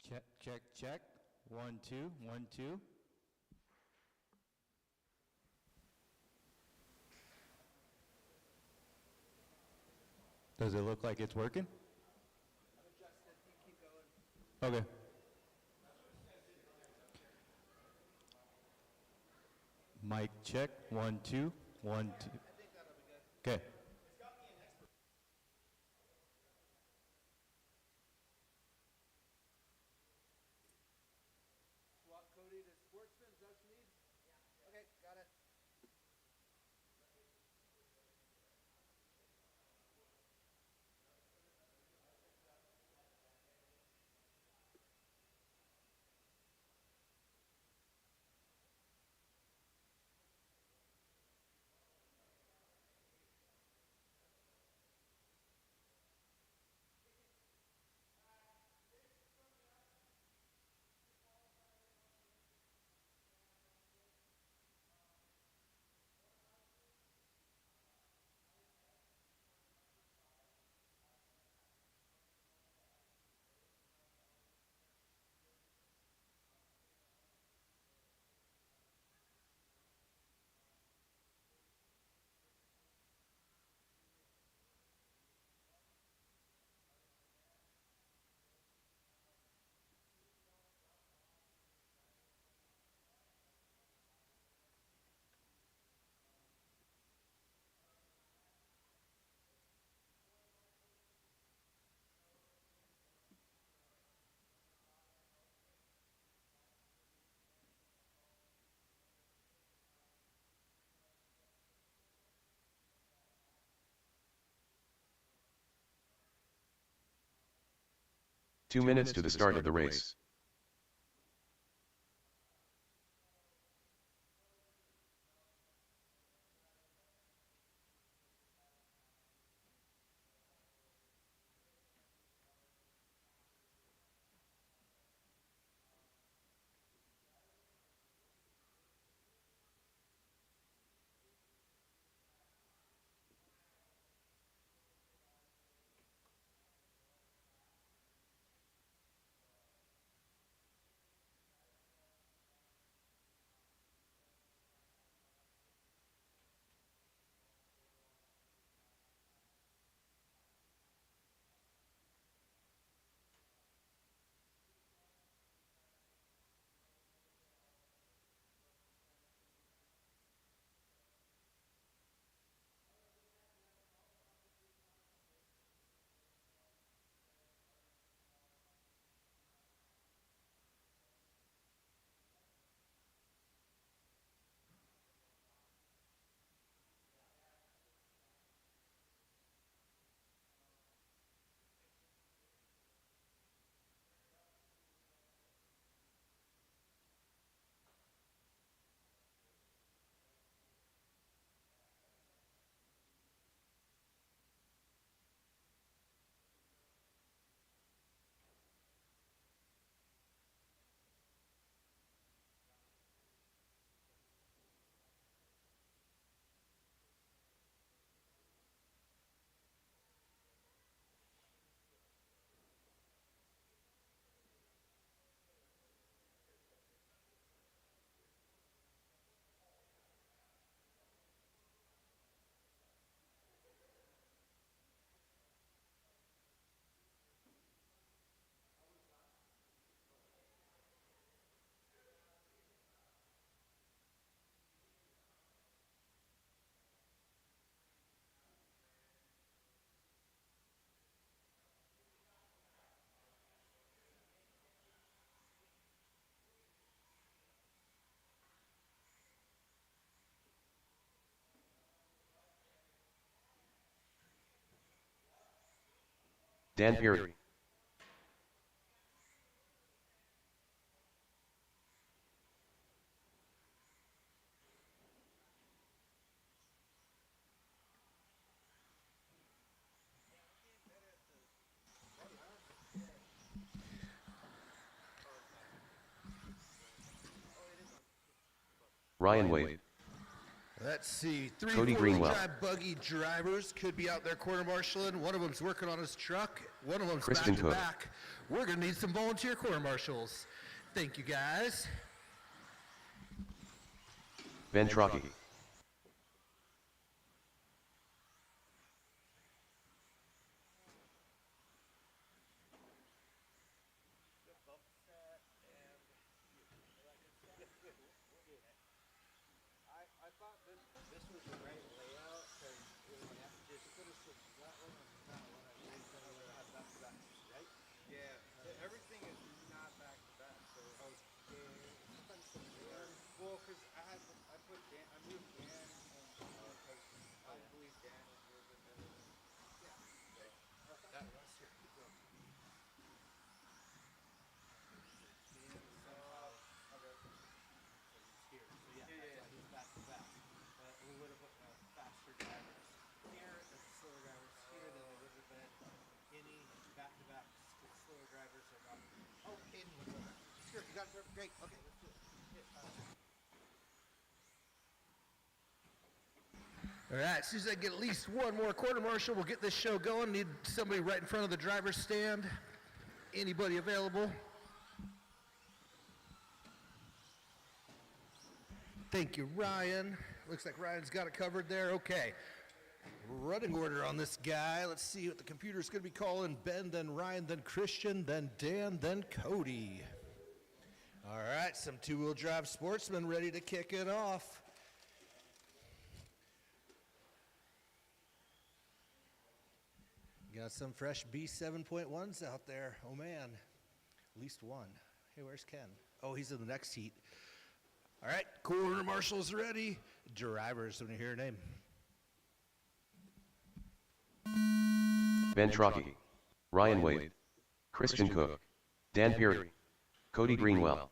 Check, check, check. 1, 2, 1, 2. Does it look like it's working? Okay. Mic check. 1, 2, 1, 2. Okay. Swap Cody to Sportsman, is that what you need? Yeah. Okay, got it. Two minutes to the start of the race. Dan Peary. Ryan Wade. Let's see. Three Cody four-wheel Greenwell. drive buggy drivers could be out there quarter marshaling. One of them's working on his truck. One of them's Kristen back to Cook. back. We're going to need some volunteer quarter marshals. Thank you, guys. Ben Trocchi. I thought this was the right layout because just finish that one and that one. I believe some of it had back to back, right? Yeah, everything is not back to back. So well, because I put Dan, I moved Dan, and because I believe Dan was moving everything. Yeah. That was here. Great. Okay, let's do it. All right, as soon as I get at least one more quarter marshal, we'll get this show going. Need somebody right in front of the driver's stand. Anybody available? Thank you, Ryan. Looks like Ryan's got it covered there. Okay. Running order on this guy. Let's see what the computer's going to be calling. Ben, then Ryan, then Christian, then Dan, then Cody. All right, some two-wheel drive sportsmen ready to kick it off. Got some fresh B7.1s out there. Oh, man. At least one. Hey, where's Ken? Oh, he's in the next heat. All right, quarter marshals ready. Drivers, when you hear a name. Ben Trocchi. Ryan Wade. Christian Cook. Dan Peary. Cody Greenwell.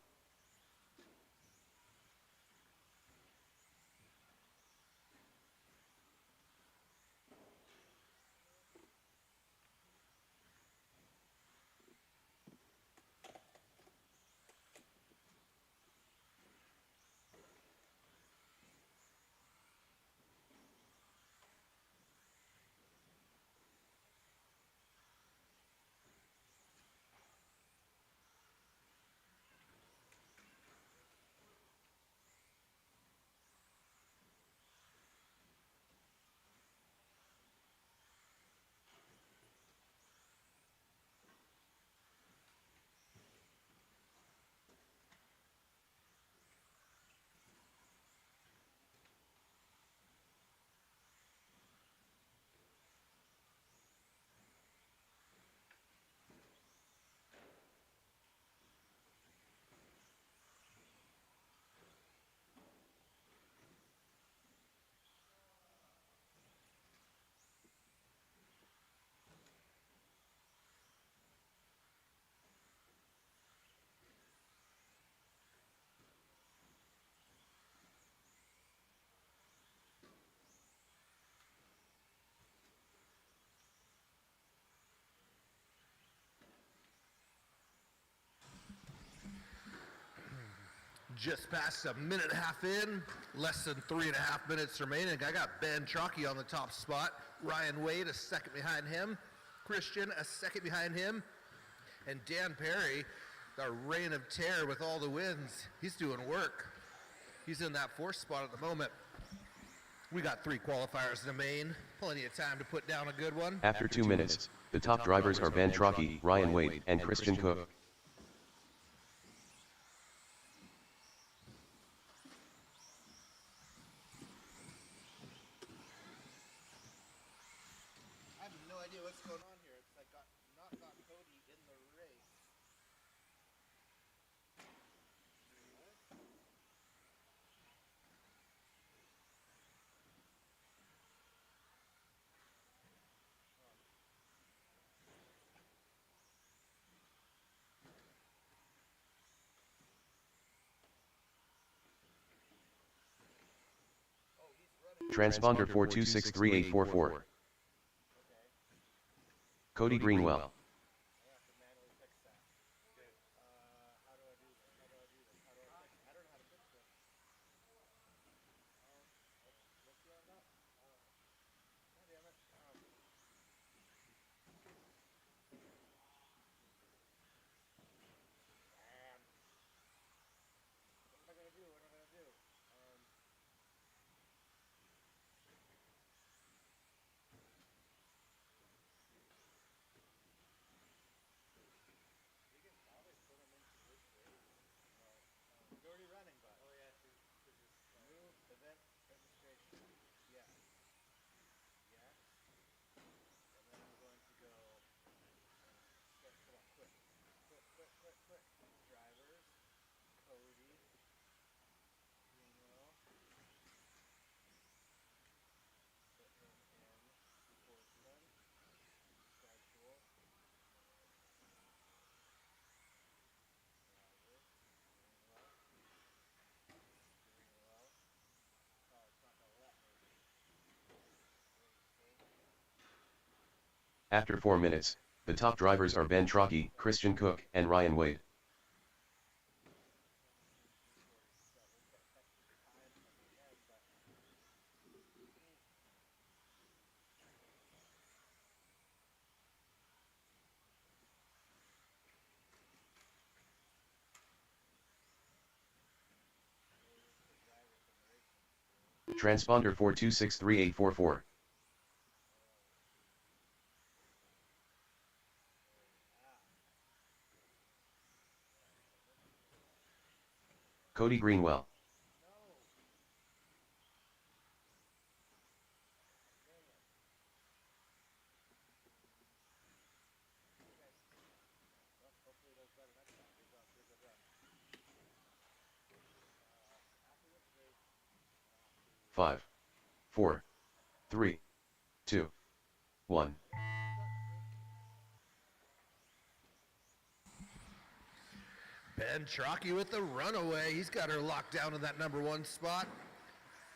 Just past a minute and a half in, less than 3.5 minutes remaining. I got Ben Trocchi on the top spot, Ryan Wade a second behind him, Christian a second behind him, and Dan Perry, the reign of terror with all the wins. He's doing work. He's in that fourth spot at the moment. We got 3 qualifiers in the main, plenty of time to put down a good one. After 2 minutes, the top drivers are Ben Trocchi, Ryan Wade, and Christian Cook. I have no idea what's going on here. It's like not got Cody in the race. Transponder 4263844. Cody Greenwell. After 4 minutes, the top drivers are Ben Trocchi, Christian Cook, and Ryan Wade. Transponder 4263844. Cody Greenwell. Five, 4, 3, 2, 1. Ben Trocchi with the runaway. He's got her locked down in that number 1 spot.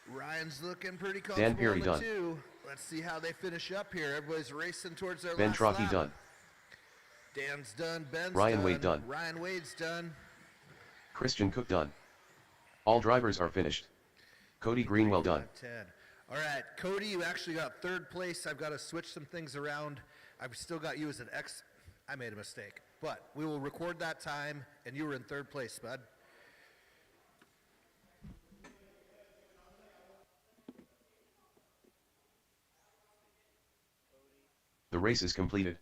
Ryan's looking pretty comfortable Perry on the done. 2. Let's see how they finish up here. Everybody's racing towards their Ben last Trocchi lap. done. Dan's done. Ben's Ryan done. Wade done. Ryan Wade's done. Christian Cook done. All drivers are finished. Cody Greenwell done. 10. All right, Cody, you actually got 3rd place. I've got to switch some things around. I've still got you as an X. I made a mistake, but we will record that time, and you were in 3rd place, bud. The race is completed.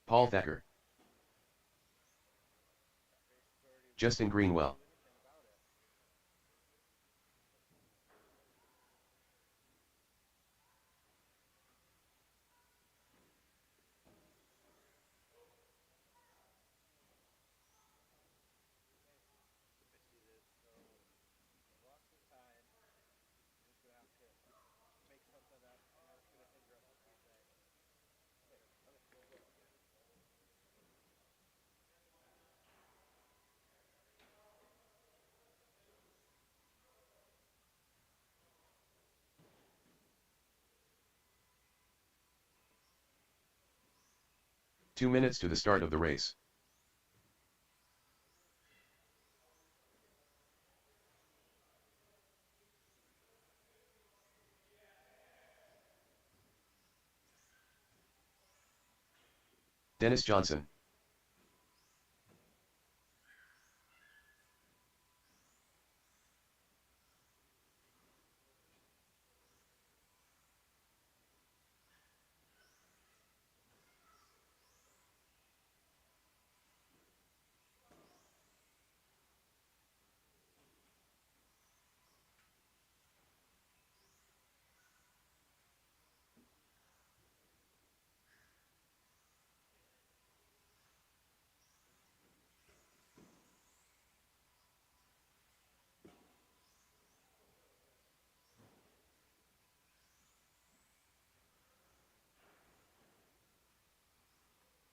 Paul Thacker. Justin Greenwell. Two minutes to the start of the race. Dennis Johnson.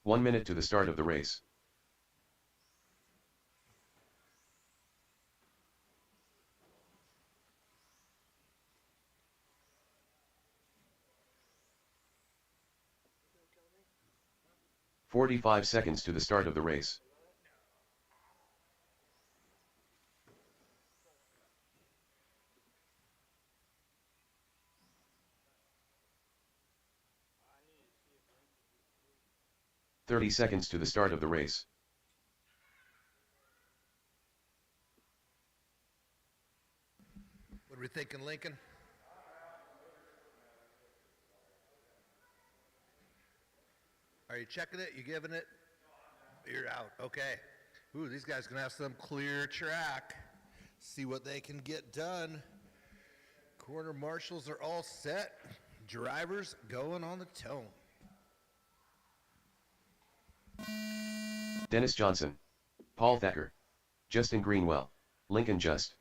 One minute to the start of the race. "45 seconds to the start of the race. "30 seconds to the start of the race. What are we thinking, Lincoln? Are you checking it? You giving it? You're out. Okay. Ooh, these guys gonna have some clear track. See what they can get done. Corner marshals are all set. Drivers going on the tone. Dennis Johnson. Paul Thacker. Justin Greenwell. Lincoln Just.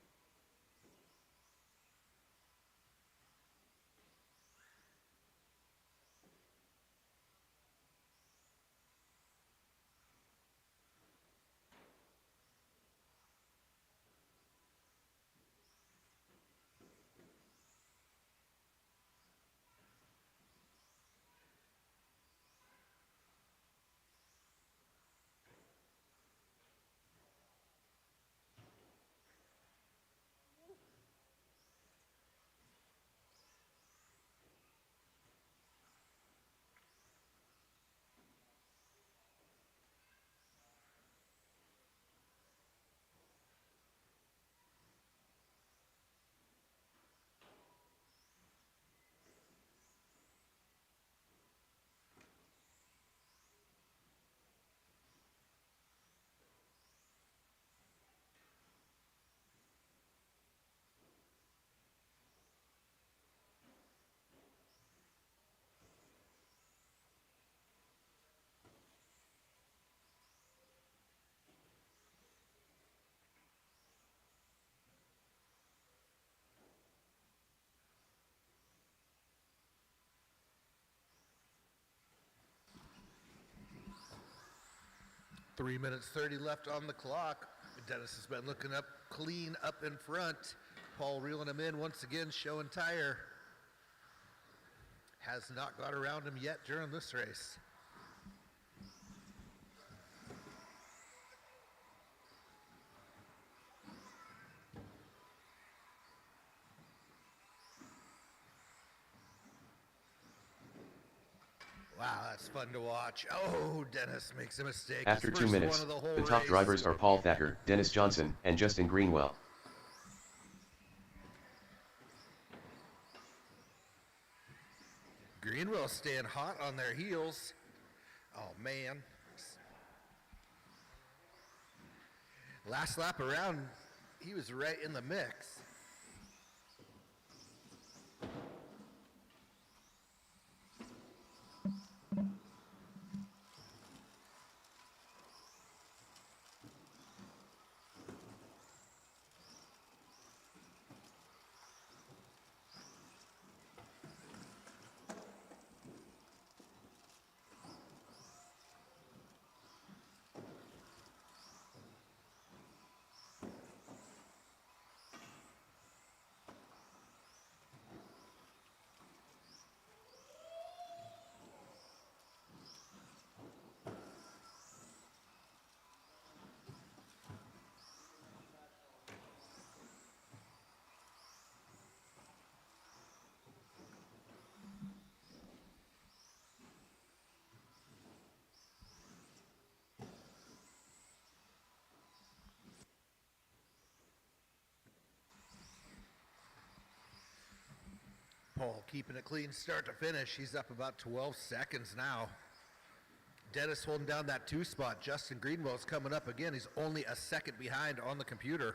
3 minutes 30 left on the clock. Dennis has been looking up clean up in front. Paul reeling him in once again, showing tire. Has not got around him yet during this race. Wow, that's fun to watch. Oh, Dennis makes a mistake. After His 2 first minutes, one of the whole the top race. drivers are Paul Thacker, Dennis Johnson, and Justin Greenwell. Greenwell staying hot on their heels. Oh, man. Last lap around, he was right in the mix. Paul keeping it clean start to finish. He's up about 12 seconds now. Dennis holding down that 2 spot. Justin Greenwell's coming up again. He's only a second behind on the computer.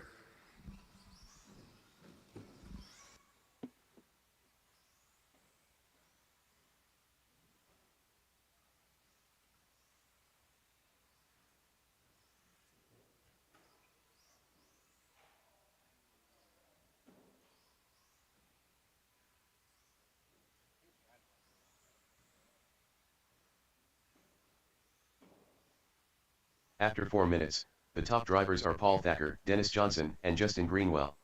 After 4 minutes, the top drivers are Paul Thacker, Dennis Johnson, and Justin Greenwell.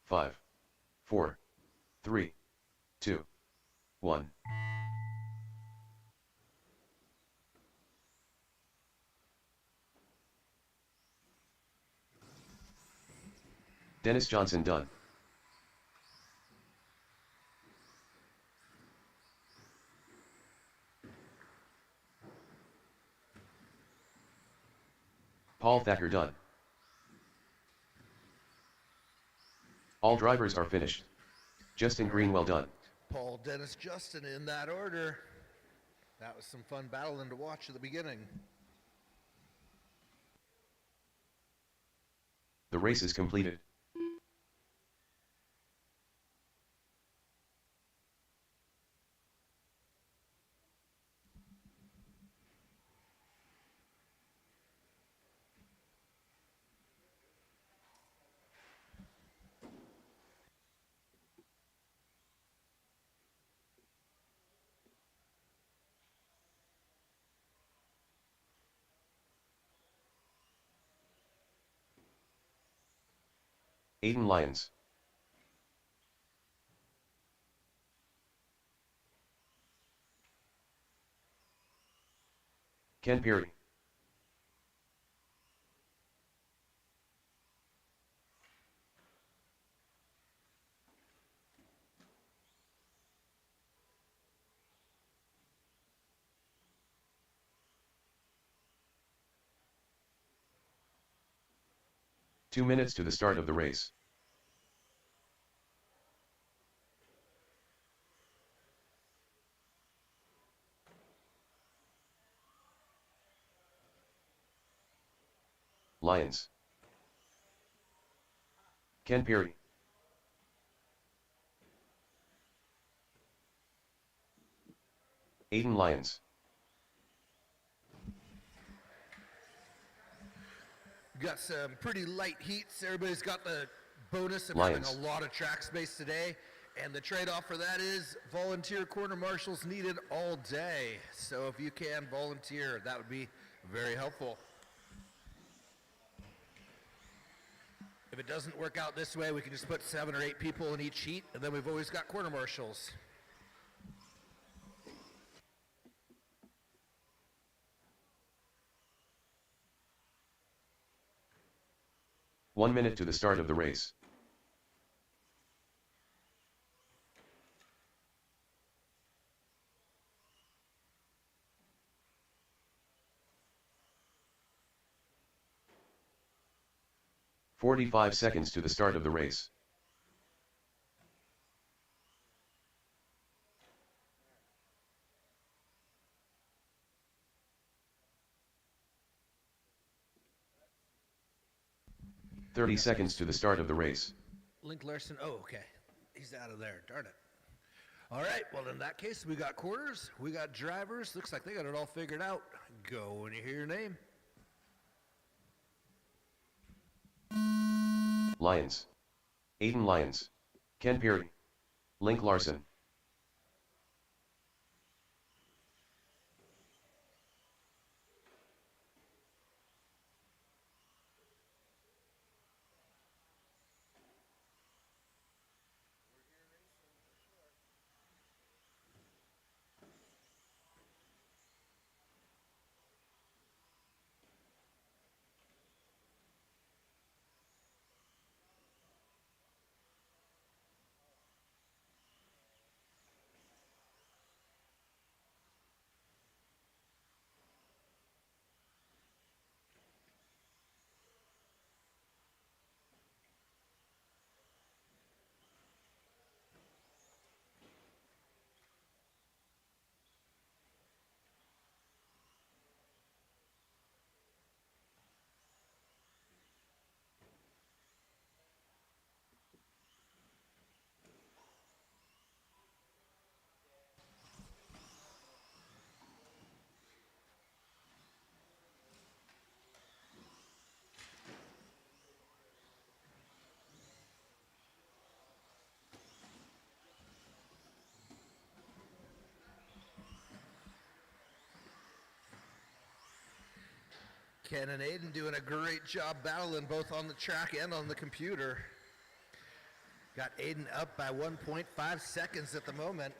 Five, 4, 3, 2, 1. Dennis Johnson done. Paul Thacker done. All drivers are finished. Justin Greenwell done. Paul, Dennis, Justin in that order. That was some fun battling to watch at the beginning. The race is completed. Aiden Lyons. Ken Perry. 2 minutes to the start of the race. Lions. Ken Perry. Aiden Lyons. Got some pretty light heats. Everybody's got the bonus of Lions. having a lot of track space today. And the trade-off for that is volunteer corner marshals needed all day. So if you can volunteer, that would be very helpful. If it doesn't work out this way, we can just put 7 or 8 people in each heat, and then we've always got corner marshals. One minute to the start of the race. "45 seconds to the start of the race. "30 seconds to the start of the race. Link Larson, oh, okay. He's out of there, darn it. All right, well, in that case, we got corners, we got drivers. Looks like they got it all figured out. Go when you hear your name. Lions. Aiden Lyons. Ken Perry. Link Larson. Ken and Aiden doing a great job battling both on the track and on the computer. Got Aiden up by 1.5 seconds at the moment.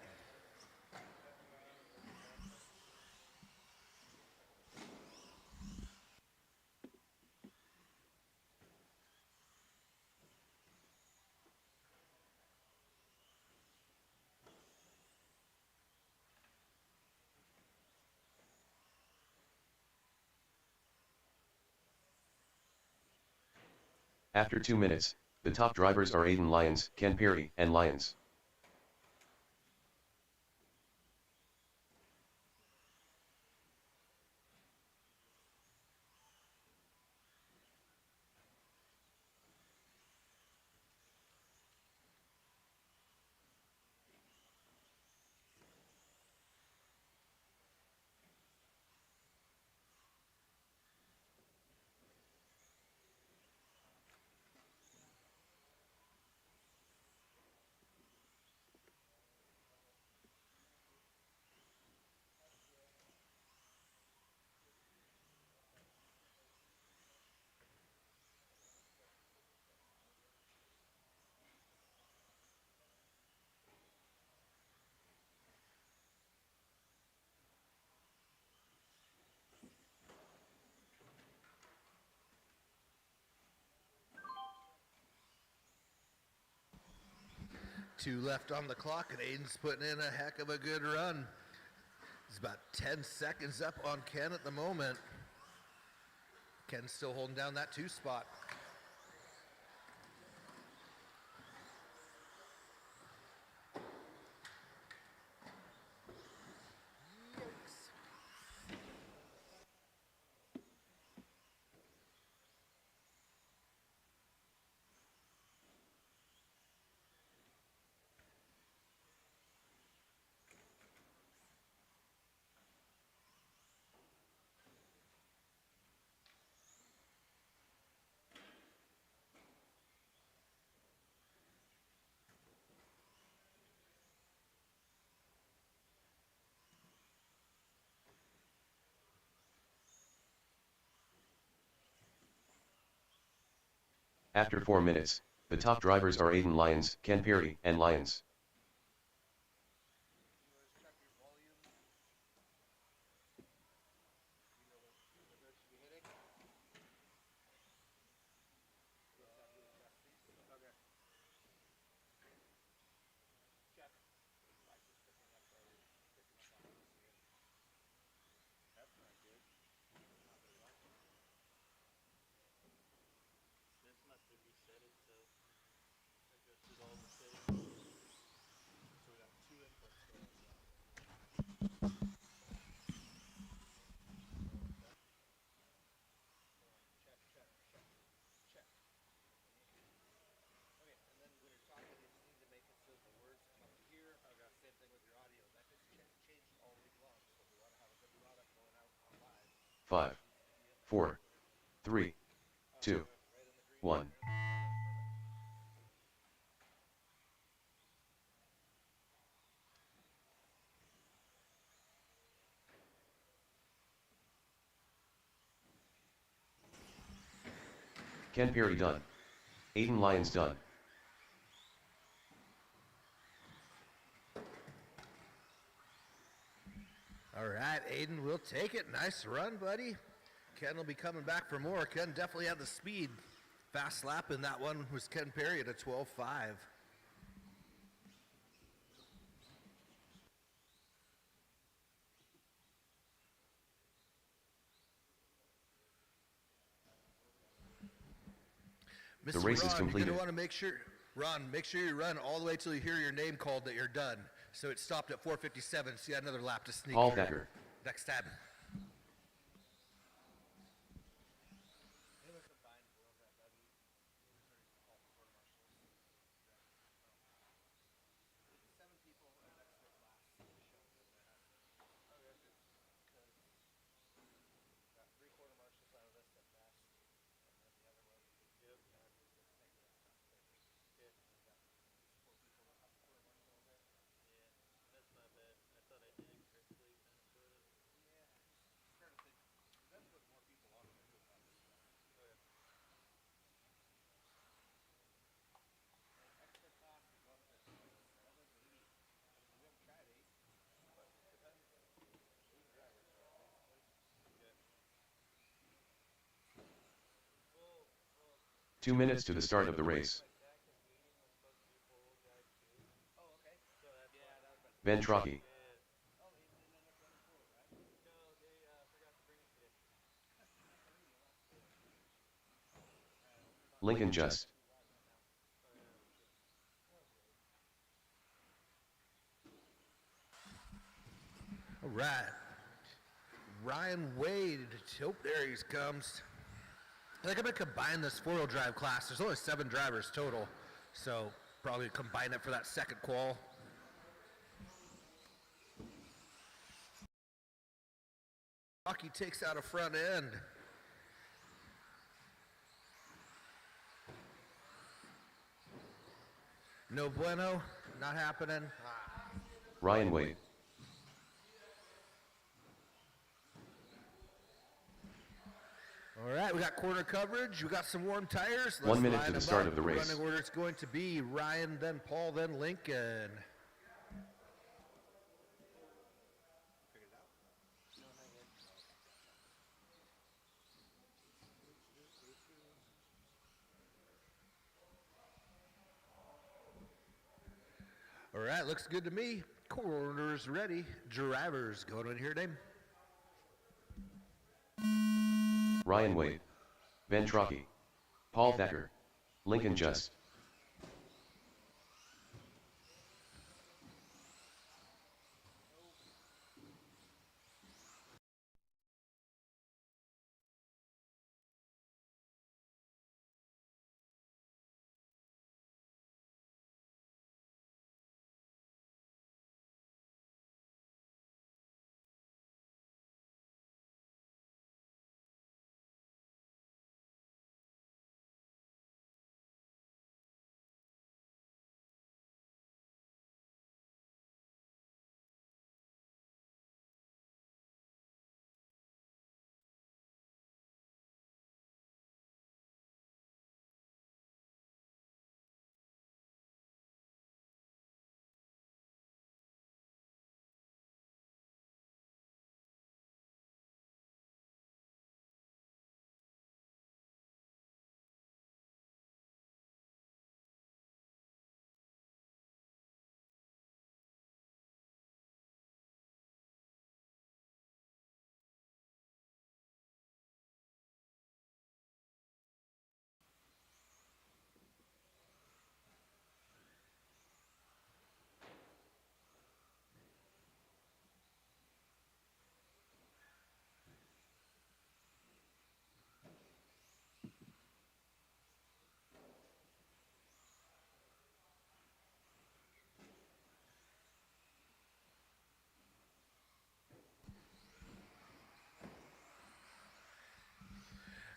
After 2 minutes, the top drivers are Aiden Lyons, Ken Perry, and Lyons. Two left on the clock, and Aiden's putting in a heck of a good run. He's about 10 seconds up on Ken at the moment. Ken's still holding down that 2 spot. After 4 minutes, the top drivers are Aiden Lyons, Ken Perry, and Lyons. Five, 4, 3, 2, 1. Ken Perry done. Aiden Lyons done. All right, Aiden, we'll take it. Nice run, buddy. Ken will be coming back for more. Ken definitely had the speed. Fast lap in that one was Ken Perry at a 12.5. The race is Ron, completed. You're going to want to make sure, Ron, make sure you run all the way till you hear your name called that you're done. So it stopped at 4:57, so you got another lap to sneak Paul through. Thacker. Next time. Two minutes to the start of the race. Ben Trocky. Lincoln Just. All right. Ryan Wade. Oh, there he comes. I think I'm going to combine this four-wheel drive class. There's only 7 drivers total, so probably combine it for that second qual. Rocky takes out a front end. No bueno, not happening. Ryan Wade. All right, we got corner coverage. We got some warm tires. 1 minute line to the them start up. of the race. Running order is going to be Ryan, then Paul, then Lincoln. All right, looks good to me. Corners ready. Drivers going in here, name. Ryan Wade. Ben Trocky. Paul Thacker. Lincoln Just.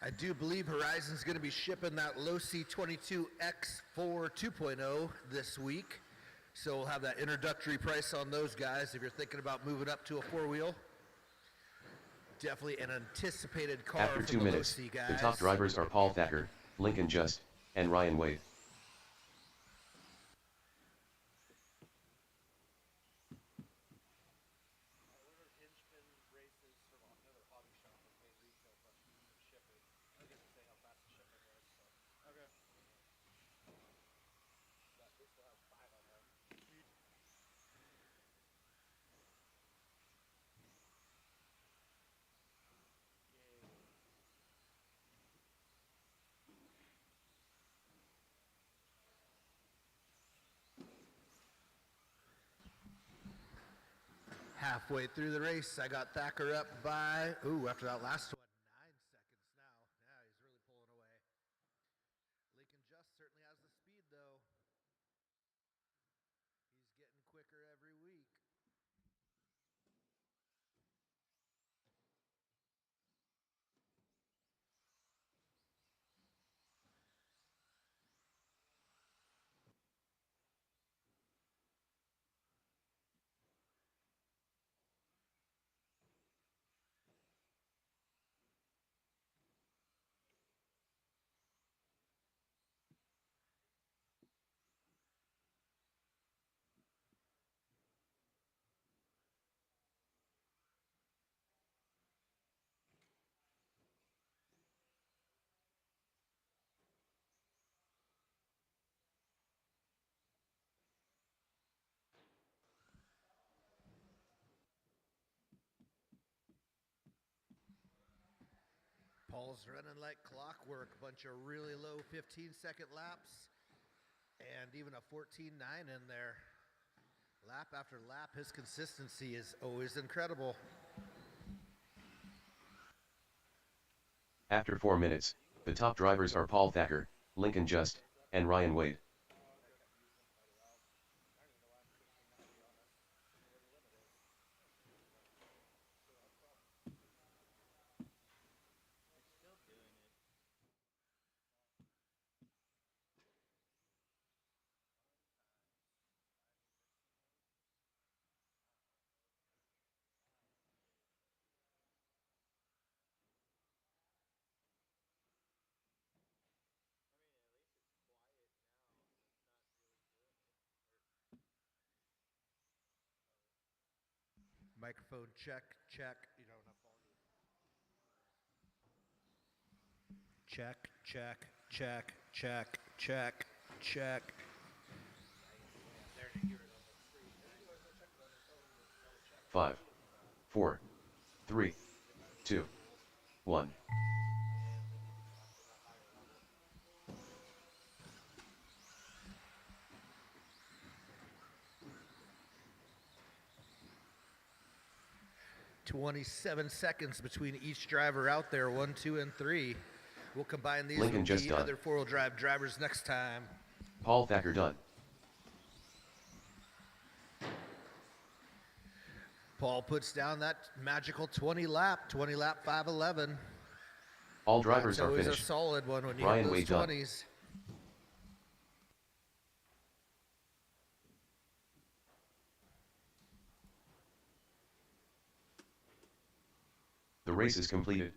I do believe Horizon's going to be shipping that Losi 22X4 2.0 this week. So we'll have that introducttory price on those guys if you're thinking about moving up to a four-wheel. Definitely an anticipated car After for 2 the minutes, Losi guys. the top drivers are Paul Thacker, Lincoln Just, and Ryan Wade. Halfway through the race, I got Thacker up by, after that last one, 9 seconds now. Yeah, he's really pulling away. Lincoln Just certainly has the speed, though. He's getting quicker every week. Paul's running like clockwork. Bunch of really low 15-second laps. And even a 14.9 in there. Lap after lap, his consistency is always incredible. After 4 minutes, the top drivers are Paul Thacker, Lincoln Just, and Ryan Wade. Microphone check, check. You don't have volume. Check, check, check, check, check, check. 5, 4, 3, 2, 1. "27 seconds between each driver out there, 1, 2, and 3. We'll combine these Lincoln with Just the done. other four-wheel drive drivers next time. Paul Thacker done. Paul puts down that magical 20 lap 511. All drivers That's are always finished. a solid one when you Ryan hit Wade those done. 20s. The race is completed.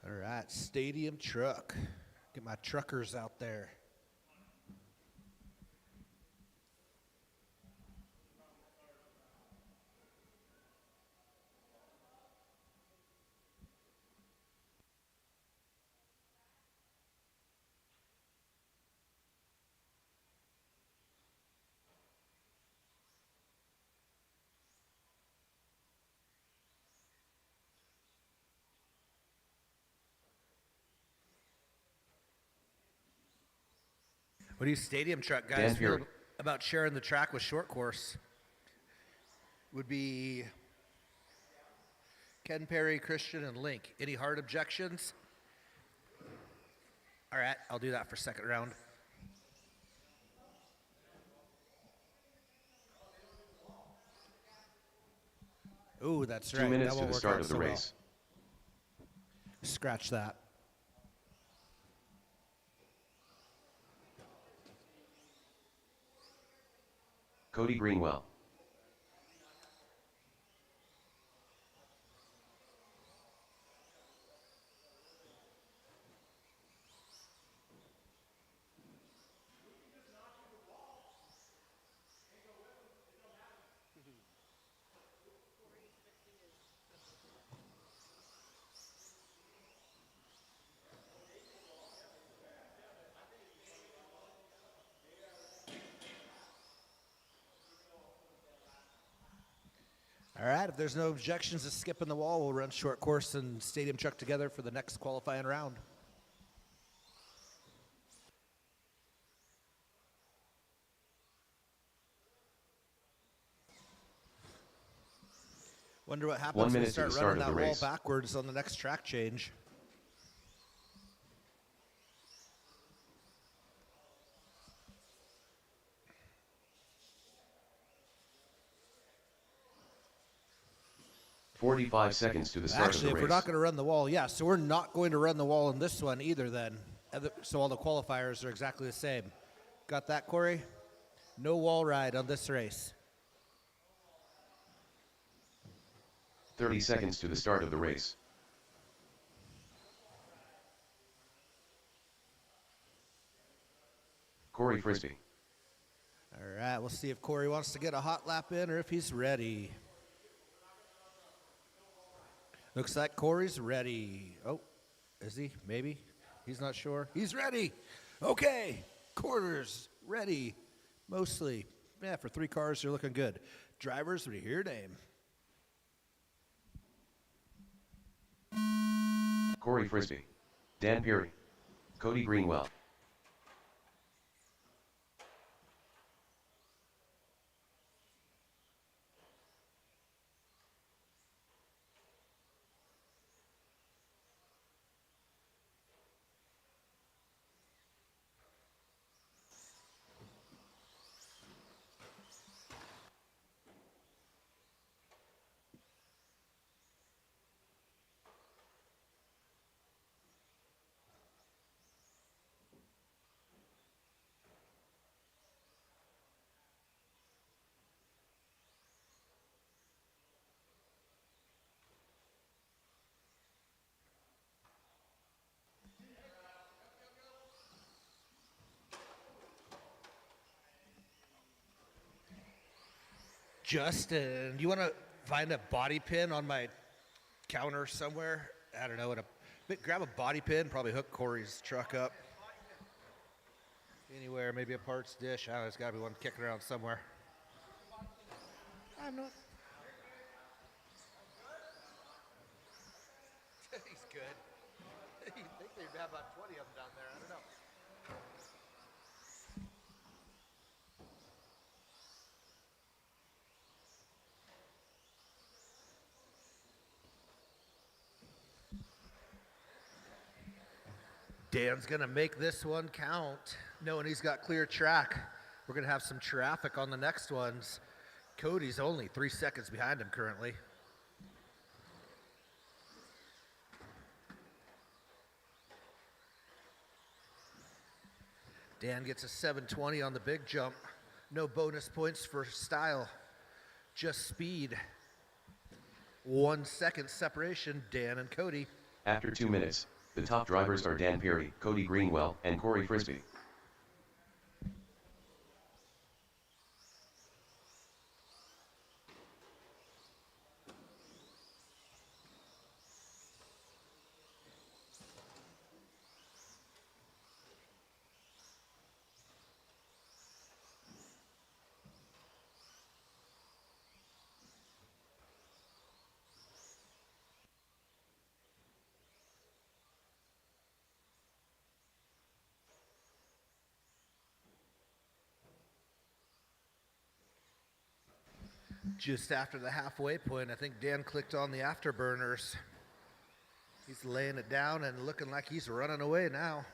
All right, stadium truck. Get my truckers out there. What do you stadium truck guys Dan feel Fury. about sharing the track with short course? Would be Ken Perry, Christian, and Link. Any hard objections? All right, I'll do that for second round. Ooh, that's 2 right. minutes That to won't the work start out of the so well. race. Scratch that. Cody Greenwell. All right, if there's no objections to skipping the wall, we'll run short course and stadium truck together for the next qualifying round. Wonder what happens 1 when we minute to start the start running of that the wall race. backwards on the next track change. "45 seconds to the start Actually, of if the we're not race." going to run the wall, yeah, so we're not going to run the wall in this one either then. So all the qualifiers are exactly the same. Got that, Corey? No wall ride on this race. 30 seconds to the start of the race. Corey Frisbee. All right, we'll see if Corey wants to get a hot lap in or if he's ready. Looks like Corey's ready. Oh, is he? Maybe. He's not sure. He's ready. Okay, quarters ready. Mostly. Yeah, for 3 cars, you're looking good. Drivers, we hear your name. Corey Frisbee. Dan Peary. Cody Greenwell. Justin, you want to find a body pin on my counter somewhere? I don't know. Grab a body pin, probably hook Corey's truck up. Anywhere, maybe a parts dish. I don't know, there's got to be one kicking around somewhere. I'm not. He's good. You think they'd have about 20 of them down there? I don't know. Dan's going to make this one count, knowing he's got clear track. We're going to have some traffic on the next ones. Cody's only 3 seconds behind him currently. Dan gets a 720 on the big jump. No bonus points for style, just speed. 1 second separation, Dan and Cody. After 2 minutes, the top drivers are Dan Peary, Cody Greenwell, and Corey Frisbee. Just after the halfway point, I think Dan clicked on the afterburners. He's laying it down and looking like he's running away now.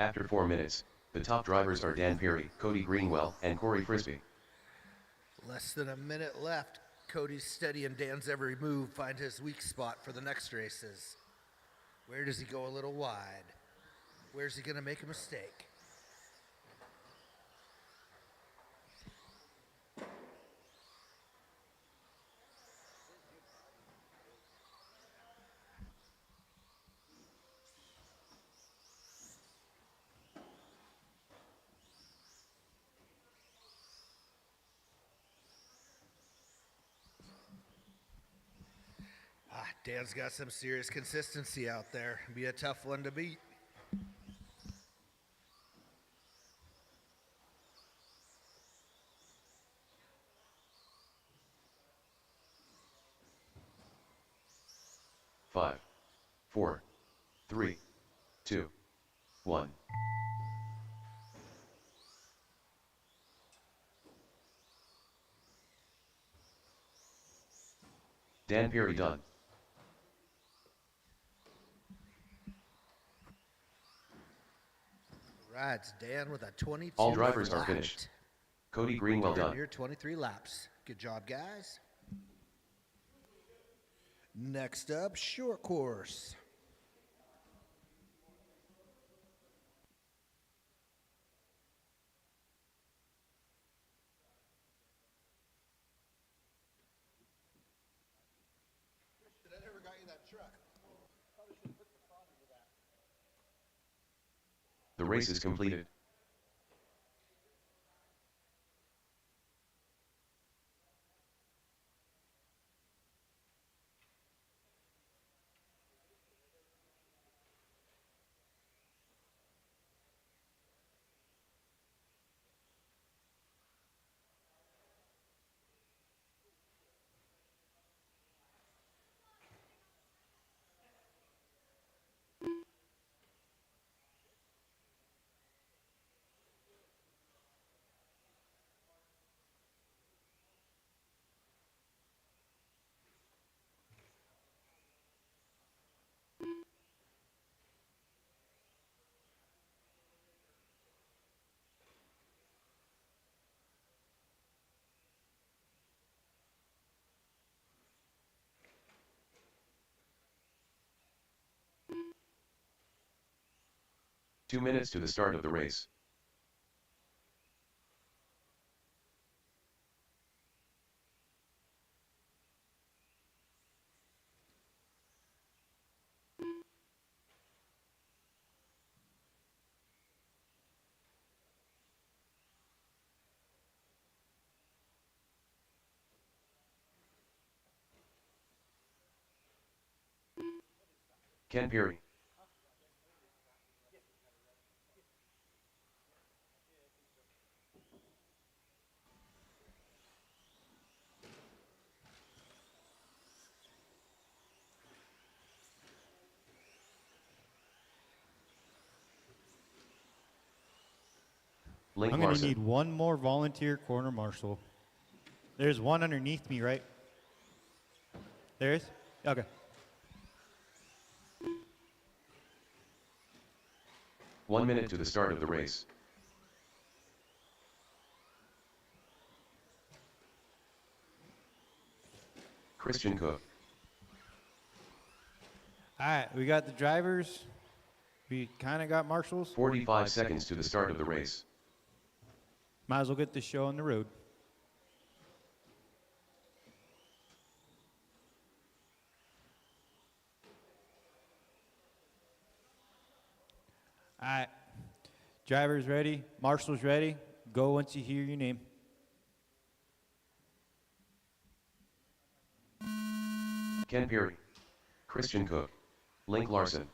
After 4 minutes, the top drivers are Dan Perry, Cody Greenwell, and Corey Frisbee. Less than a minute left. Cody's studying Dan's every move, find his weak spot for the next races. Where does he go a little wide? Where's he going to make a mistake? Dan's got some serious consistency out there. Be a tough one to beat. Five, 4, 3, 2, 1. Dan Perry done. Rides Dan with a 22. All drivers are flat. finished. Cody Greenwell done. Near 23 laps. Good job, guys. Next up, short course. I never got you that truck. The race is completed. Two minutes to the start of the race. Ken Perry. Link I'm going to Larson. need one more volunteer corner marshal. There's one underneath me, right? There is? Okay. 1 minute to the start of the race. Christian Cook. All right, we got the drivers. We kind of got marshals. 45 seconds to the start of the race. Might as well get this show on the road. All right. Drivers ready. Marshals ready. Go once you hear your name. Ken Perry. Christian Cook. Link Larson.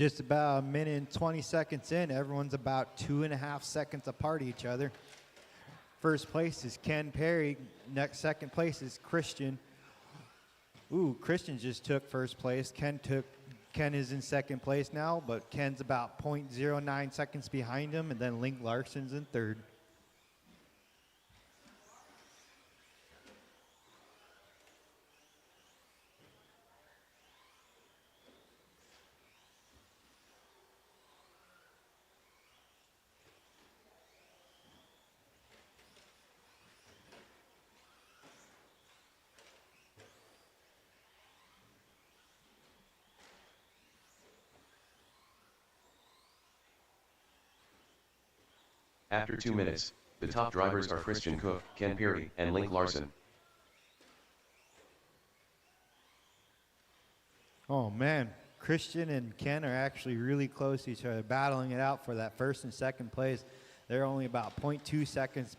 Just about a minute and 20 seconds in, everyone's about 2.5 seconds apart of each other. First place is Ken Perry. Next, second place is Christian. Ooh, Christian just took first place. Ken is in second place now, but Ken's about 0.09 seconds behind him, and then Link Larson's in third. After 2 minutes, the top drivers are Christian Cook, Ken Peary, and Link Larson. Oh man, Christian and Ken are actually really close to each other, battling it out for that first and second place. They're only about 0.2 seconds,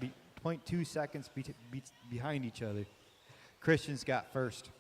behind each other. Christian's got first.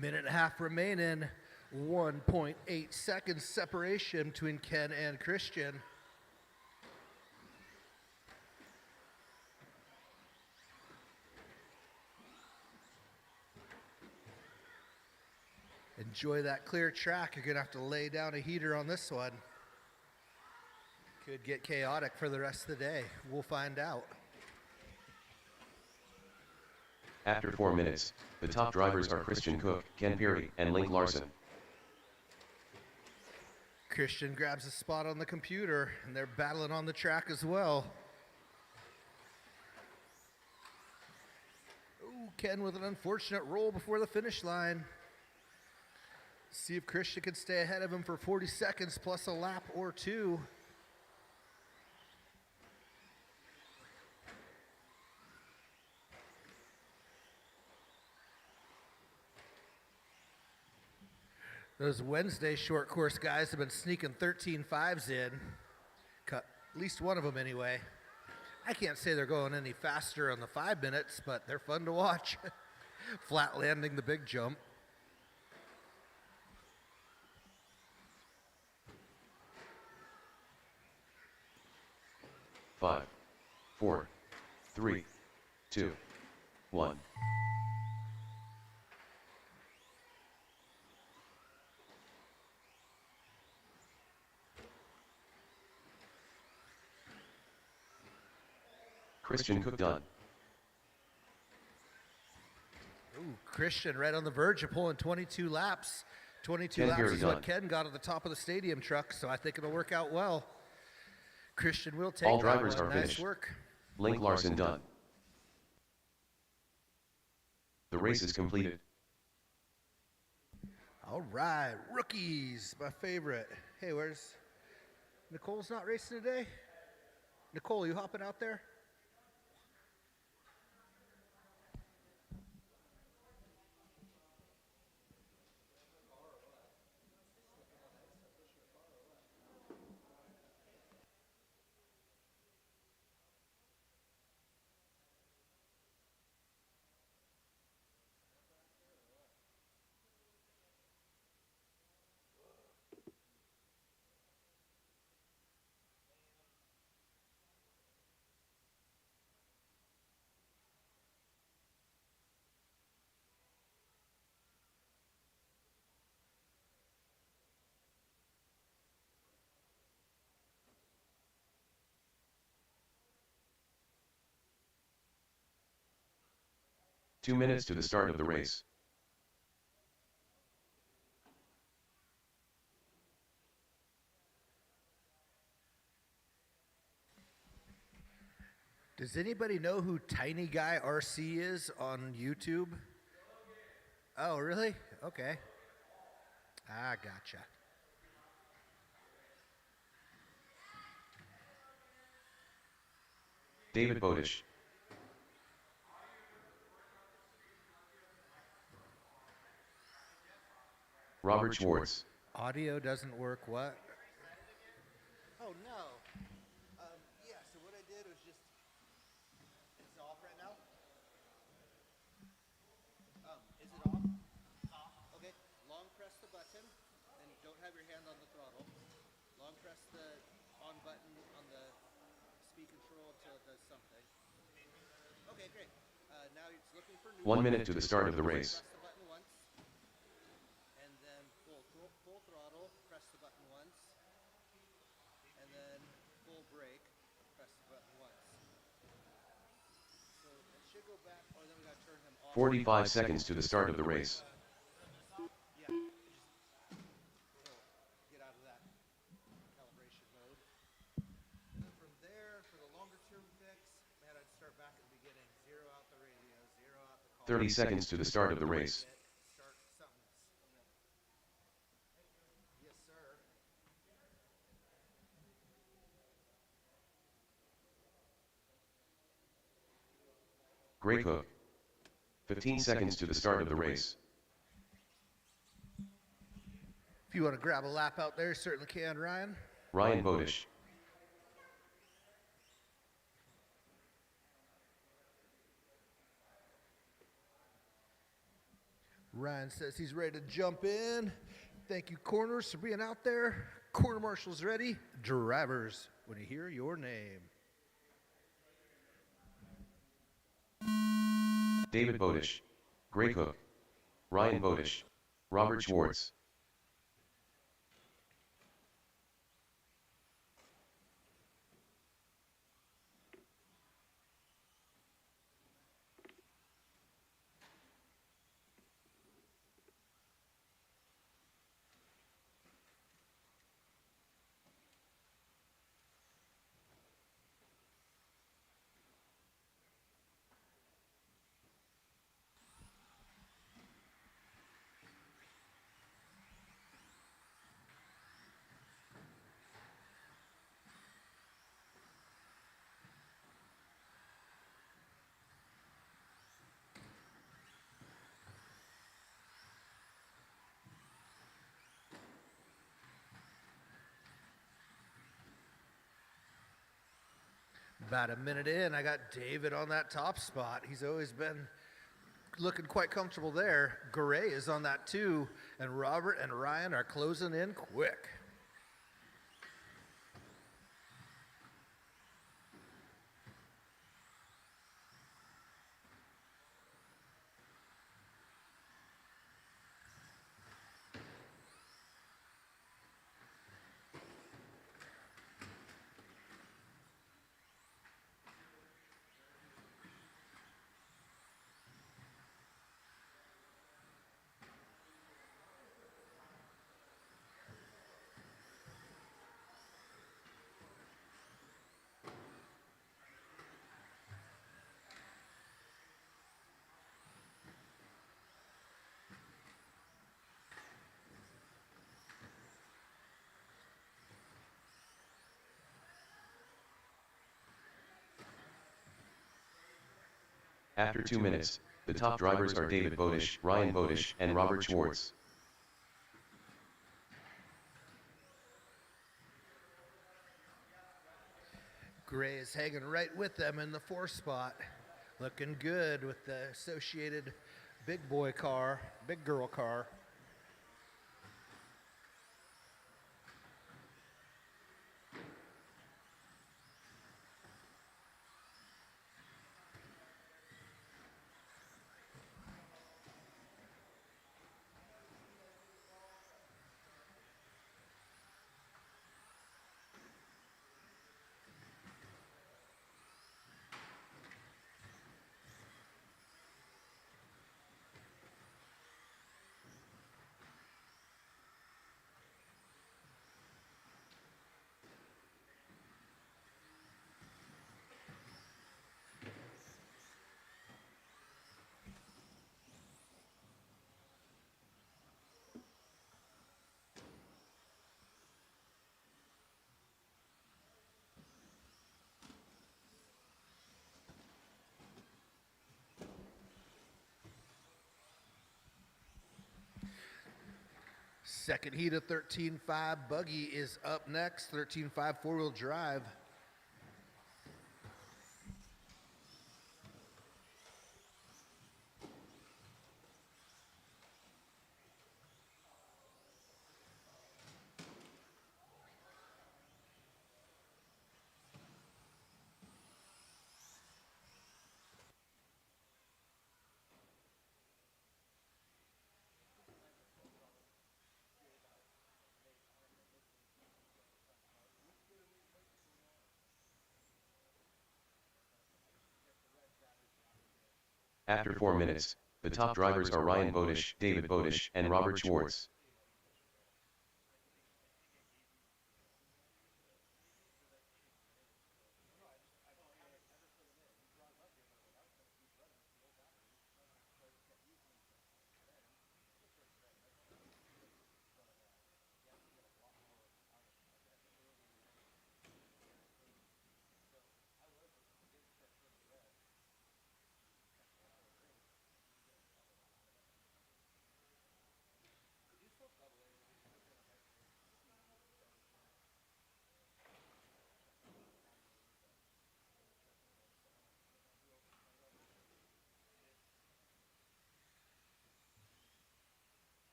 Minute and a half remaining. 1.8 seconds separation between Ken and Christian. Enjoy that clear track. You're going to have to lay down a heater on this one. Could get chaotic for the rest of the day. We'll find out. After 4 minutes, the top drivers are Christian Cook, Ken Peary, and Link Larson. Christian grabs a spot on the computer, and they're battling on the track as well. Ooh, Ken with an unfortunate roll before the finish line. See if Christian can stay ahead of him for 40 seconds plus a lap or two. Those Wednesday short course guys have been sneaking 13.5s in. Cut at least one of them anyway. I can't say they're going any faster on the 5 minutes, but they're fun to watch. Flat landing the big jump. Five, 4, 3, 2, 1. Christian Cook done. Ooh, Christian right on the verge of pulling 22 laps. 22 Ken laps Peary is done. what Ken got at the top of the stadium truck, so I think it'll work out well. Christian will take All that drivers one. are Nice finished. work. Link Larson done. The race is completed. All right, rookies, my favorite. Hey, where's Nicole's not racing today? Nicole, you hopping out there? 2 minutes to the start of the race. Does anybody know who Tiny Guy RC is on YouTube? Oh, really? Okay. I gotcha. David Bodish. Robert Schwartz. Audio doesn't work. What? Oh no. Yeah. So what I did was just. It's off right now. Is it off? Off. Okay. Long press the button, and don't have your hand on the throttle. Long press the on button on the speed control until it does something. Okay, great. Now it's looking for neutral. 1 minute to the start of the race. Press the button once, and then full throttle. Press the button once, and then full brake. Press the button once. So it should go back, or then we got to turn him off. 45 seconds to the start of the race. Yeah, just get out of that calibration mode. And then from there, for the longer term fix, man, I'd start back at the beginning. Zero out the radio, zero out the car. 30 seconds to the start of the race. Start something. Yes, sir. Gray Cook. 15 seconds to the start of the race. If you want to grab a lap out there, certainly can, Ryan. Ryan Bodish. Ryan says he's ready to jump in. Thank you, corners, for being out there. Corner marshals ready. Drivers, when you hear your name. David Bodish. Gray Cook. Ryan Bodish. Robert Schwartz. About a minute in, I got David on that top spot. He's always been looking quite comfortable there. Gray is on that too, and Robert and Ryan are closing in quick. After 2 minutes, the top drivers are David Bodish, Ryan Bodish, and Robert Schwartz. Gray is hanging right with them in the 4th spot. Looking good with the associated big boy car, big girl car. Second heat of 13.5 buggy is up next. 13.5 four-wheel drive. After 4 minutes, the top drivers are Ryan Bodish, David Bodish, and Robert Schwartz.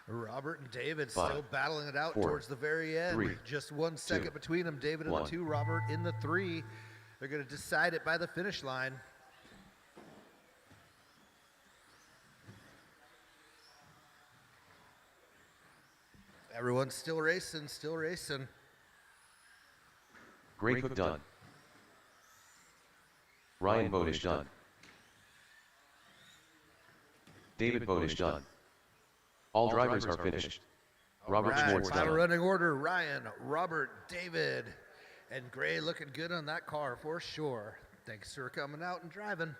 Robert and David 5, still battling it out 4, towards the very end. 3, Just 1 second 2, between them. David in 1. the 2, Robert in the 3. They're going to decide it by the finish line. Everyone's still racing, still racing. Gray Cook done. Ryan Bodish done. David Bodish done. All drivers are finished. Robert Right, Schwartz final done. running order, Ryan, Robert, David, and Gray looking good on that car for sure. Thanks for coming out and driving.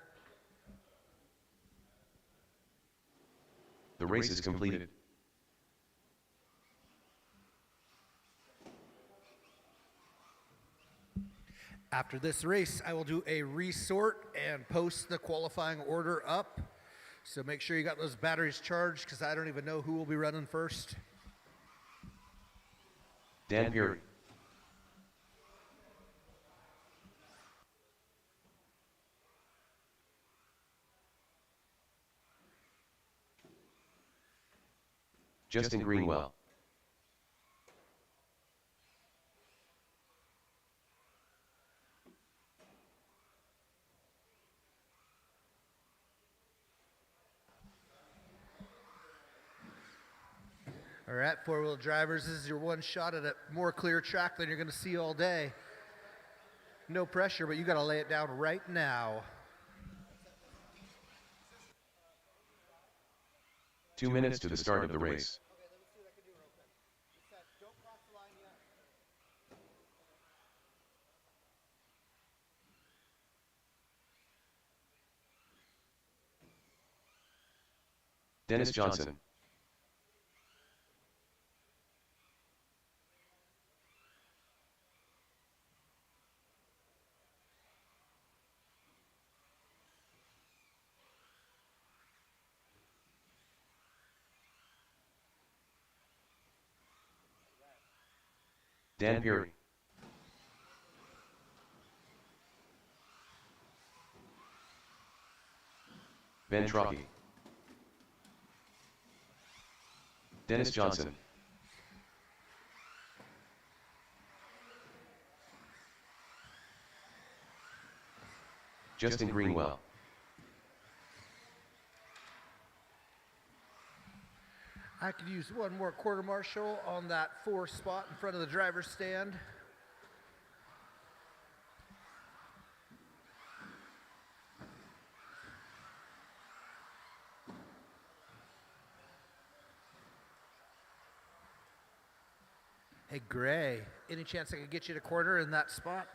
The race is completed. After this race, I will do a resort and post the qualifying order up. So make sure you got those batteries charged because I don't even know who will be running first. Dan Peary. Justin Greenwell. All right, four-wheel drivers, this is your one shot at a more clear track than you're going to see all day. No pressure, but you got to lay it down right now. 2 minutes to the start of the race. Dennis Johnson. Dan Peary. Ben Trocchi. Dennis Johnson. Justin Greenwell. I could use one more quarter marshal on that 4 spot in front of the driver's stand. Hey, Gray, any chance I could get you to quarter in that spot?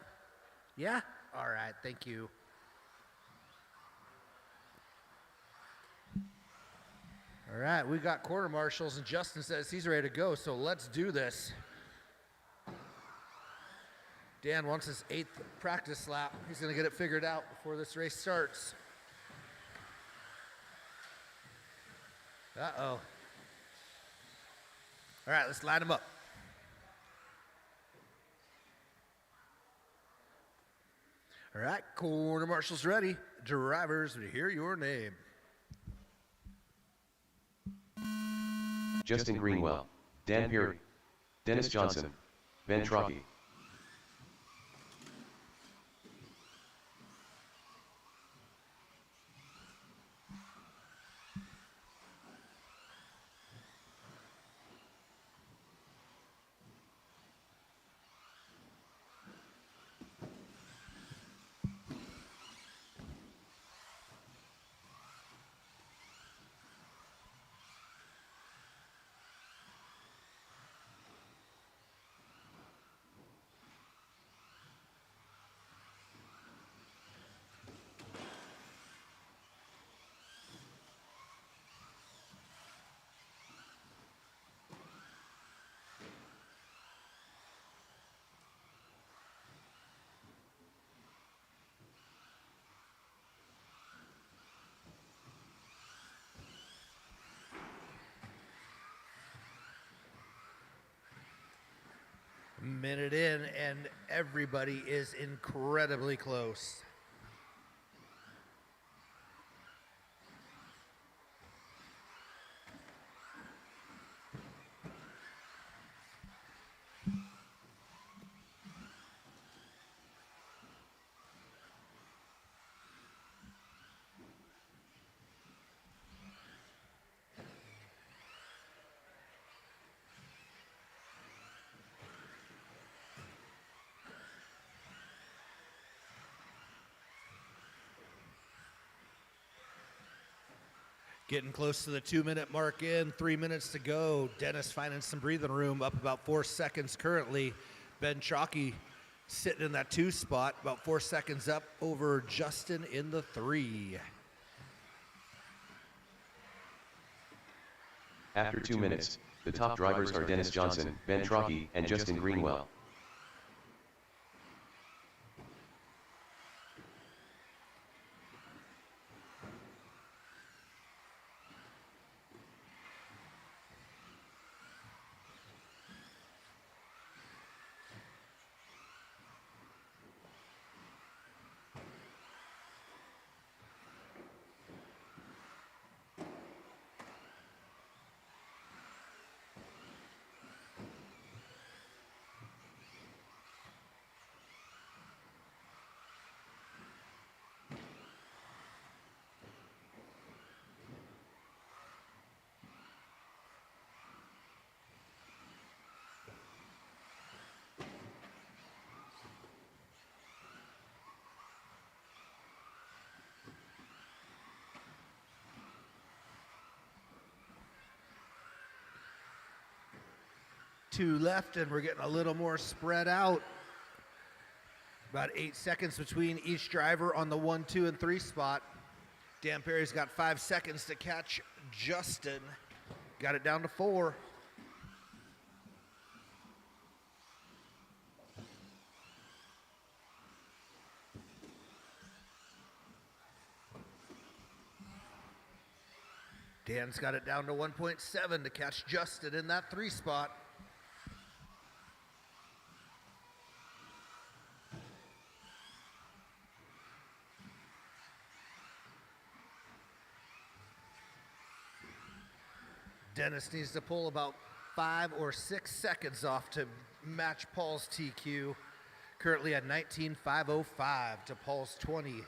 Yeah? All right, thank you. All right, we got quarter marshals, and Justin says he's ready to go, so let's do this. Dan wants his 8th practice lap. He's going to get it figured out before this race starts. Uh-oh. All right, let's line them up. All right, corner marshals ready. Drivers, we hear your name. Justin Greenwell, Dan Peary, Dennis Johnson, Ben Trocchi. Minute in, and everybody is incredibly close. Getting close to the 2-minute mark in, 3 minutes to go. Dennis finding some breathing room, up about 4 seconds currently. Ben Trocchi sitting in that 2 spot, about 4 seconds up over Justin in the 3. After 2 minutes, the top drivers are Dennis Johnson, Ben Trocchi, and Justin Greenwell. Two left, and we're getting a little more spread out. About 8 seconds between each driver on the 1, 2, and 3 spot. Dan Peary's got 5 seconds to catch Justin. Got it down to 4. Dan's got it down to 1.7 to catch Justin in that 3 spot. Dennis needs to pull about 5 or 6 seconds off to match Paul's TQ. Currently at 19.505 to Paul's 20.511.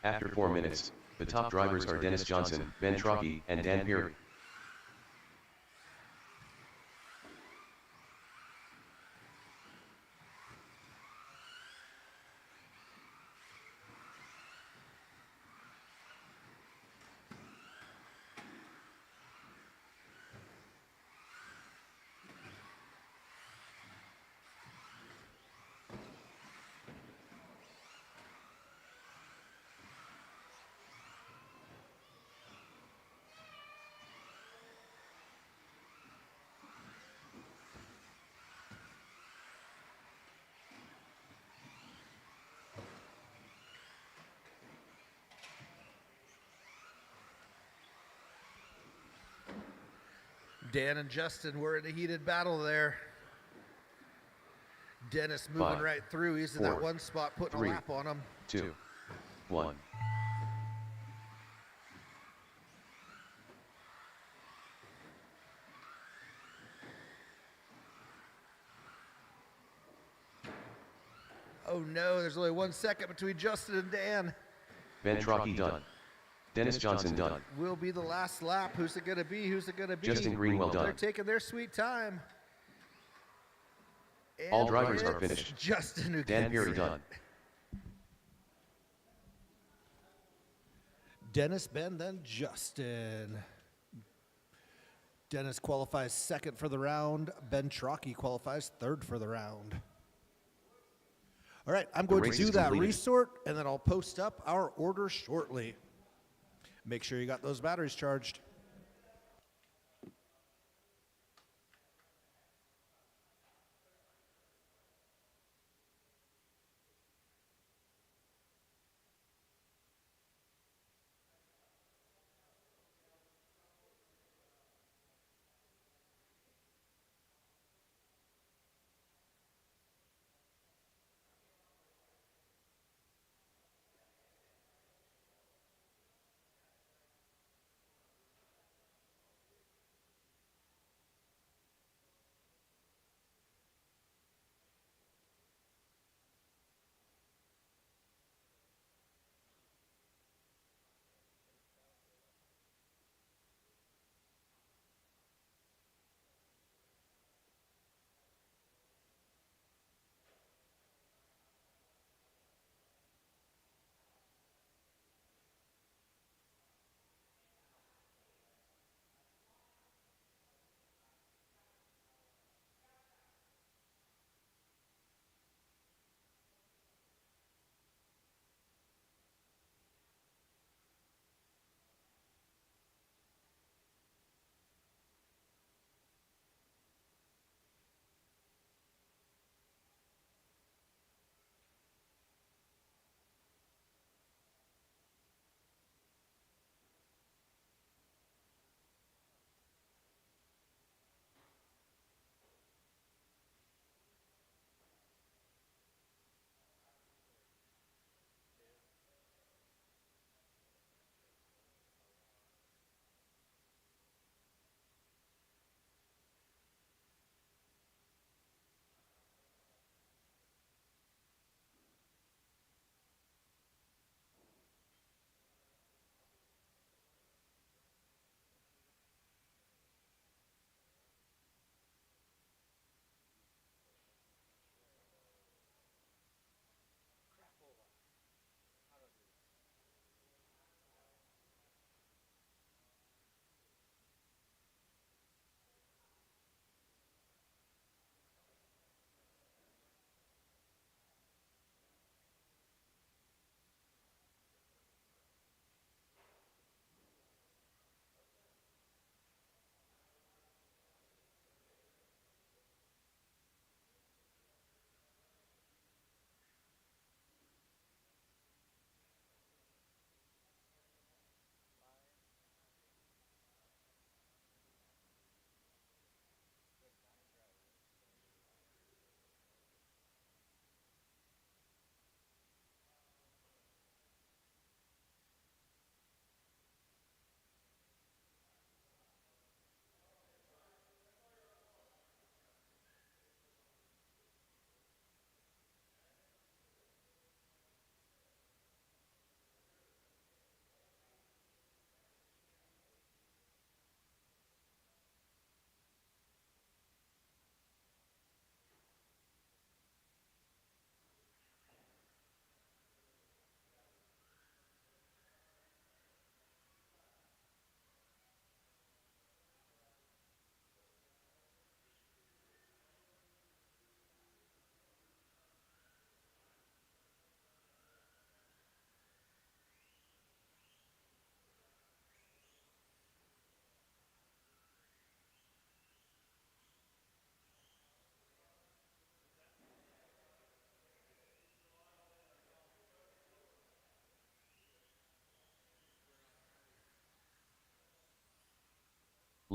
After 4 minutes, the top drivers are Dennis Johnson, Ben Trocchi, and Dan Peary. Dan and Justin were in a heated battle there. Dennis moving 5, right through. He's in that 4, one spot, putting 3, a lap on him. 2, 1. Oh no, there's only 1 second between Justin and Dan. Ben Trocchi done. Dennis Johnson done. Will be the last lap. Who's it going to be? Who's it going to be? Justin Greenwell They're done. taking their sweet time. All And drivers are it's finished. Justin who Dan gets Peary it. done. Dennis, Ben, then Justin. Dennis qualifies second for the round. Ben Trocchi qualifies third for the round. All right, I'm going to race do is that completed. resort, and then I'll post up our order shortly. Make sure you got those batteries charged.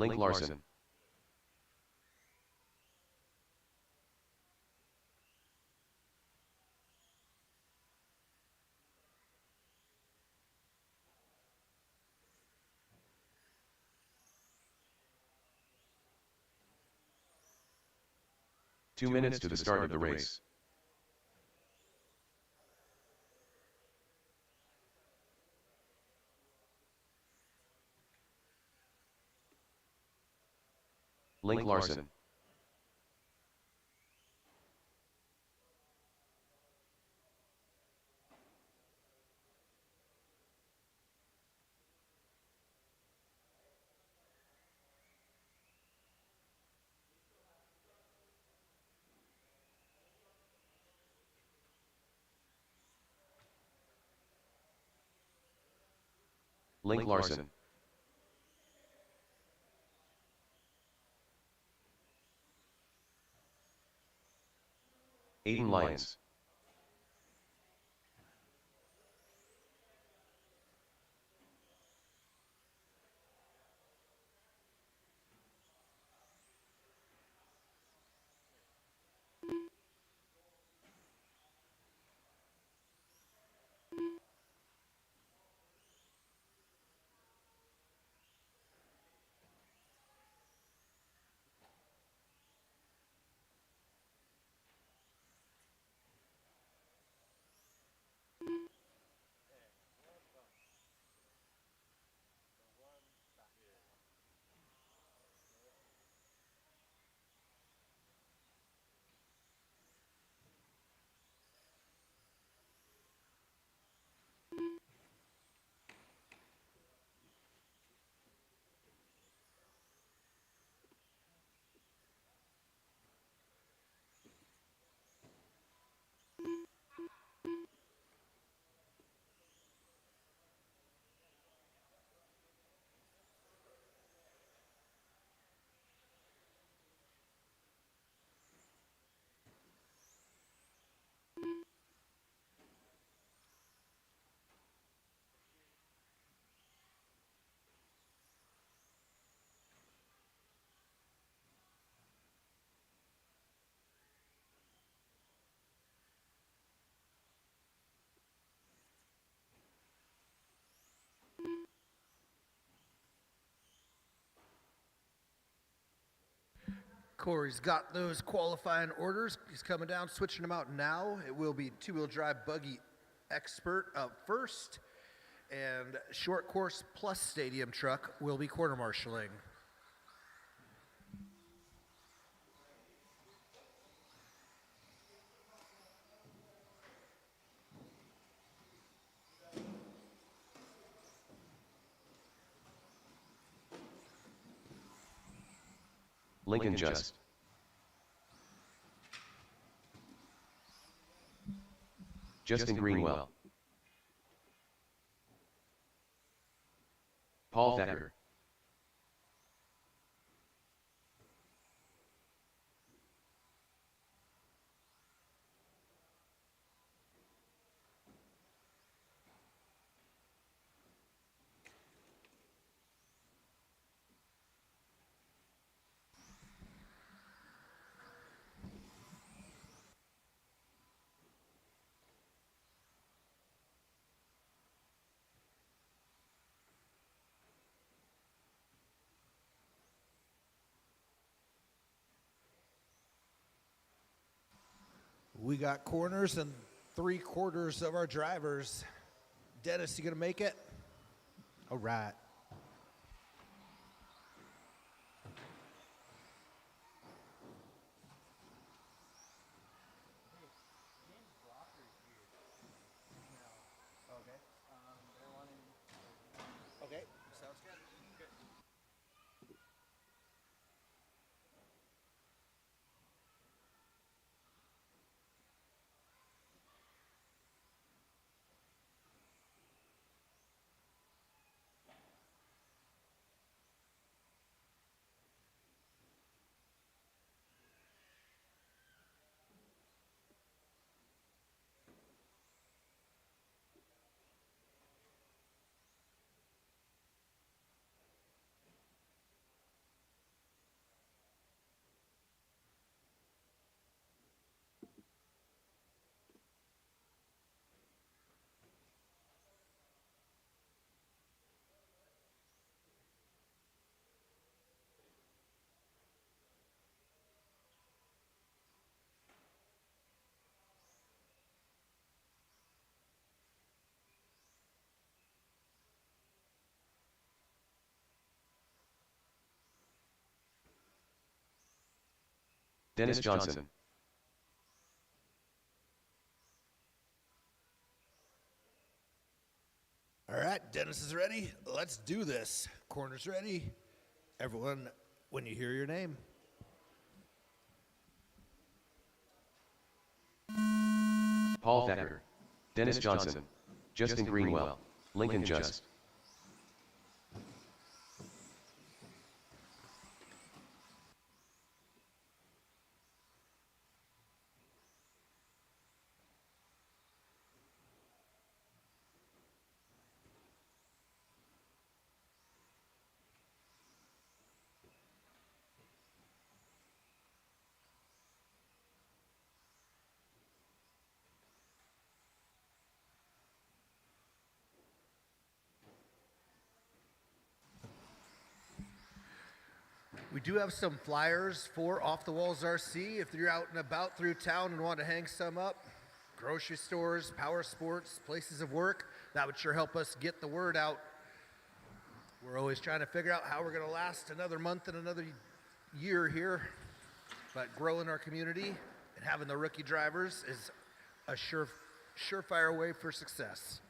Link Larson. 2 minutes to the start of the race. Link Larson. Link Larson. Aiden Lyons. Corey's got those qualifying orders. He's coming down, switching them out now. It will be two-wheel drive buggy expert up first, and short course plus stadium truck will be quarter marshaling. Lincoln Just. Justin Greenwell. Paul Thacker. We got corners and 3/4 of our drivers. Dennis, you gonna make it? All right. Okay, sounds good. Dennis Johnson. All right, Dennis is ready. Let's do this. Corner's ready. Everyone, when you hear your name. Paul Thacker. Dennis Johnson. Justin Greenwell. Lincoln Just. We do have some flyers for Off the Walls RC. If you're out and about through town and want to hang some up, grocery stores, power sports, places of work, that would sure help us get the word out. We're always trying to figure out how we're going to last another month and another year here, but growing our community and having the rookie drivers is a surefire way for success.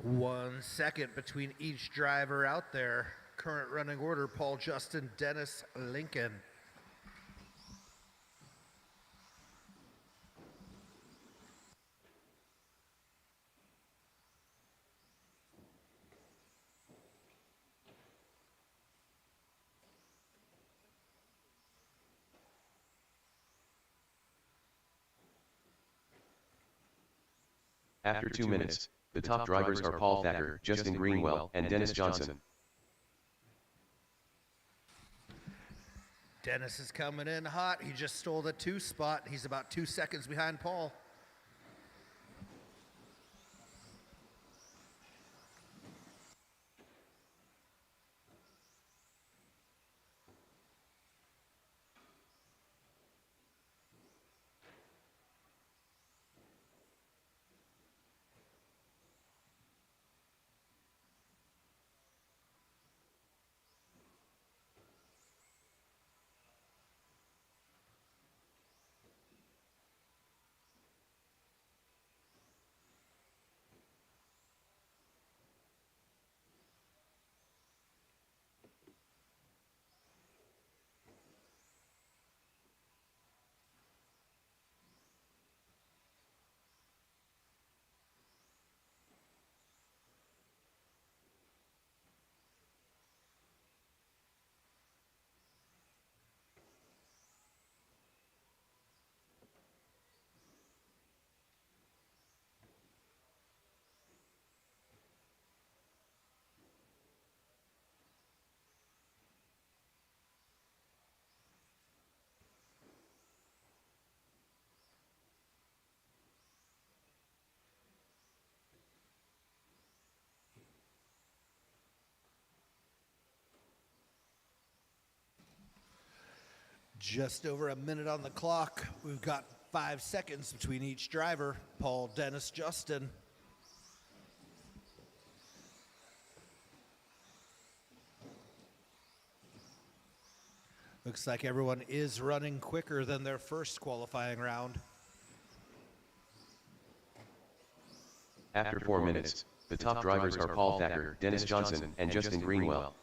One second between each driver out there. Current running order, Paul Justin, Dennis Lincoln. After 2 minutes, the top drivers are Paul Thacker, Justin Greenwell, and Dennis Johnson. Dennis is coming in hot. He just stole the 2 spot. He's about 2 seconds behind Paul. Just over a minute on the clock. We've got 5 seconds between each driver. Paul, Dennis, Justin. Looks like everyone is running quicker than their first qualifying round. After 4 minutes, the top drivers are Paul Thacker, Dennis Johnson, and Justin Greenwell.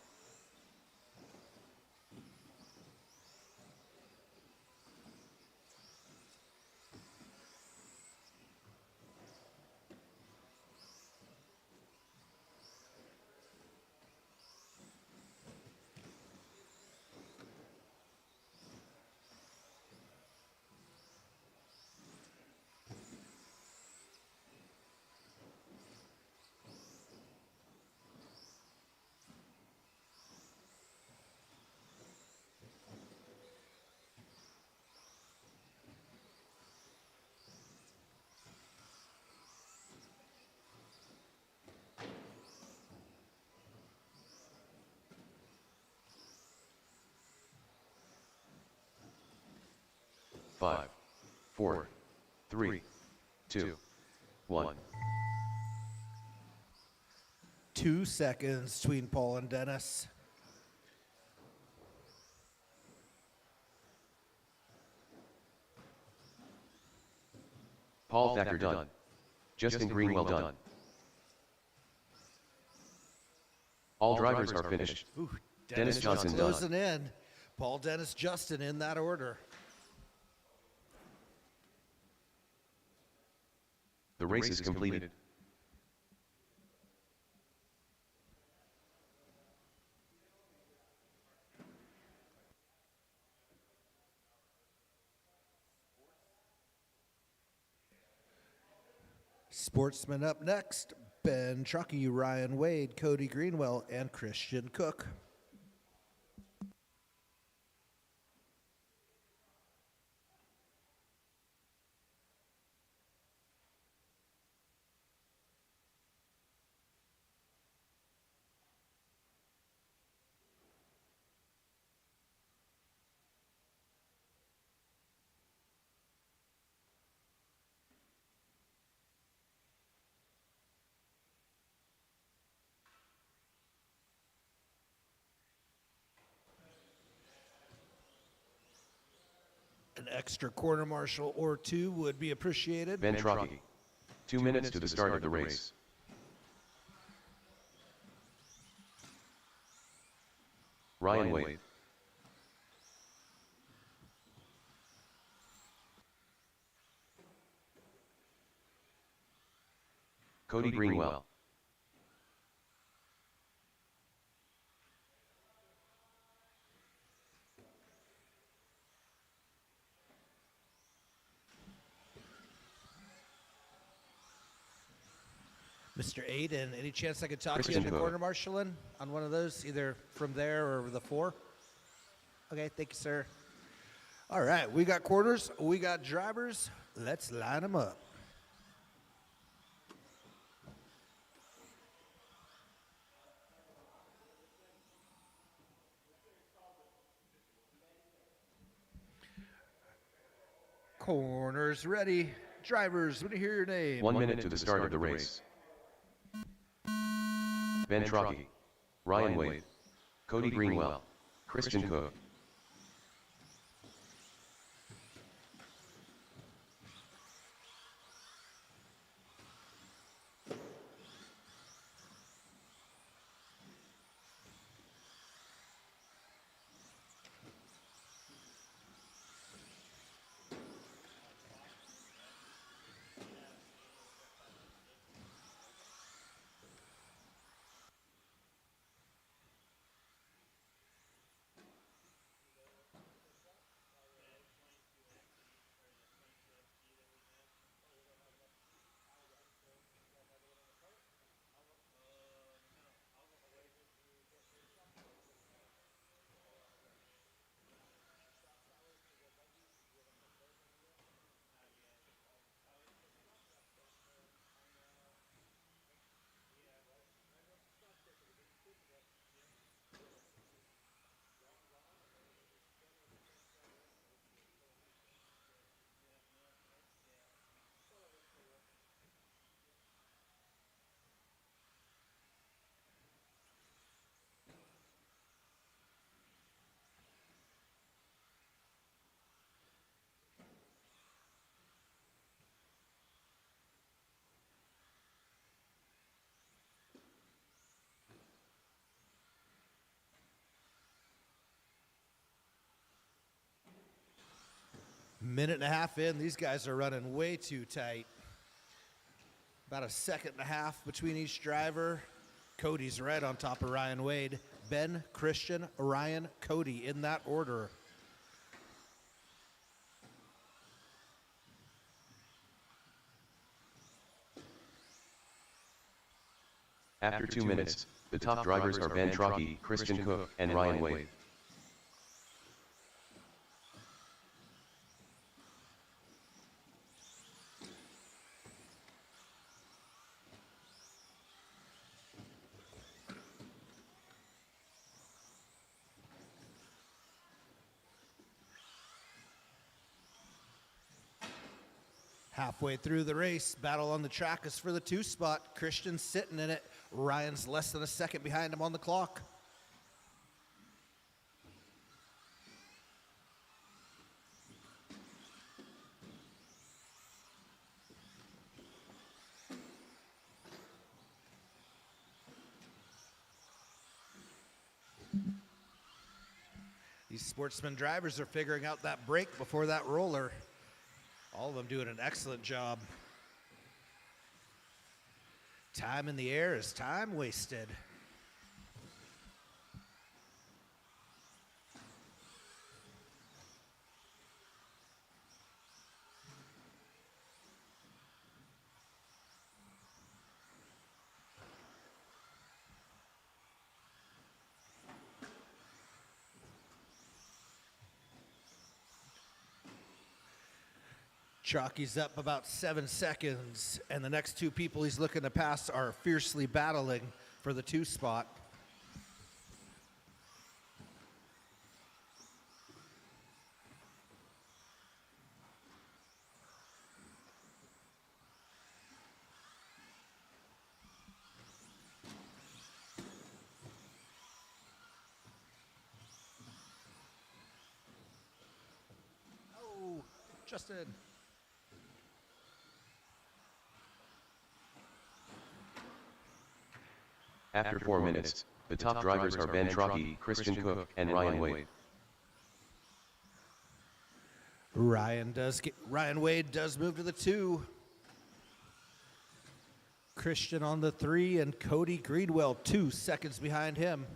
5, 4, 3, 2, 1. 2 seconds between Paul and Dennis. Paul Thacker done. Justin Greenwell done. All drivers are finished. Ooh, Dennis Johnson done. closing in. Paul, Dennis, Justin in that order. The race is completed. Sportsman up next. Ben Truckee, Ryan Wade, Cody Greenwell, and Christian Cook. An extra quarter marshal or two would be appreciated. Ben Truckee. 2 minutes to the start of the race. Ryan Wade. Cody Greenwell. Mr. Aiden, any chance I could talk to you Christian into Cook. quarter marshaling on one of those, either from there or the 4? Okay, thank you, sir. All right, we got quarters, we got drivers. Let's line them up. Corners ready. Drivers, when you hear your name. 1 minute to the start of the race. Ben Truckee. Ryan Wade. Cody Greenwell. Christian Cook. Minute and a half in, these guys are running way too tight. About a second and a half between each driver. Cody's right on top of Ryan Wade. Ben, Christian, Ryan, Cody in that order. After 2 minutes, the top drivers are Ben Truckee, Christian Cook, and Ryan Wade. Halfway through the race, battle on the track is for the 2 spot. Christian's sitting in it. Ryan's less than a second behind him on the clock. These sportsman drivers are figuring out that brake before that roller. All of them doing an excellent job. Time in the air is time wasted. Chalky's up about 7 seconds, and the next 2 people he's looking to pass are fiercely battling for the 2 spot. Oh, Justin. After 4 minutes, the top drivers are Ben Trocchi, Christian Cook, and Ryan Wade. Ryan Wade does move to the 2. Christian on the 3, and Cody Greenwell 2 seconds behind him.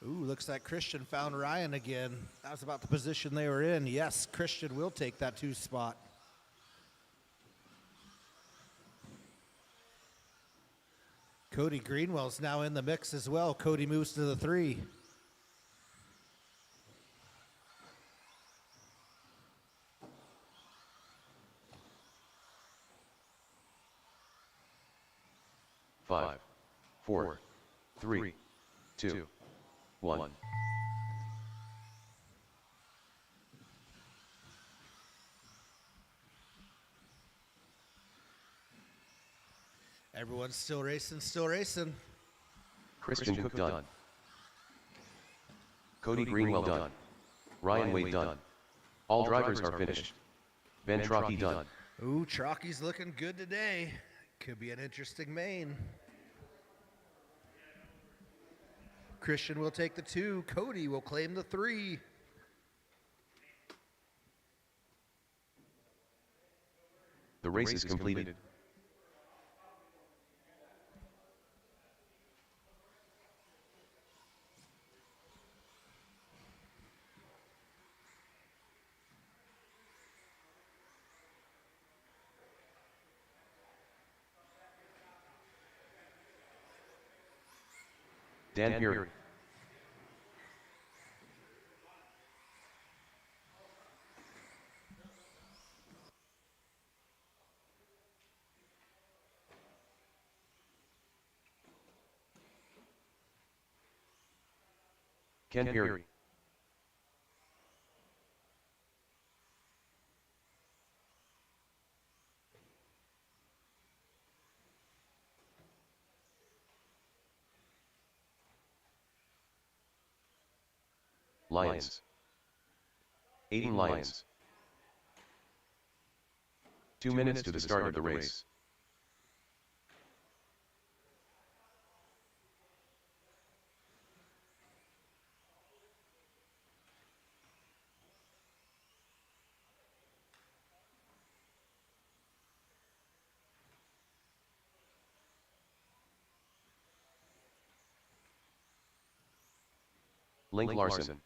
Ooh, looks like Christian found Ryan again. That was about the position they were in. Yes, Christian will take that 2 spot. Cody Greenwell's now in the mix as well. Cody moves to the 3. Five, 4, 3, 2, 1. Everyone's still racing, still racing. Christian Cook done. Cody Greenwell done. Ryan Wade done. All drivers are finished. Ben Trocchi done. Ooh, Trocchi's looking good today. Could be an interesting main. Christian will take the 2. Cody will claim the 3. The race is completed. Dan Peary. Ken Peary. Lyons. Aiden Lyons. 2 minutes to the start of the race. Link Larson.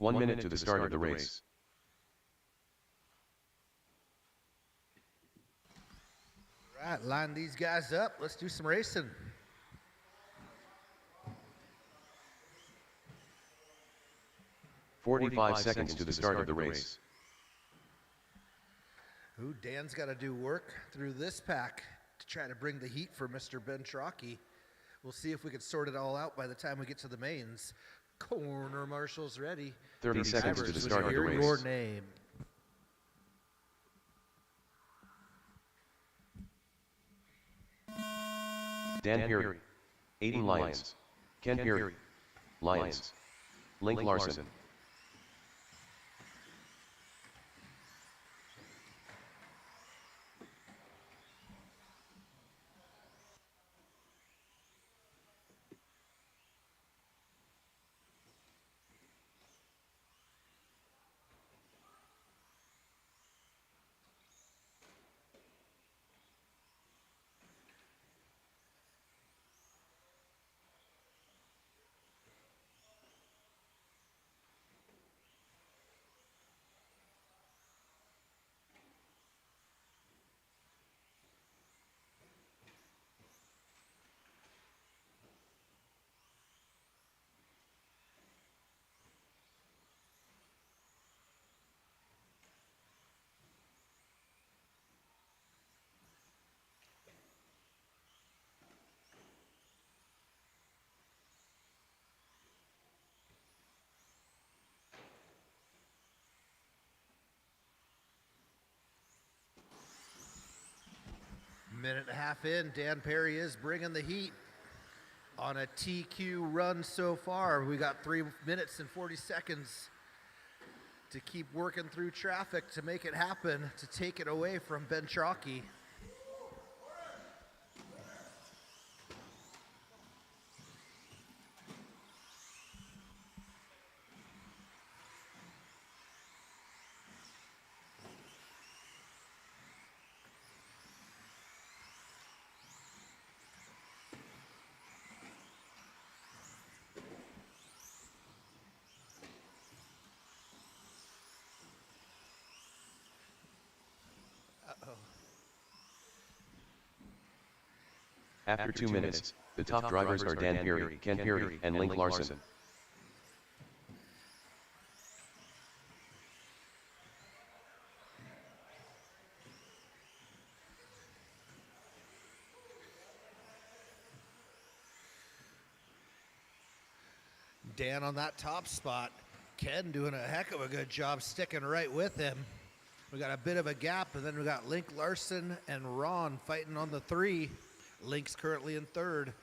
1 minute to the start of the race. All right, line these guys up. Let's do some racing. Forty-five seconds to the start of the race. Ooh, Dan's got to do work through this pack to try to bring the heat for Mr. Ben Trocki. We'll see if we can sort it all out by the time we get to the mains. Corner marshals ready. 30 seconds to the Drivers, start of the hear your race. name. Dan Peary, Aiden Lyons, Ken Peary, Lyons, Link Larson. Minute and a half in, Dan Perry is bringing the heat on a TQ run so far. We got 3 minutes and 40 seconds to keep working through traffic to make it happen, to take it away from Ben Trocki. After 2 minutes, the top drivers are Dan Peary, Ken Peary, and Link Larson. Dan on that top spot. Ken doing a heck of a good job sticking right with him. We got a bit of a gap, and then we got Link Larson and Ron fighting on the 3. Link's currently in 3rd.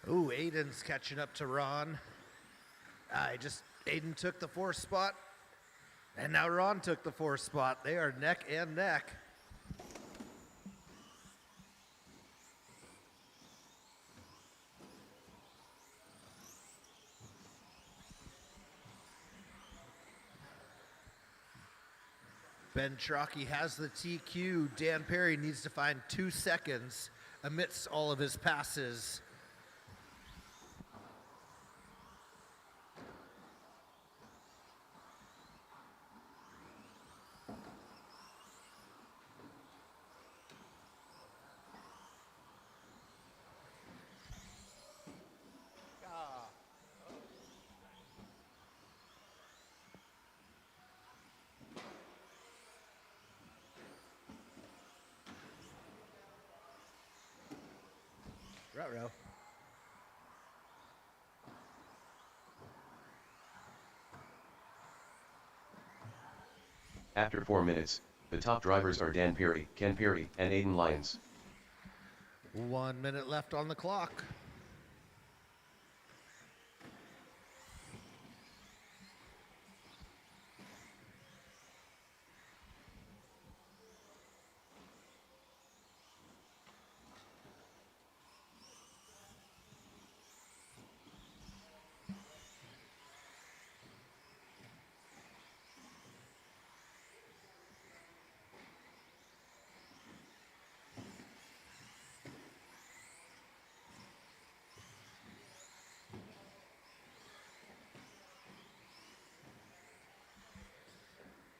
Ooh, Aiden's catching up to Ron. Aiden took the 4th spot, and now Ron took the 4th spot. They are neck and neck. Ben Trocki has the TQ. Dan Perry needs to find 2 seconds amidst all of his passes. Ruh-roh. After 4 minutes, the top drivers are Dan Peary, Ken Peary, and Aiden Lyons. 1 minute left on the clock.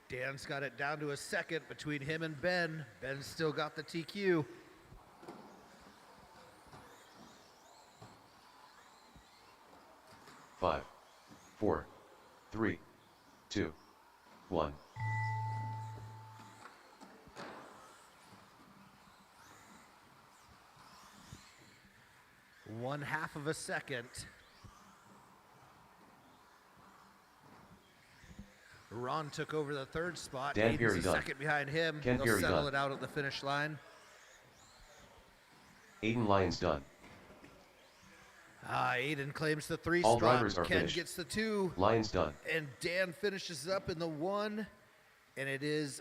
Dan's got it down to a second between him and Ben. Ben's still got the TQ. Five, 4, 3, 2, 1. One half of a second. Ron took over the third spot. Dan Aiden's Peary a done. second behind him. Ken They'll Peary settle done. it out at the finish line. Aiden Lyons done. Aiden claims the 3 All spot. drivers are Ken finished. gets the 2. Lyons done. And Dan finishes up in the 1. And it is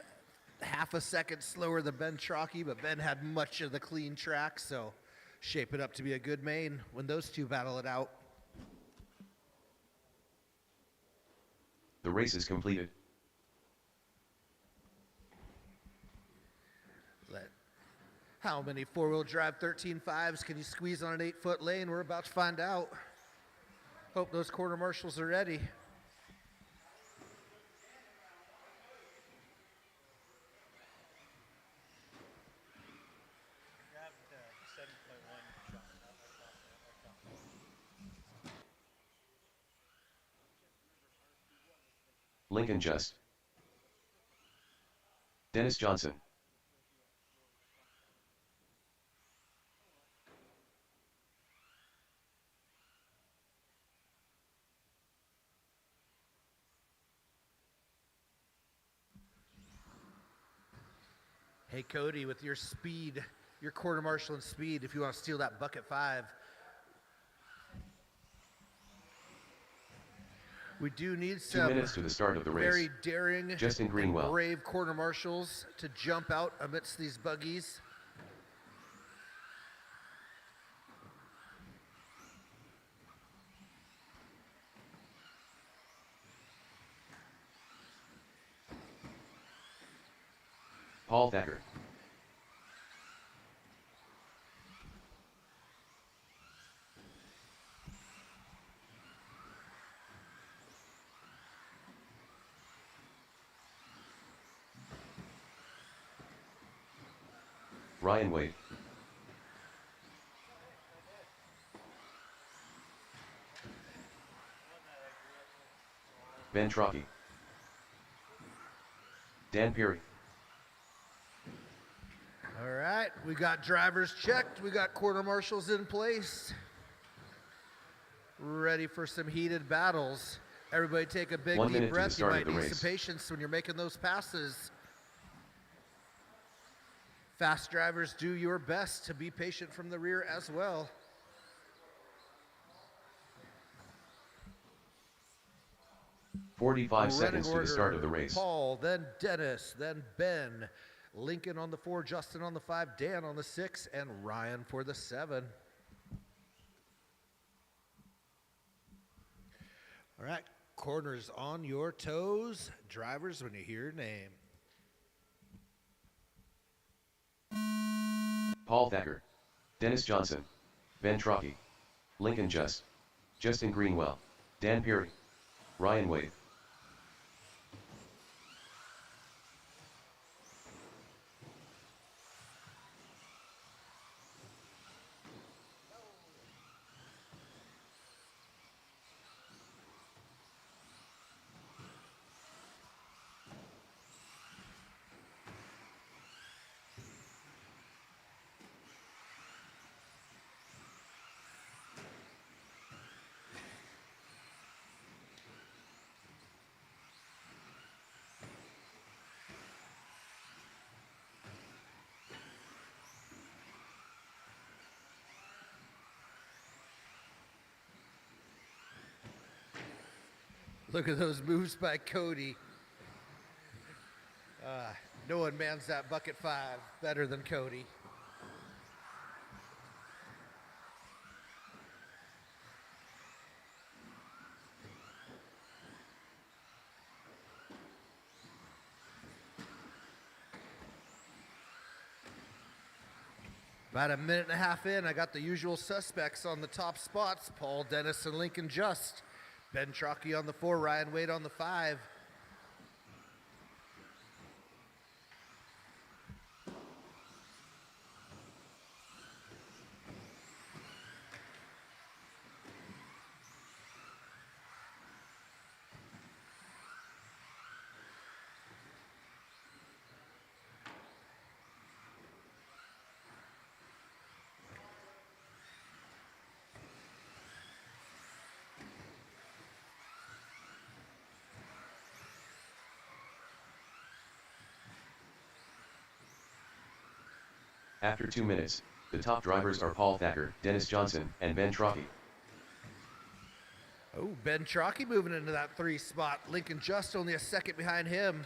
half a second slower than Ben Trocki, but Ben had much of the clean track, so shape it up to be a good main when those two battle it out. The race is completed. How many 4-wheel drive 13.5s can you squeeze on an 8-foot lane? We're about to find out. Hope those quarter marshals are ready. Lincoln Just. Dennis Johnson. Hey, Cody, with your speed, your quarter marshal and speed, if you want to steal that bucket 5. We do need 2 some minutes to the start of the race. very daring Justin and Greenwell. brave quarter marshals to jump out amidst these buggies. Paul Thacker. Ryan Wade. Ben Trocki. Dan Peary. All right, we got drivers checked. We got quarter marshals in place. Ready for some heated battles. Everybody take a big 1 deep minute to the breath. You start of might the need race. some patience when you're making those passes. Fast drivers, do your best to be patient from the rear as well. Forty-five Running seconds to the order, start of the race. Paul, then Dennis, then Ben. Lincoln on the 4, Justin on the 5, Dan on the 6, and Ryan for the 7. All right, corners on your toes. Drivers, when you hear your name. Paul Thacker. Dennis Johnson. Ben Trocki. Lincoln Just. Justin Greenwell. Dan Peary. Ryan Wade. Look at those moves by Cody. No one mans that bucket 5 better than Cody. About a minute and a half in, I got the usual suspects on the top spots. Paul, Dennis, and Lincoln Just. Ben Trocki on the 4, Ryan Wade on the 5. After 2 minutes, the top drivers are Paul Thacker, Dennis Johnson, and Ben Trocchi. Oh, Ben Trocchi moving into that 3 spot. Lincoln Just only a second behind him.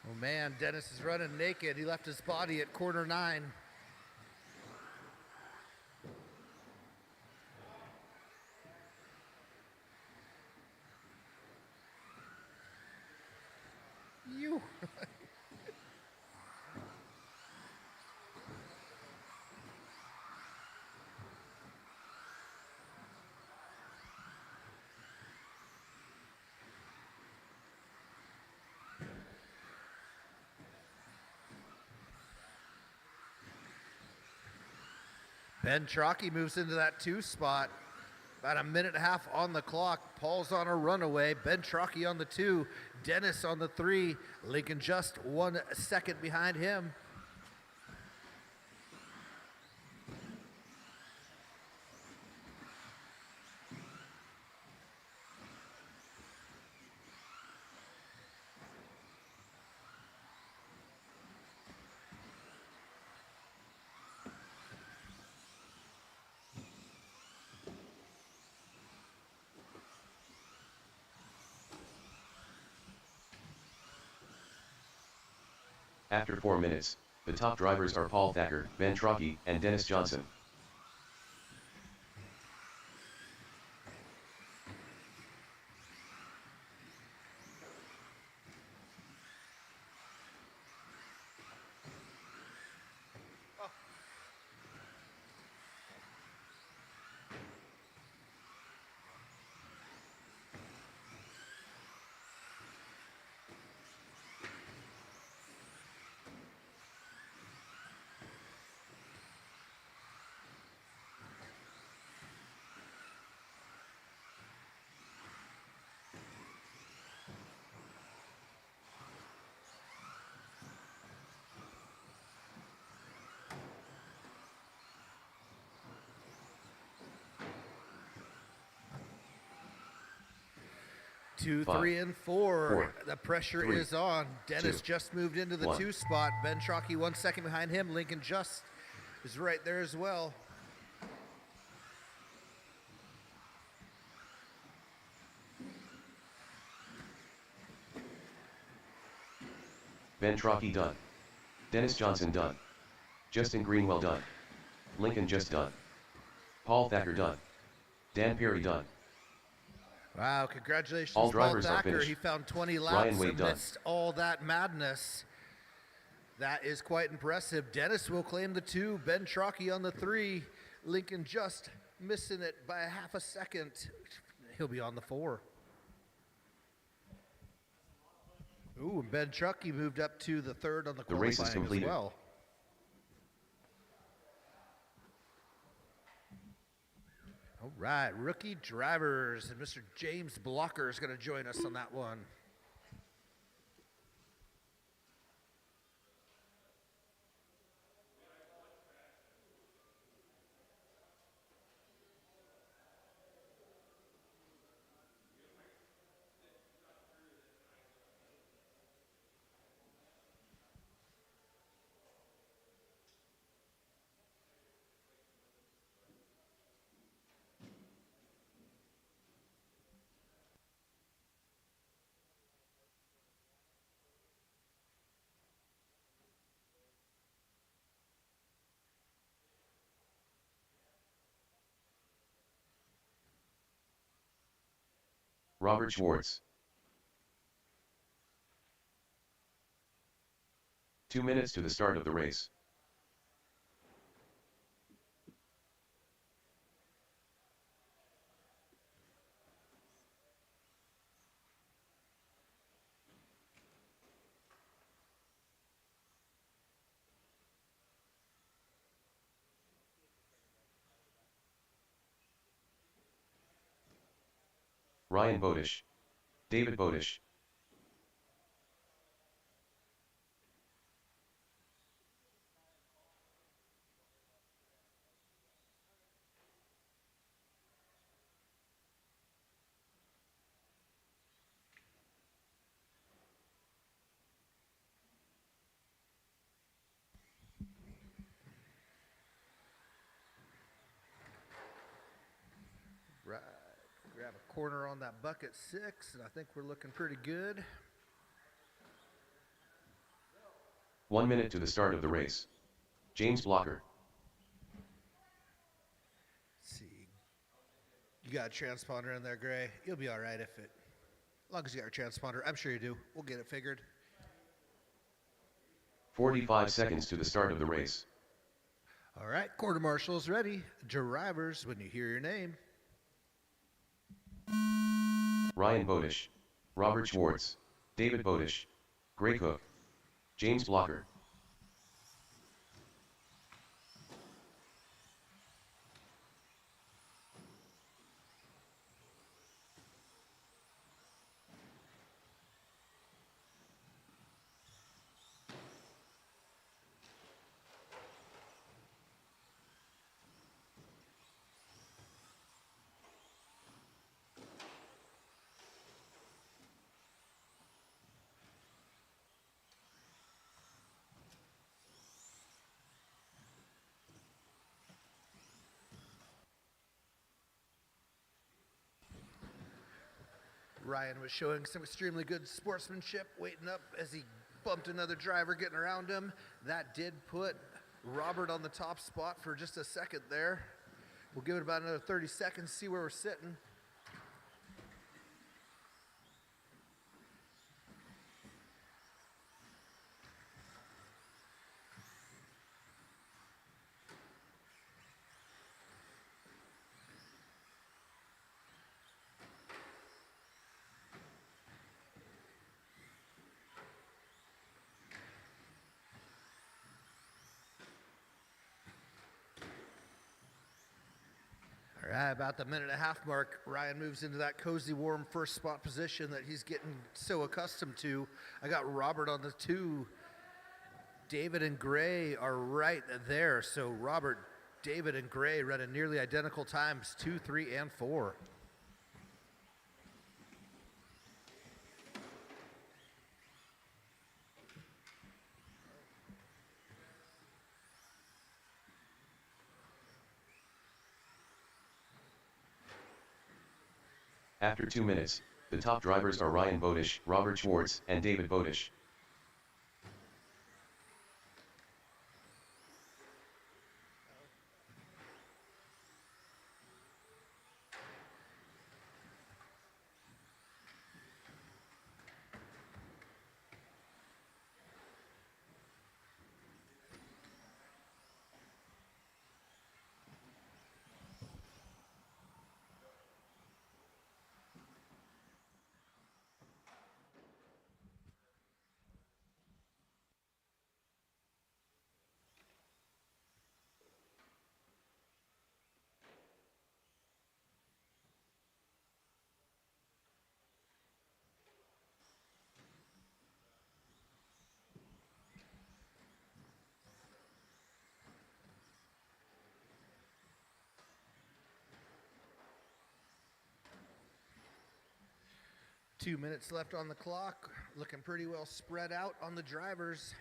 Oh man, Dennis is running naked. He left his body at corner 9. You. Ben Trocchi moves into that 2 spot. About a minute and a half on the clock. Paul's on a runaway. Ben Trocchi on the 2. Dennis on the 3. Lincoln Just 1 second behind him. After 4 minutes, the top drivers are Paul Thacker, Ben Trocchi, and Dennis Johnson. Two, 2, 3, and 4. 4, The pressure 3, is on. Dennis 2, just moved into the 1. 2 spot. Ben Trocchi 1 second behind him. Lincoln Just is right there as well. Ben Trocchi done. Dennis Johnson done. Justin Greenwell done. Lincoln Just done. Paul Thacker done. Dan Perry done. Wow, congratulations, All Paul drivers are Thacker. finished. He found 20 Ryan laps Wade done. amidst all that madness. That is quite impressive. Dennis will claim the 2. Ben Trocchi on the 3. Lincoln Just missing it by a half a second. He'll be on the 4. Ooh, and Ben Trocchi moved up to the 3rd on the The race is qualifying as completed. well. All right, rookie drivers, and Mr. James Blocker is going to join us on that one. Robert Schwartz. 2 minutes to the start of the race. Ryan Bodish. David Bodish. Right. Grab a corner on that bucket 6, and I think we're looking pretty good. 1 minute to the start of the race. James Blocker. Let's see. You got a transponder in there, Gray. You'll be all right if it, as long as you got your transponder. I'm sure you do. We'll get it figured. 45 seconds to the start of the race. All right, quarter marshals ready. Drivers, when you hear your name. Ryan Bodish. Robert Schwartz. David Bodish. Gray Cook. James Blocker. Ryan was showing some extremely good sportsmanship, waiting up as he bumped another driver getting around him. That did put Robert on the top spot for just a second there. We'll give it about another 30 seconds, see where we're sitting. All right, about the minute and a half mark, Ryan moves into that cozy, warm first spot position that he's getting so accustomed to. I got Robert on the 2. David and Gray are right there. So Robert, David, and Gray running nearly identical times, 2, 3, and 4. After 2 minutes, the top drivers are Ryan Bodish, Robert Schwartz, and David Bodish. Two minutes left on the clock, looking pretty well spread out on the drivers.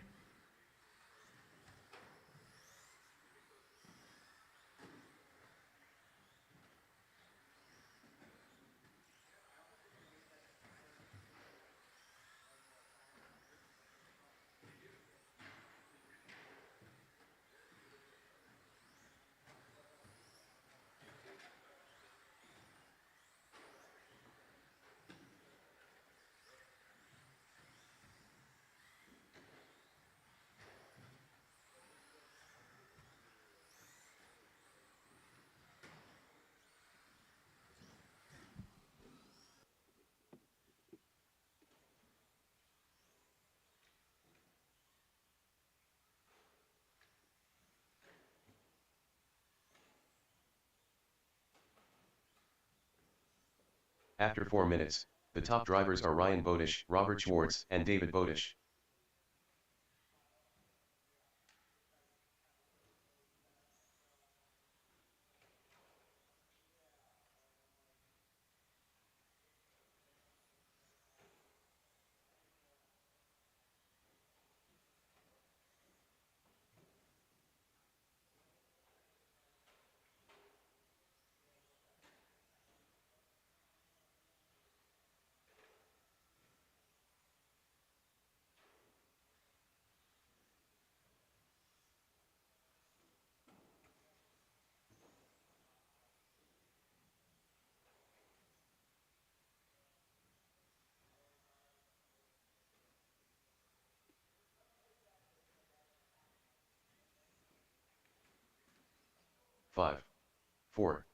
After 4 minutes, the top drivers are Ryan Bodish, Robert Schwartz, and David Bodish. Five, 4,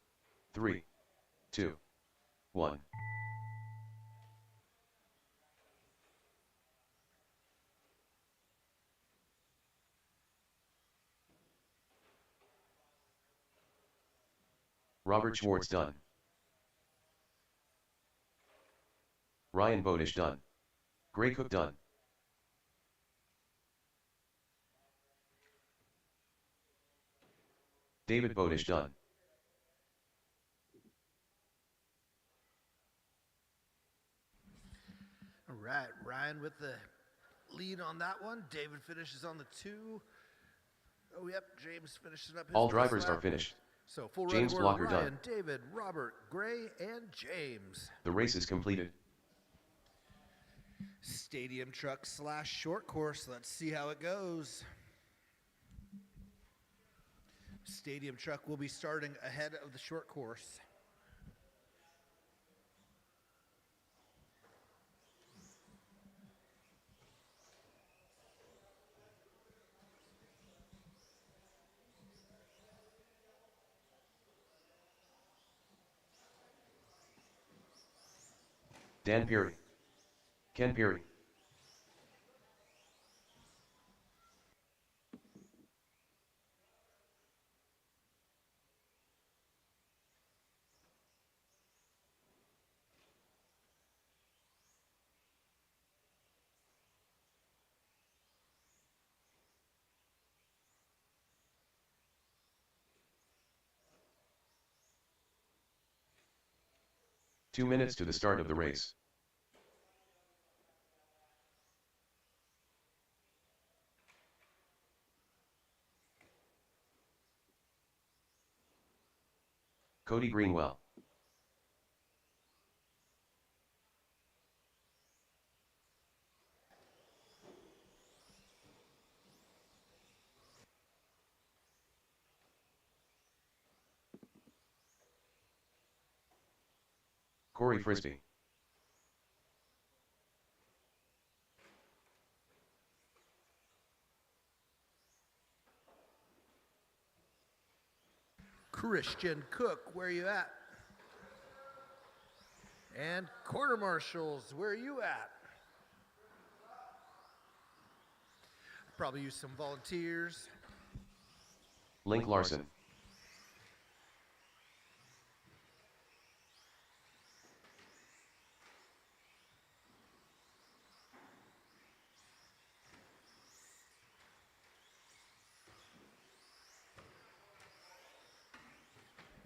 3, 2, 1. Robert Schwartz done. Ryan Bodish done. Gray Cook done. David Bodish done. All right, Ryan with the lead on that one. David finishes on the 2. Oh, yep, James finishing up his All first drivers lap. are finished. So full James running order, Blocker done. Ryan, David, Robert, Gray, and James. The race is completed. Stadium truck / short course. Let's see how it goes. Stadium truck will be starting ahead of the short course. Dan Peary. Ken Peary. Two minutes to the start of the race. Cody Greenwell. Corey Frisbee. Christian Cook, where you at? And quarter marshals, where you at? Probably use some volunteers. Link Larson.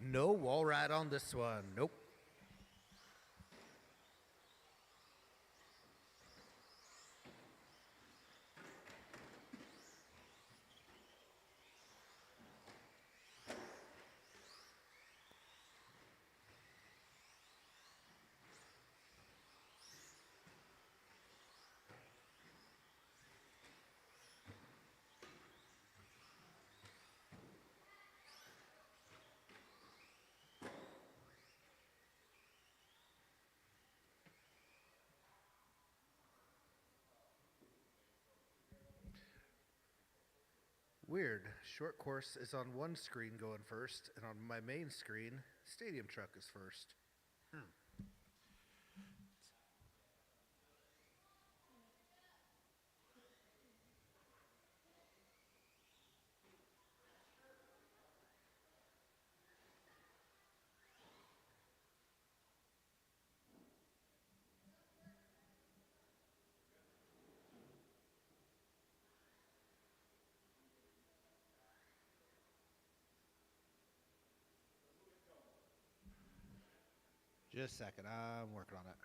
No wall ride on this one. Nope. Weird. Short course is on one screen going first, and on my main screen, stadium truck is first. Just a second. I'm working on it.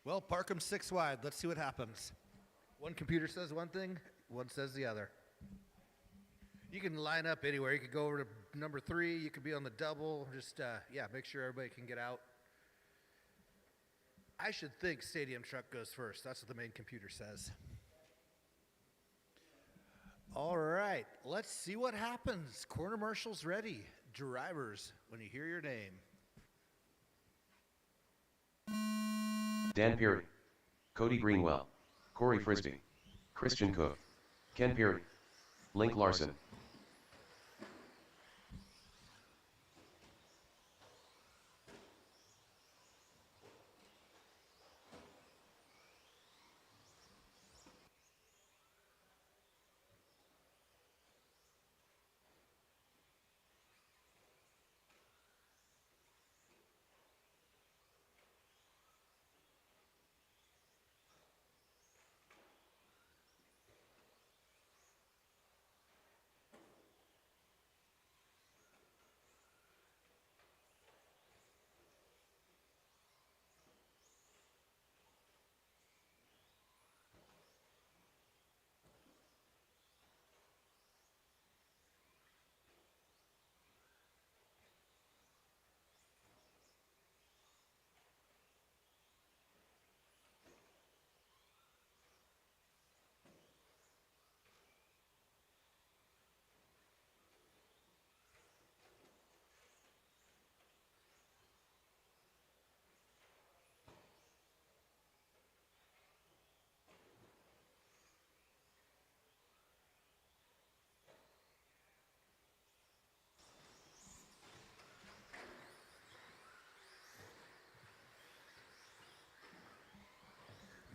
Well, park 'em 6 wide. Let's see what happens. One computer says one thing, one says the other. You can line up anywhere. You could go over to number 3. You could be on the double. Just, yeah, make sure everybody can get out. I should think Stadium Truck goes first. That's what the main computer says. All right, let's see what happens. Corner marshal's ready. Drivers, when you hear your name. Dan Perry, Cody Greenwell, Corey Frisbee, Christian Cook, Ken Perry, Link Larson.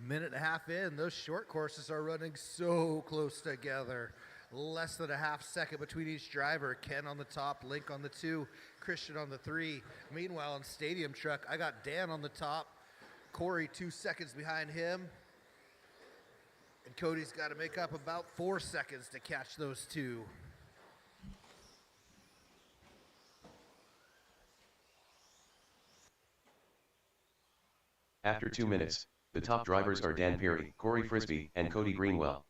Minute and a half in, those short courses are running so close together. Less than a half second between each driver. Ken on the top, Link on the 2, Christian on the 3. Meanwhile, in Stadium Truck, I got Dan on the top, Corey 2 seconds behind him. And Cody's got to make up about 4 seconds to catch those 2. After 2 minutes, the top drivers are Dan Perry, Corey Frisbee, and Cody Greenwell.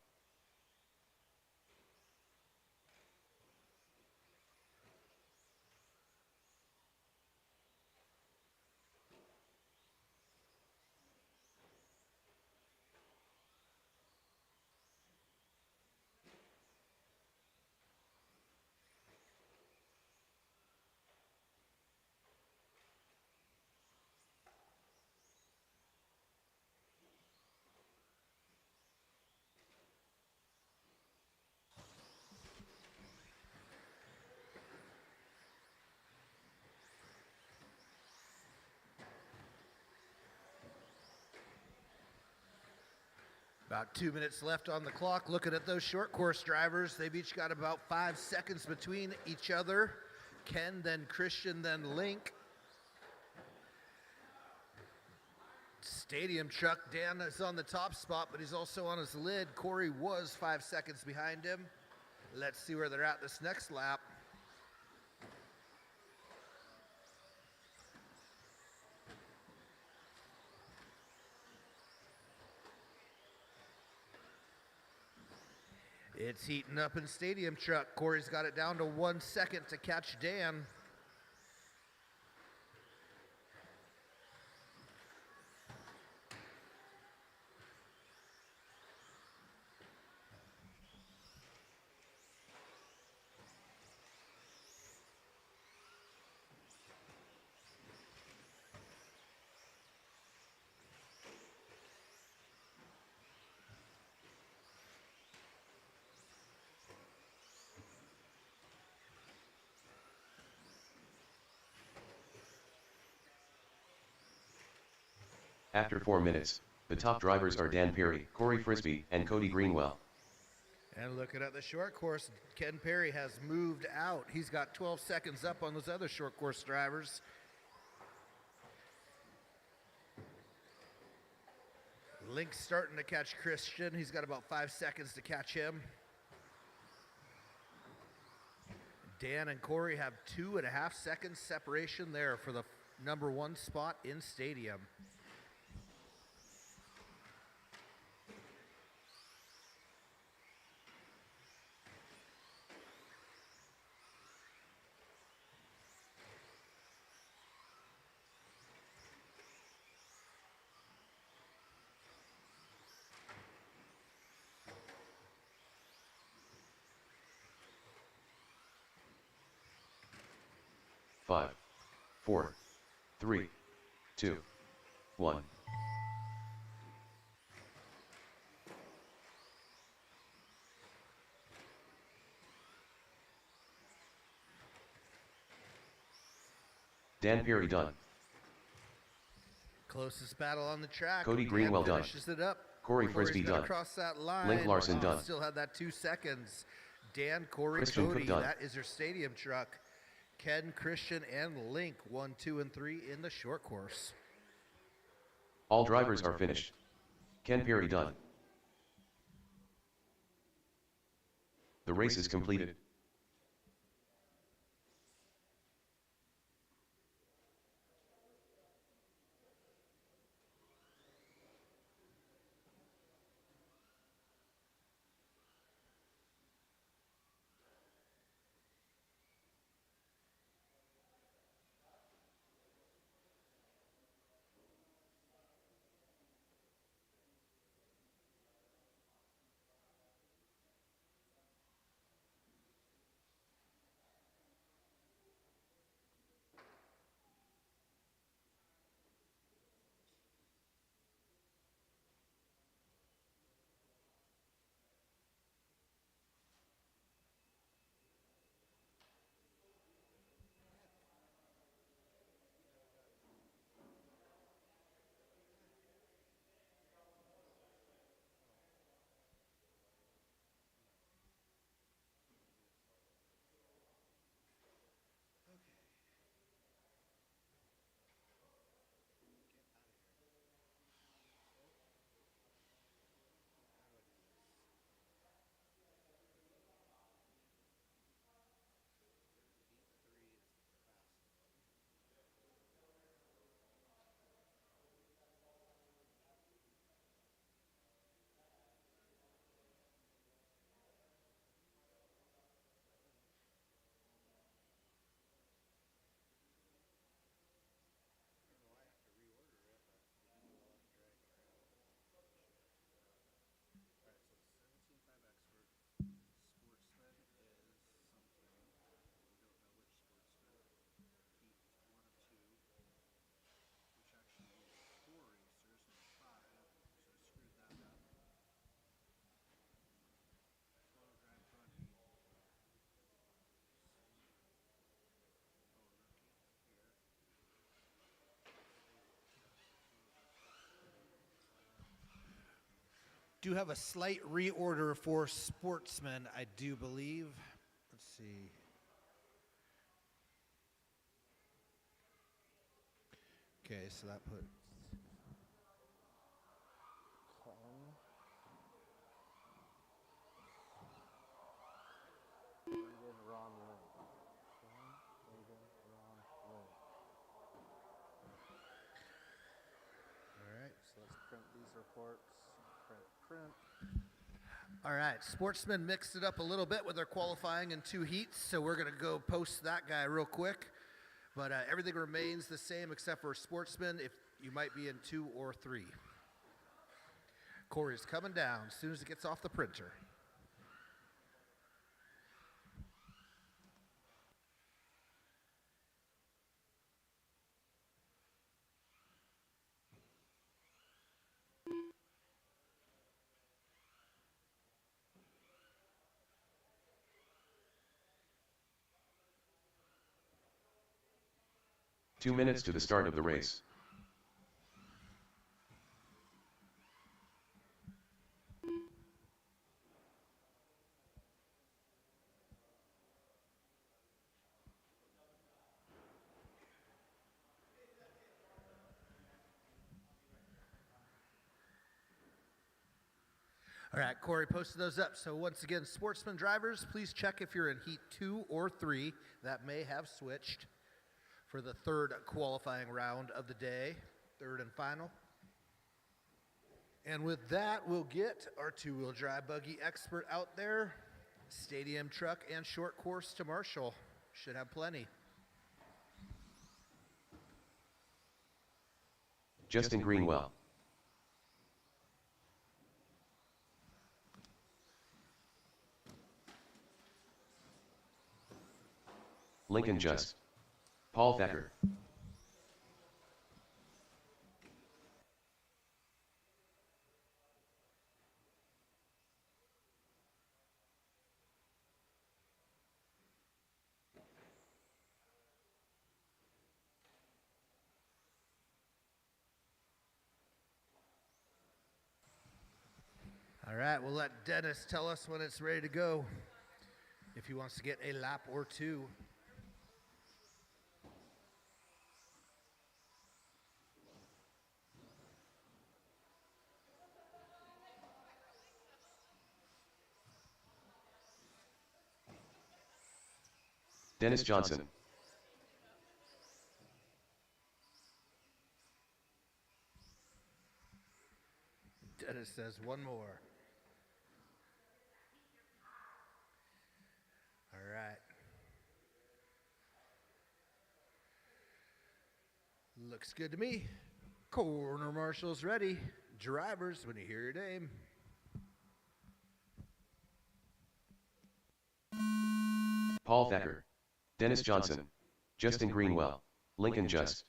About 2 minutes left on the clock. Looking at those short course drivers, they've each got about 5 seconds between each other. Ken, then Christian, then Link. Stadium Truck, Dan is on the top spot, but he's also on his lid. Corey was 5 seconds behind him. Let's see where they're at this next lap. It's heating up in Stadium Truck. Corey's got it down to 1 second to catch Dan. After 4 minutes, the top drivers are Dan Perry, Corey Frisbee, and Cody Greenwell. And looking at the short course, Ken Perry has moved out. He's got 12 seconds up on those other short course drivers. Link's starting to catch Christian. He's got about 5 seconds to catch him. Dan and Corey have 2.5 seconds separation there for the number 1 spot in stadium. Five, 4, 3, 2, 1. Dan Perry done. Closest battle on the track. Cody Dan Greenwell done. finishes it up. Corey Corey's Frisbee gotta done. Cross that line. Link Larson done. Still had that 2 seconds. Dan, Corey, Christian Cook Cody. done. That is your stadium truck. Ken, Christian, and Link 1, 2, and 3 in the short course. All drivers are finished. Ken Perry done. The race is completed. Do have a slight reorder for Sportsman, I do believe. Let's see. Okay, so that puts All right, so let's print these reports. Print. All right, Sportsman mixed it up a little bit with their qualifying in 2 heats, so we're going to go post that guy real quick. But everything remains the same except for Sportsman, if you might be in 2 or 3. Corey's coming down as soon as it gets off the printer. Two minutes to the start of the race. All right, Corey posted those up. So once again, sportsman drivers, please check if you're in heat 2 or 3. That may have switched for the third qualifying round of the day, third and final. And with that, we'll get our two-wheel drive buggy expert out there. Stadium truck and short course to Marshall. Should have plenty. Justin Greenwell. Lincoln Just. Paul Thacker. All right, we'll let Dennis tell us when it's ready to go, if he wants to get a lap or two. Dennis Johnson. Dennis says one more. All right. Looks good to me. Corner marshal's ready. Drivers, when you hear your name. Paul Thacker. Dennis Johnson. Justin Greenwell. Lincoln Just.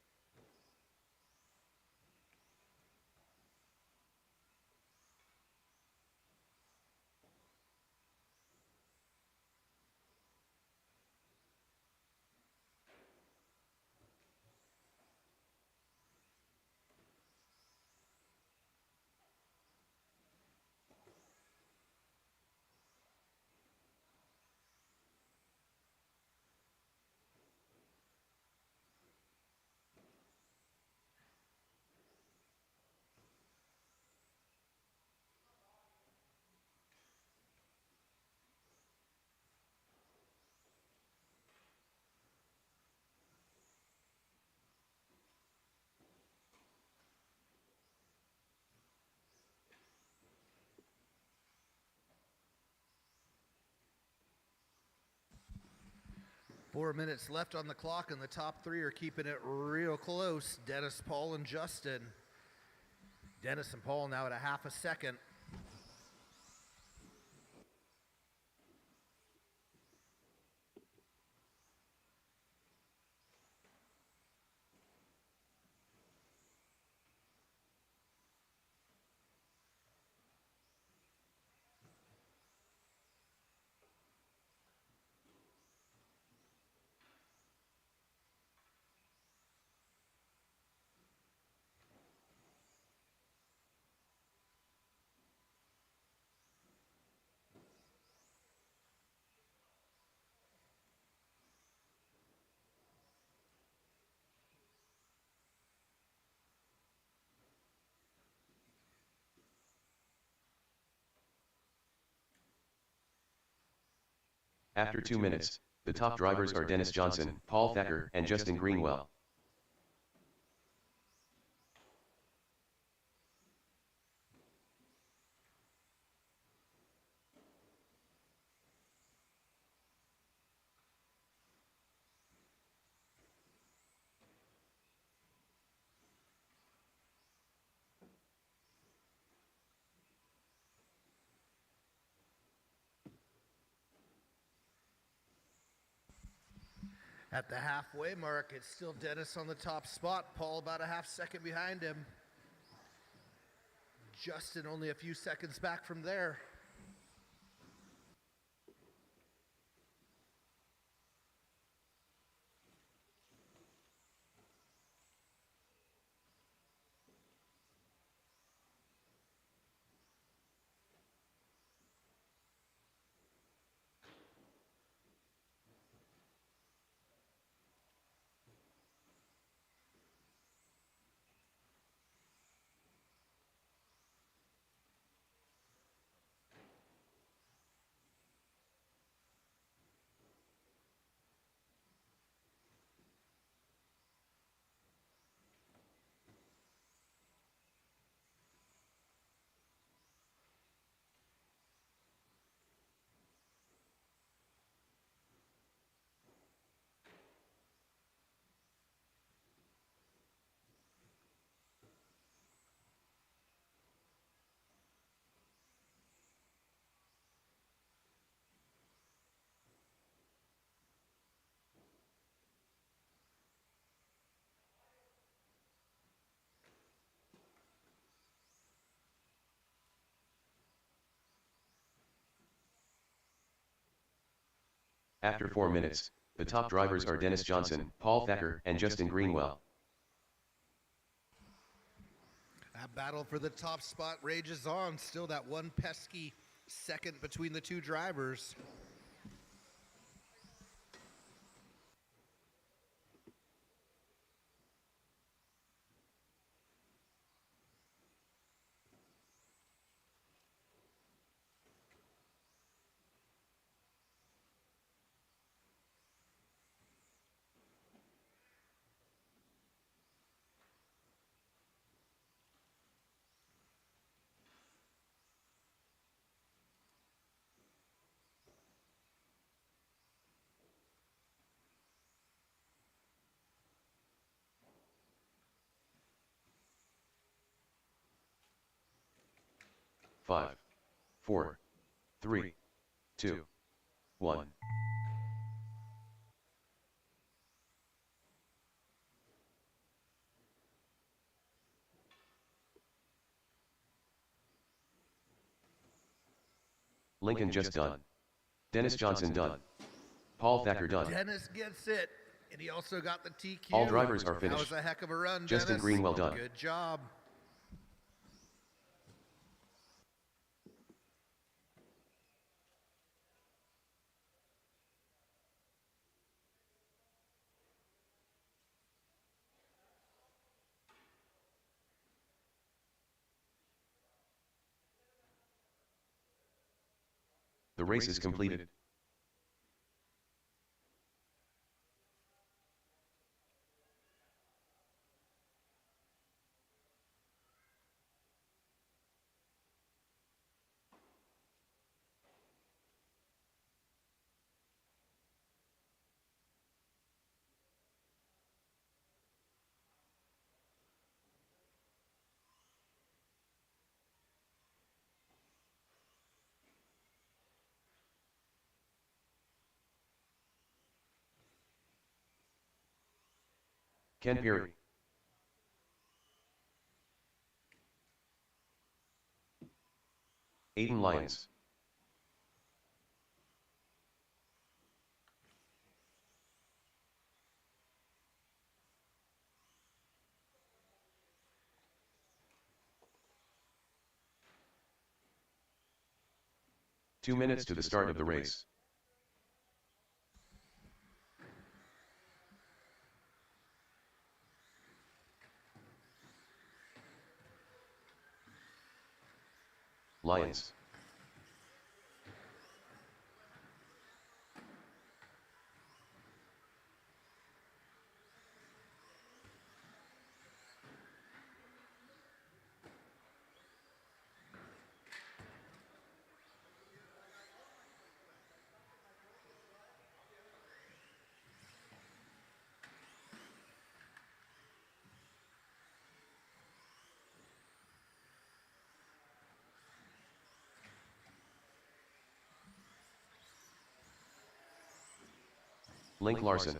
Four minutes left on the clock, and the top three are keeping it real close. Dennis, Paul, and Justin. Dennis and Paul now at a half a second. After 2 minutes, the top drivers are Dennis Johnson, Paul Thacker, and Justin Greenwell. At the halfway mark, it's still Dennis on the top spot. Paul about a half second behind him. Justin only a few seconds back from there. After 4 minutes, the top drivers are Dennis Johnson, Paul Thacker, and Justin Greenwell. That battle for the top spot rages on. Still that one pesky second between the two drivers. Five, 4, 3, 2, 1. Lincoln just done. Dennis Johnson done. Paul Thacker done. Dennis gets it, and he also got the TQ. All drivers are That finished. was a heck of a run, Justin Dennis. Greenwell done. Good job. The race is completed. Ken Perry. Aiden Lyons. Two minutes to the start of the race. Lions. Link Larson.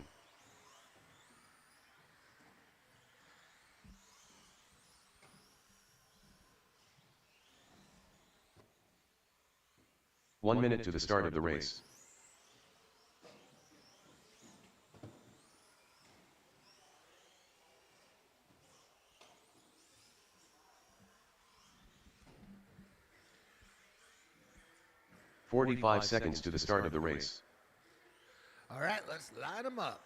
One minute to the start of the race. "45 seconds to the start of the race. All right, let's line them up.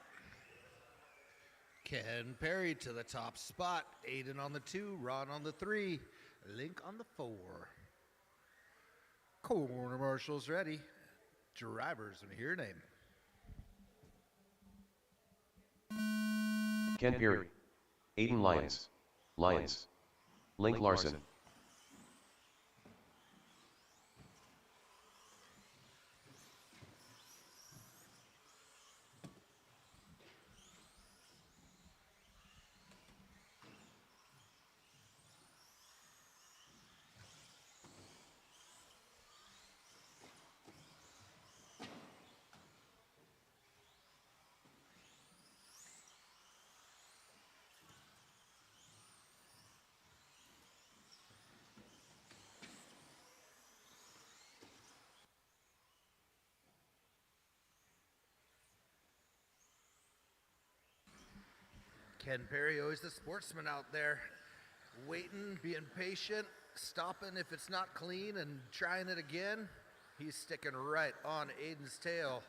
Ken Perry to the top spot. Aiden on the 2, Ron on the 3, Link on the 4. Corner marshals ready. Drivers, when you hear your name. Ken Perry. Aiden Lyons. Lyons. Link Larson. Ken Perry, always the sportsman out there, waiting, being patient, stopping if it's not clean and trying it again. He's sticking right on Aiden's tail.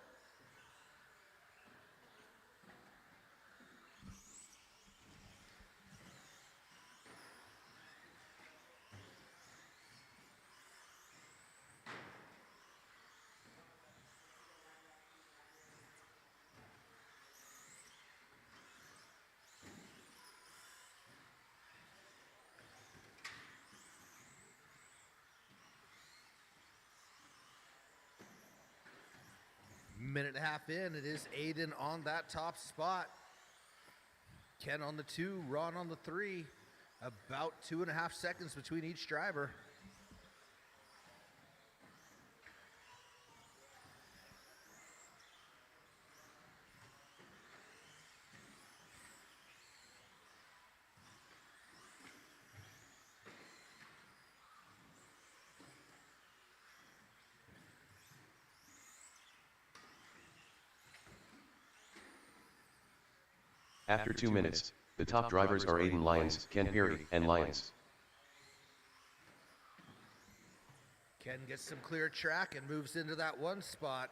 Minute and a half in, it is Aiden on that top spot. Ken on the 2, Ron on the 3. About 2.5 seconds between each driver. After 2 minutes, the top drivers are Aiden Lyons, Ken Perry, and Lyons. Ken gets some clear track and moves into that 1 spot.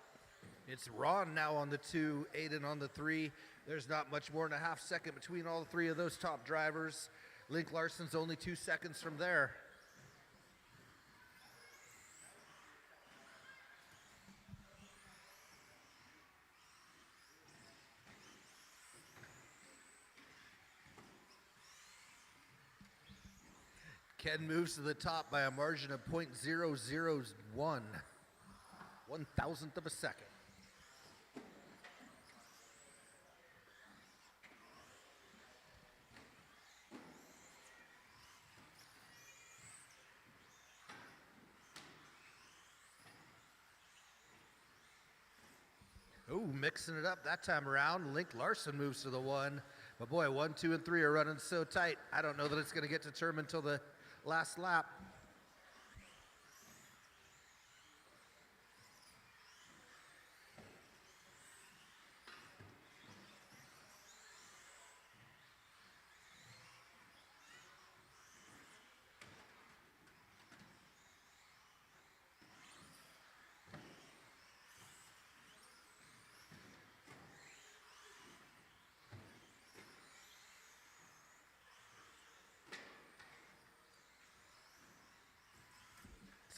It's Ron now on the 2, Aiden on the 3. There's not much more than a half second between all 3 of those top drivers. Link Larson's only 2 seconds from there. Ken moves to the top by a margin of .001, 1,000th of a second. Ooh, mixing it up that time around. Link Larson moves to the 1. But boy, 1, 2, and 3 are running so tight. I don't know that it's going to get determined until the last lap.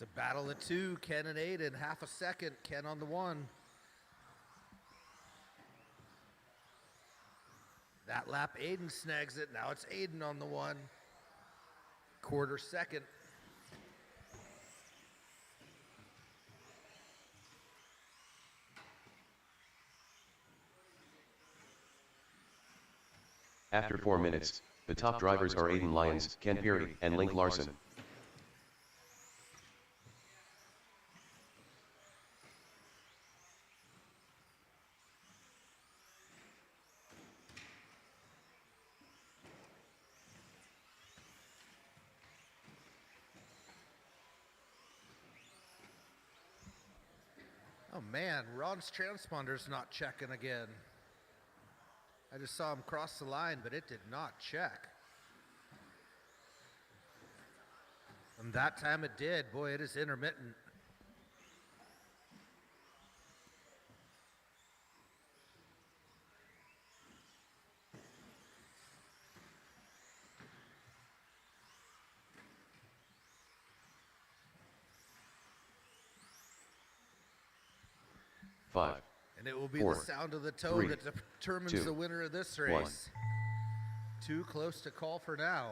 It's a battle of 2, Ken and Aiden, half a second, Ken on the 1. That lap, Aiden snags it, now it's Aiden on the 1. Quarter second. After 4 minutes, the top drivers are Aiden Lyons, Ken Perry, and Link Larson. Oh man, Ron's transponder's not checking again. I just saw him cross the line, but it did not check. And that time it did. Boy, it is intermittent. Five. And it will be 4, the sound of the toe 3, that determines 2, the winner of this 1. race. Too close to call for now.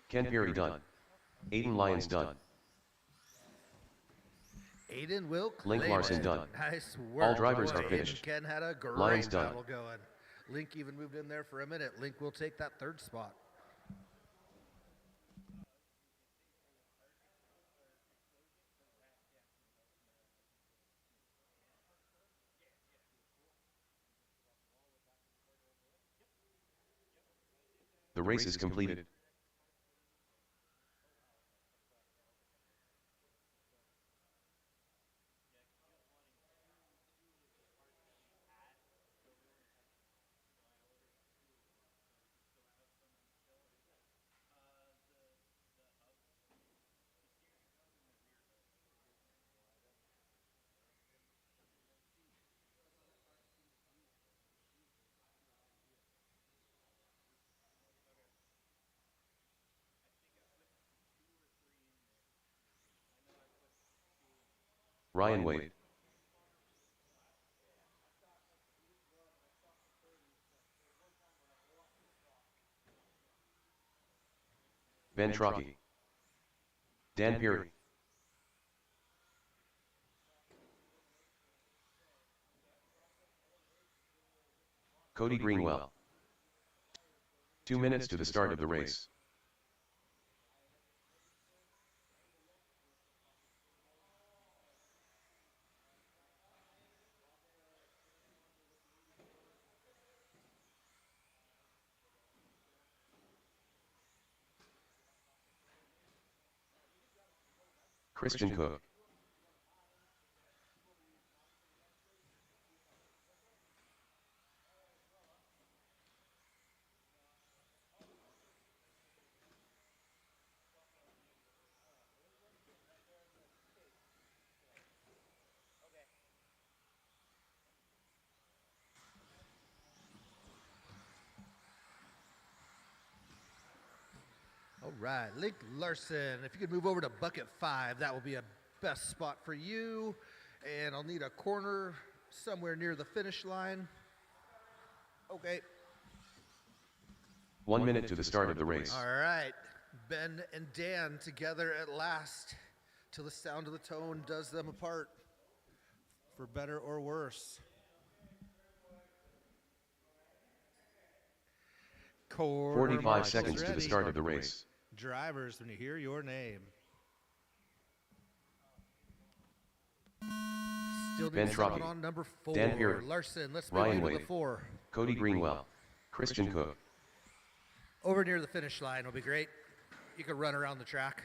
Ken Perry done. Aiden Lyons done. Aiden will Link claim Larson it. done. Nice work. All drivers Boy, are Aiden finished. and Ken had a great Lyons done. battle going. Link even moved in there for a minute. Link will take that 3rd spot. The race is completed. Ryan Wade. Ben Trocchi. Dan Peary. Cody Greenwell. 2 minutes to the start of the race. Christian Cook. All right, Link Larson, if you could move over to bucket 5, that will be a best spot for you. And I'll need a corner somewhere near the finish line. Okay. 1 minute to the start of the race. All right, Ben and Dan together at last, till the sound of the tone does them apart. For better or worse. Corner 45 marshals seconds to the ready. start of the race. Drivers, when you hear your name. Still Ben need someone Trocchi, on number 4. Dan Peary, Larson, let's Ryan move over to Wade, the 4. Cody Greenwell. Christian Cook. Over near the finish line will be great. You can run around the track.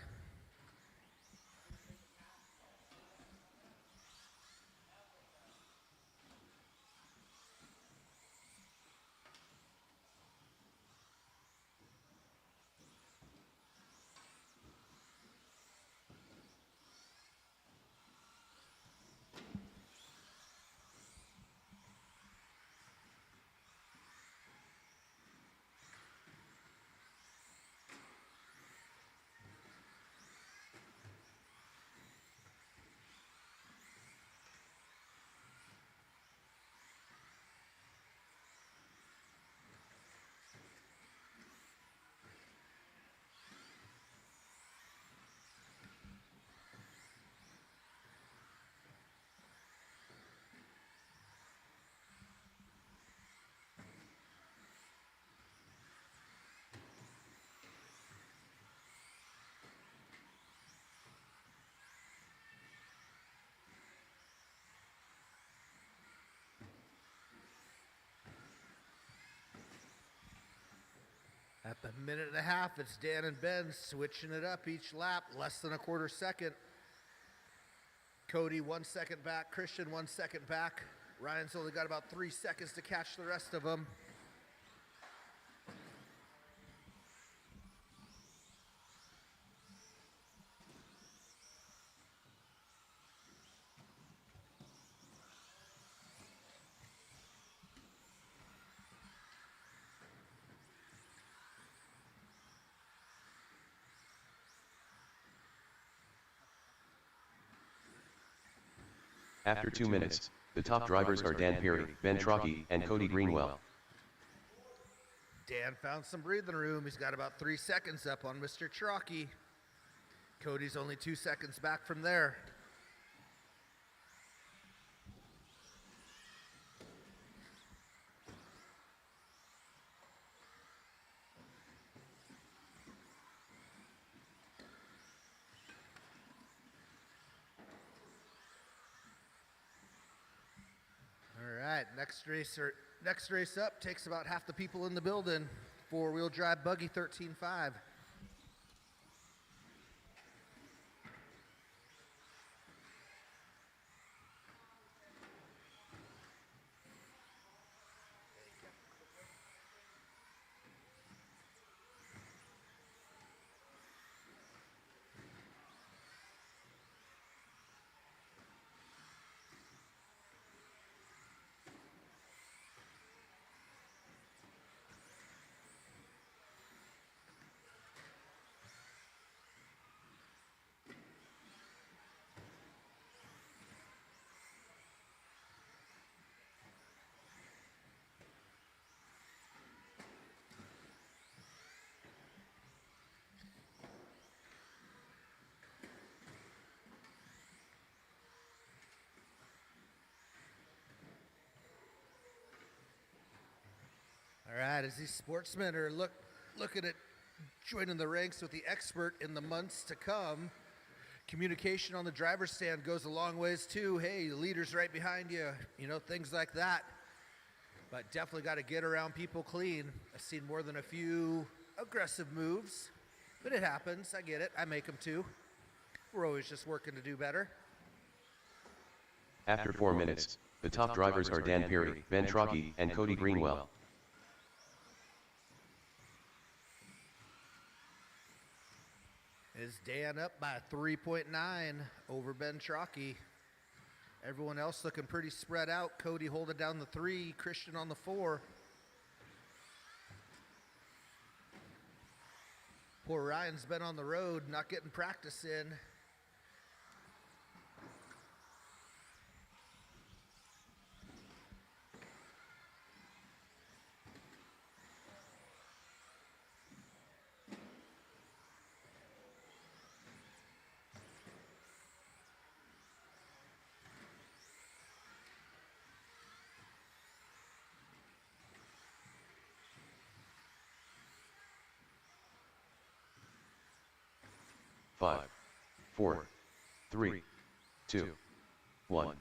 At the minute and a half, it's Dan and Ben switching it up each lap, less than a quarter second. Cody 1 second back, Christian 1 second back. Ryan's only got about 3 seconds to catch the rest of them. After 2 minutes, the top drivers are Dan Peary, Ben Trocchi, and Cody Greenwell. Dan found some breathing room. He's got about 3 seconds up on Mr. Trocchi. Cody's only 2 seconds back from there. All right, next race up takes about half the people in the building. four-wheel drive buggy 13.5. All right, as these sportsmen are looking at joining the ranks with the expert in the months to come, communication on the driver's stand goes a long ways too. Hey, the leader's right behind you, you know, things like that. But definitely got to get around people clean. I've seen more than a few aggressive moves, but it happens. I get it. I make them too. We're always just working to do better. After 4 minutes, the top drivers are Dan Perry, Ben Trocchi, and Cody Greenwell. Is Dan up by 3.9 over Ben Trocchi. Everyone else looking pretty spread out. Cody holding down the 3, Christian on the 4. Poor Ryan's been on the road, not getting practice in. Five, 4, 3, 2, 1.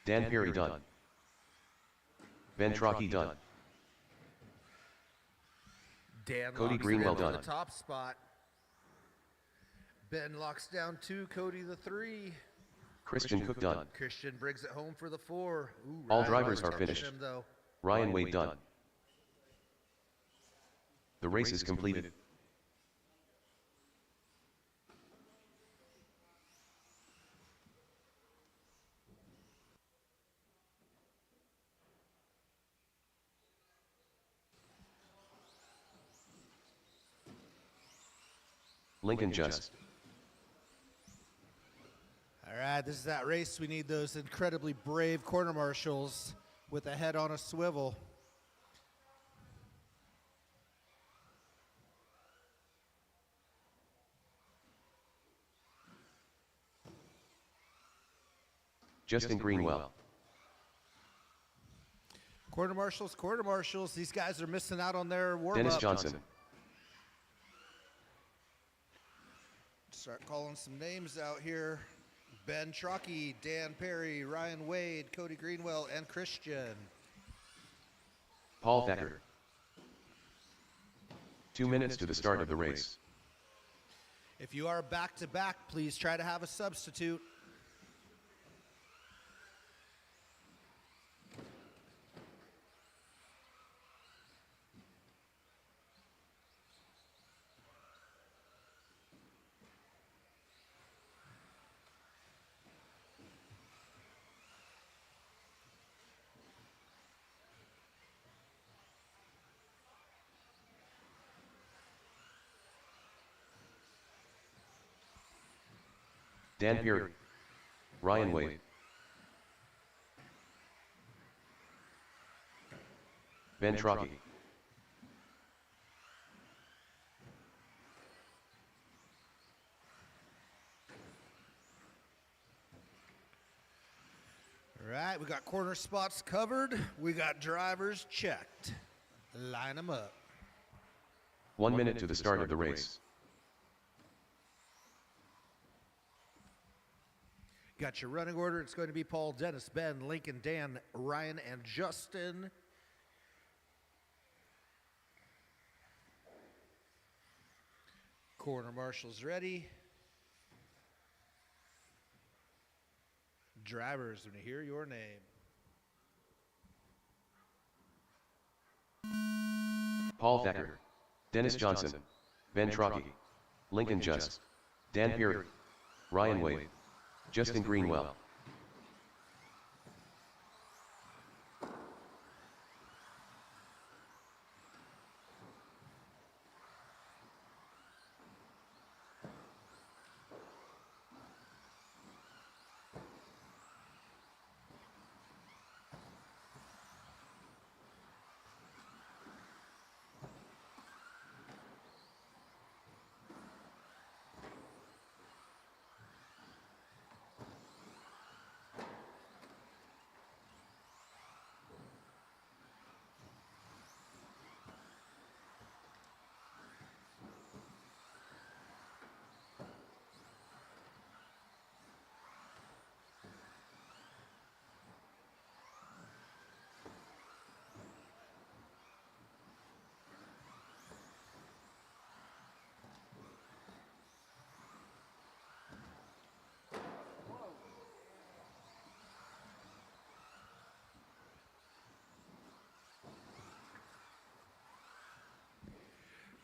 Dan Perry done. Ben Trocchi done. Dan Cody locks Greenwell in on the done. top spot. Ben locks down 2, Cody the 3. Christian Cook done. Christian brings it home for the 4. Ooh, All Ryan drivers White's are touching finished. him, though. Ryan Wade done. The race is completed. Lincoln just. All right, this is that race. We need those incredibly brave corner marshals with a head on a swivel. Justin Greenwell. Quarter marshals, these guys are missing out on their warm-up. Dennis Johnson. Start calling some names out here. Ben Trocchi, Dan Perry, Ryan Wade, Cody Greenwell, and Christian. Paul Thacker. 2 minutes to the start of the race. If you are back-to-back, please try to have a substitute. Dan Perry. Ryan Wade. Ben Trocchi. All right, we got corner spots covered. We got drivers checked. Line them up. 1 minute to the start of the race. Got your running order. It's going to be Paul, Dennis, Ben, Lincoln, Dan, Ryan, and Justin. Corner marshals ready. Drivers, when you hear your name. Paul Thacker, Dennis Johnson, Ben Trocchi, Lincoln Just, Dan Peary, Ryan Wade, Justin Greenwell.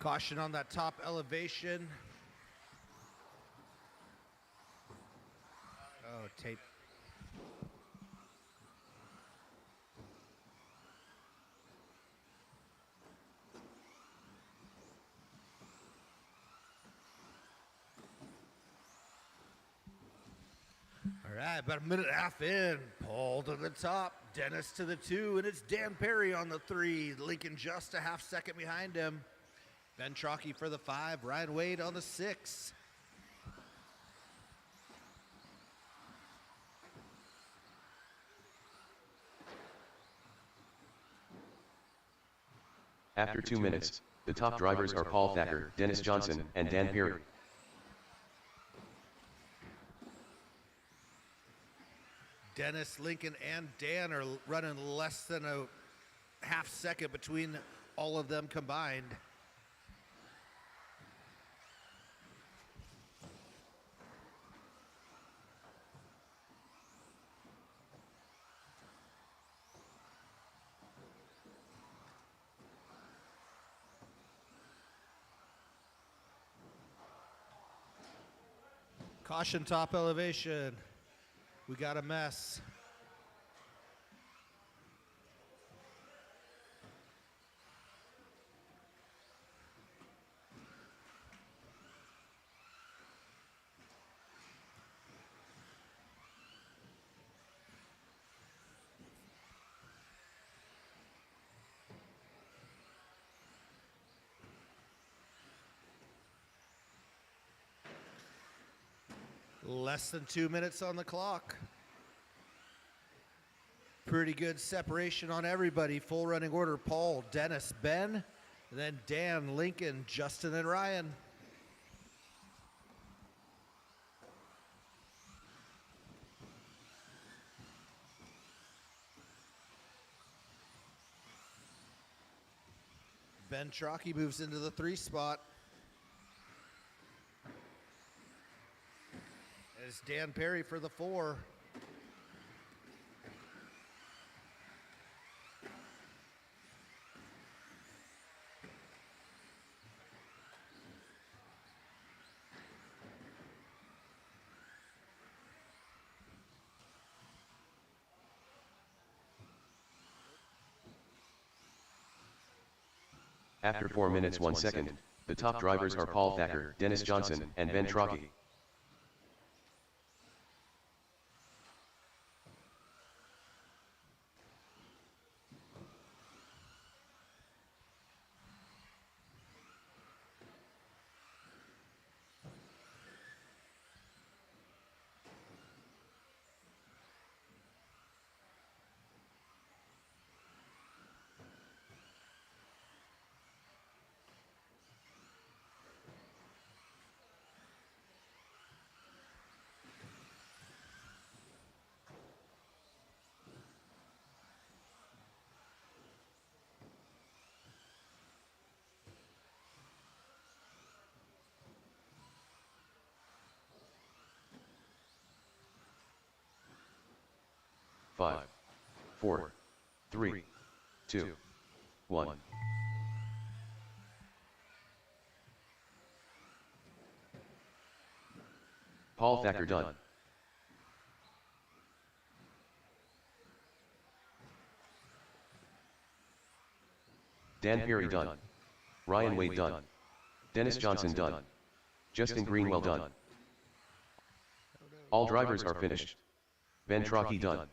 Caution on that top elevation. Oh, tape. All right, about a minute and a half in. Paul to the top, Dennis to the 2, and it's Dan Perry on the 3. Lincoln just a half second behind him. Ben Trocchi for the 5, Ryan Wade on the 6. After 2 minutes, the top drivers are Paul Thacker, Dennis Johnson, and Dan Peary. Dennis, Lincoln, and Dan are running less than a half second between all of them combined. Caution top elevation. We got a mess. Less than 2 minutes on the clock. Pretty good separation on everybody. Full running order, Paul, Dennis, Ben, and then Dan, Lincoln, Justin, and Ryan. Ben Trocchi moves into the 3 spot. It's Dan Perry for the 4. After 4 minutes 1 second, the top drivers are Paul Thacker, Dennis Johnson, and Ben Trocchi. 5, 4, 3, 2, 1. Paul Thacker done. Dan Perry done. Ryan Wade done. Dennis Johnson done. Justin Greenwell done. All drivers are finished. Ben Trocchi done.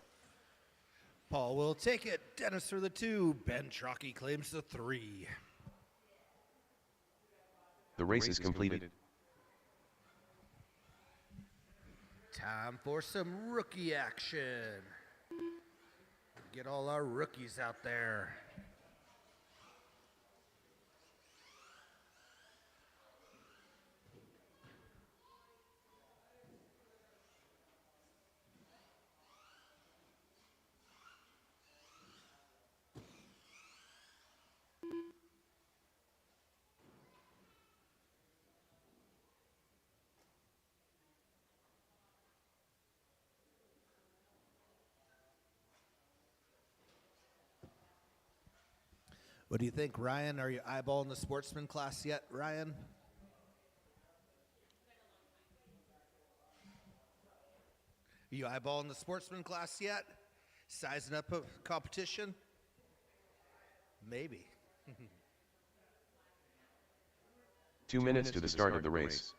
Paul will take it. Dennis for the 2. Ben Trocchi claims the 3. The race is completed. Time for some rookie action. Get all our rookies out there. What do you think, Ryan? Are you eyeballing the sportsman class yet, Ryan? Are you eyeballing the sportsman class yet? Sizing up a competition? Maybe. 2 minutes to the start of the race.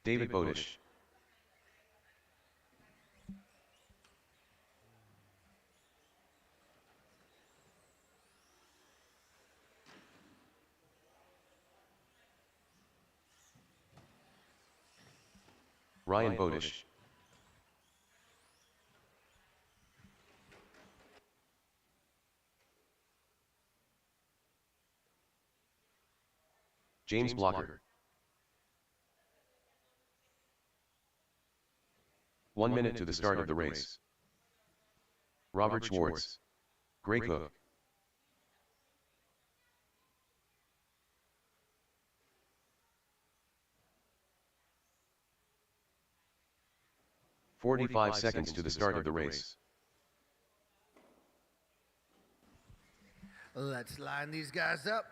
David Bodish. Ryan Bodish. James Blocker. 1 minute to the start of the race. Robert Schwartz. Greg Hook. "45 seconds to the start of the race. Let's line these guys up.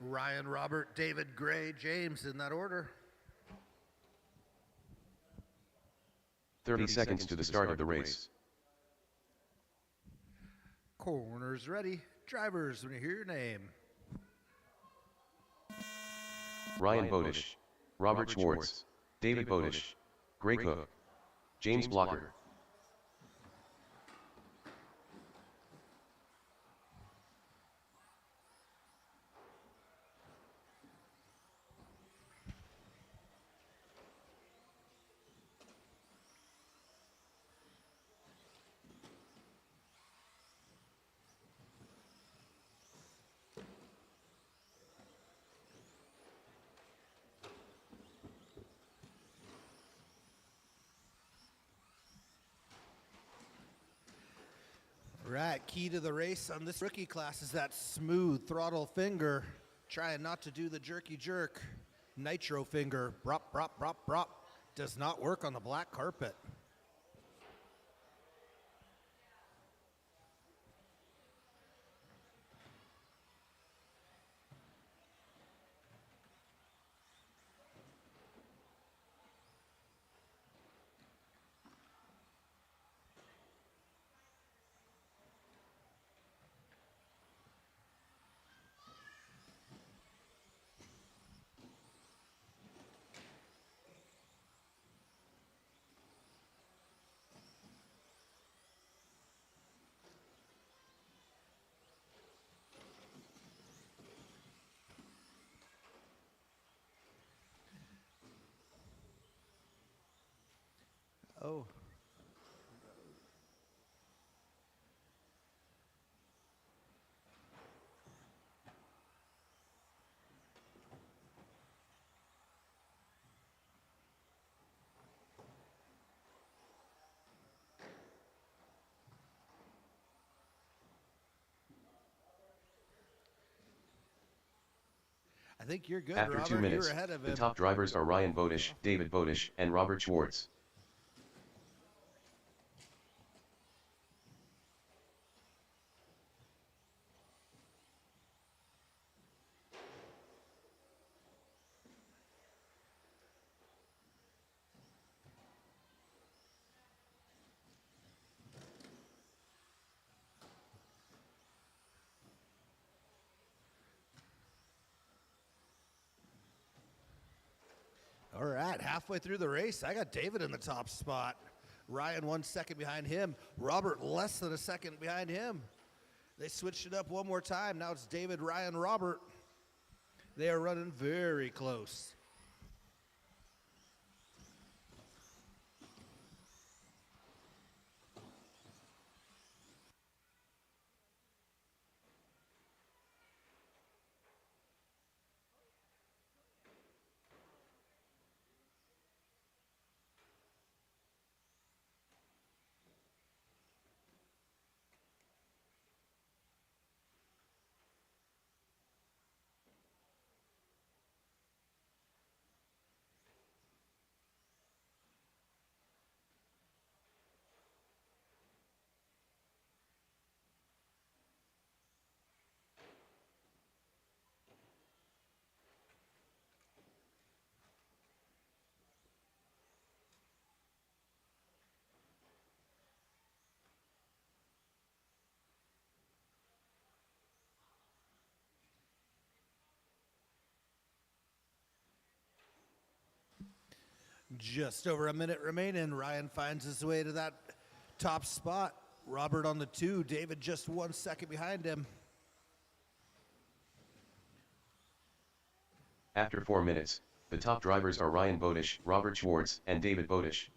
Ryan, Robert, David, Gray, James, in that order. 30 seconds to the start of the race. Corners ready. Drivers, when you hear your name. Ryan Bodish. Robert Schwartz. David Bodish. Greg Hook. James Blocker. Right, key to the race on this rookie class is that smooth throttle finger. Trying not to do the jerky jerk. Nitro finger, brop, brop, brop, brop. Does not work on the black carpet. Oh. think you're good, After Robert. 2 minutes, You're ahead of the him. top drivers are Ryan Bodish, David Bodish, and Robert Schwartz. All right, halfway through the race, I got David in the top spot. Ryan 1 second behind him. Robert less than a second behind him. They switched it up one more time. Now it's David, Ryan, Robert. They are running very close. Just over a minute remaining. Ryan finds his way to that top spot. Robert on the 2. David just 1 second behind him. After 4 minutes, the top drivers are Ryan Bodish, Robert Schwartz, and David Bodish.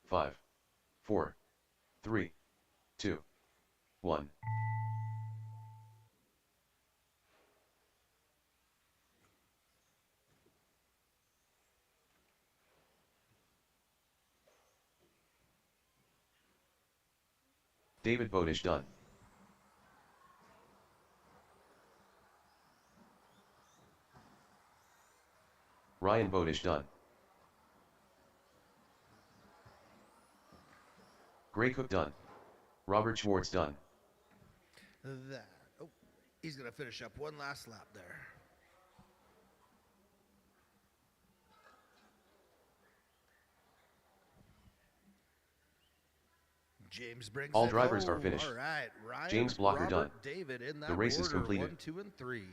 Five, 4, 3, 2, 1. David Bodish done. Ryan Bodish done. Gray Cook done. Robert Schwartz done. That. Oh, he's going to finish up one last lap there. James brings All it drivers are home. finished. All right, Ryan, James Blocker Robert, done. David in that The race is order, completed. 1, 2, and 3.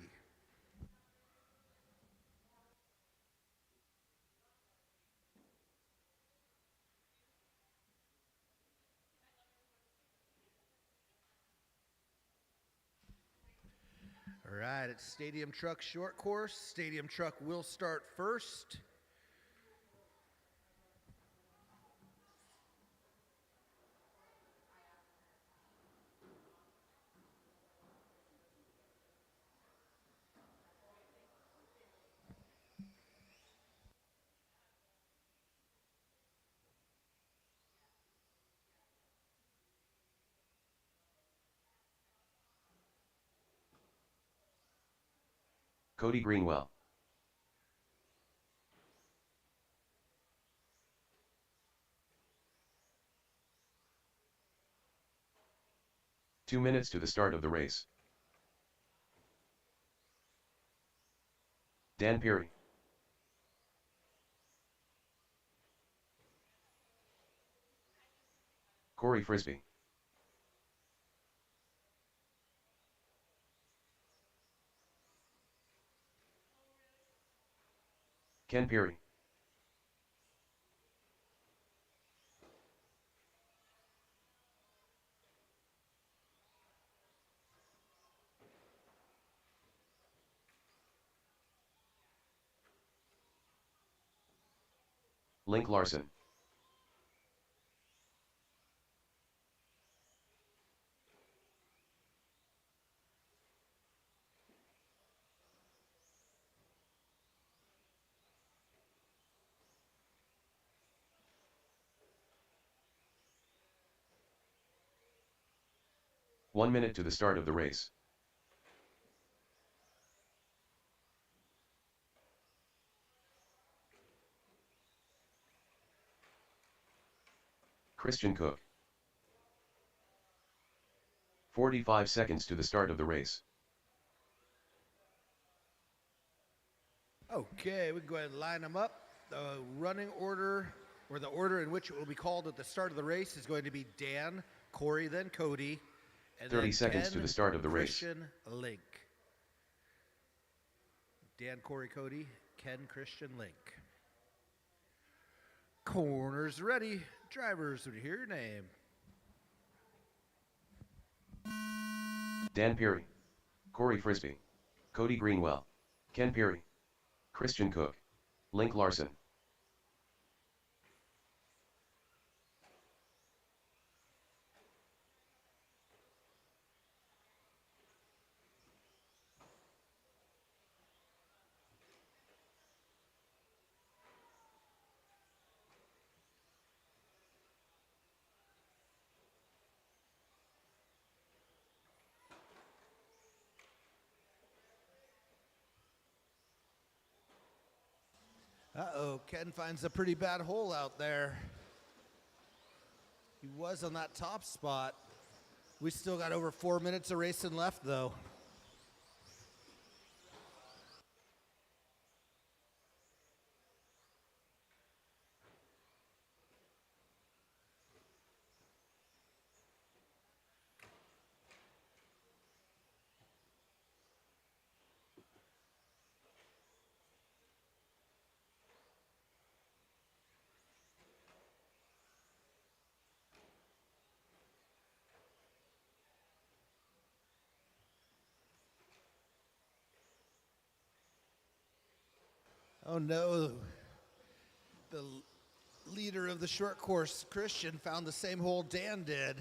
All right, it's Stadium Truck Short Course. Stadium Truck will start first. Cody Greenwell. Two minutes to the start of the race. Dan Perry. Corey Frisbee. Ken Perry. Link Larson. One minute to the start of the race. Christian Cook. 45 seconds to the start of the race. Okay, we can go ahead and line them up. The running order, or the order in which it will be called at the start of the race, is going to be Dan, Corey, then Cody. And 30 then seconds Ken, to the start of the race. Christian, Link. Dan, Corey, Cody, Ken, Christian, Link. Corners ready. Drivers, would you hear your name? Dan Perry. Corey Frisbee. Cody Greenwell. Ken Perry. Christian Cook. Link Larson. Uh-oh, Ken finds a pretty bad hole out there. He was on that top spot. We still got over 4 minutes of racing left, though. Oh no, the leader of the short course, Christian, found the same hole Dan did.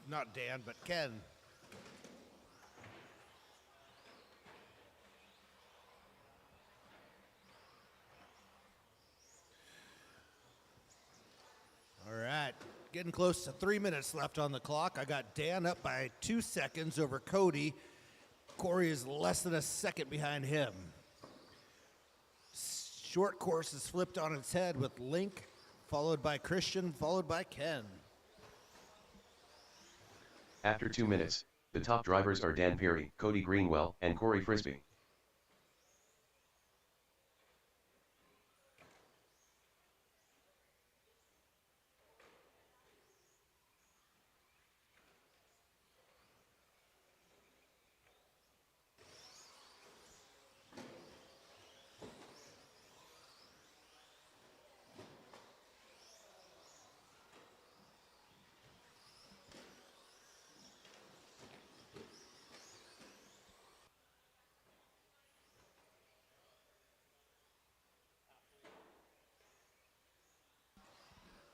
Not Dan, but Ken. All right, getting close to 3 minutes left on the clock. I got Dan up by 2 seconds over Cody. Corey is less than a second behind him. Short course is flipped on its head with Link, followed by Christian, followed by Ken. After 2 minutes, the top drivers are Dan Perry, Cody Greenwell, and Corey Frisbee.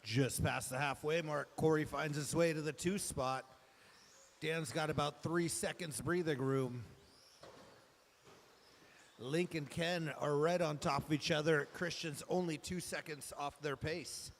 Just past the halfway mark, Corey finds his way to the 2 spot. Dan's got about 3 seconds breathing room. Link and Ken are right on top of each other. Christian's only 2 seconds off their pace.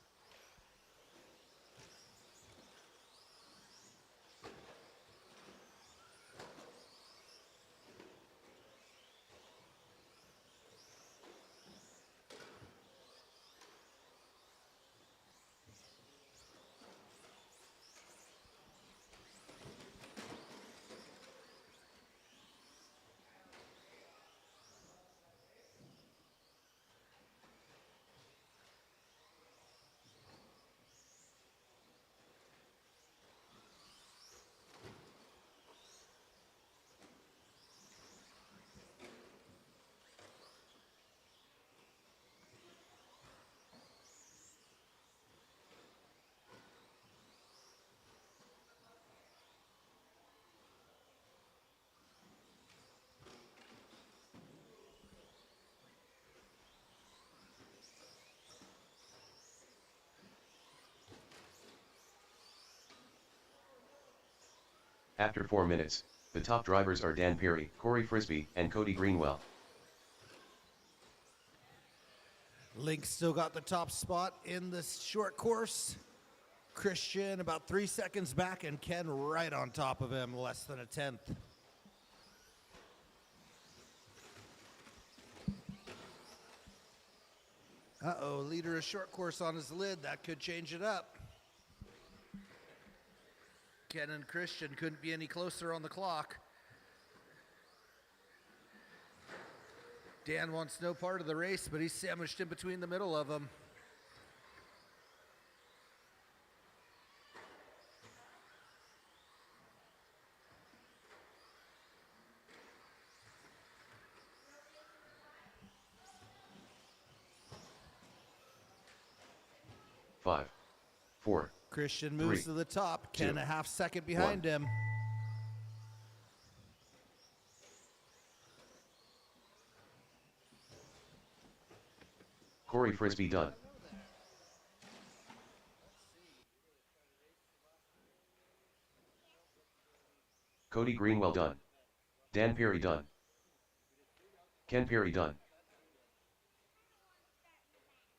After 4 minutes, the top drivers are Dan Perry, Corey Frisbee, and Cody Greenwell. Link still got the top spot in the short course. Christian about 3 seconds back, and Ken right on top of him, less than a tenth. Uh-oh, leader of short course on his lid. That could change it up. Ken and Christian couldn't be any closer on the clock. Dan wants no part of the race, but he's sandwiched in between the middle of them. Five, 4. Christian moves 3, to the top. Ken 2, a half second behind 1. him. Corey Frisbee done. Cody Greenwell done. Dan Perry done. Ken Perry done.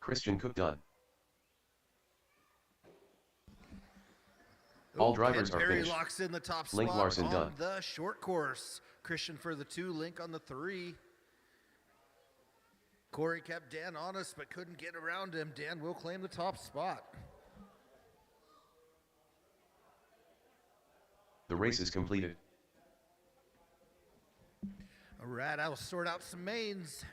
Christian Cook done. All drivers Ken are Perry finished. locks in the top Link spot Larson on done. the short course. Christian for the 2, Link on the 3. Corey kept Dan honest but couldn't get around him. Dan will claim the top spot. The race is completed. All right, I'll sort out some mains.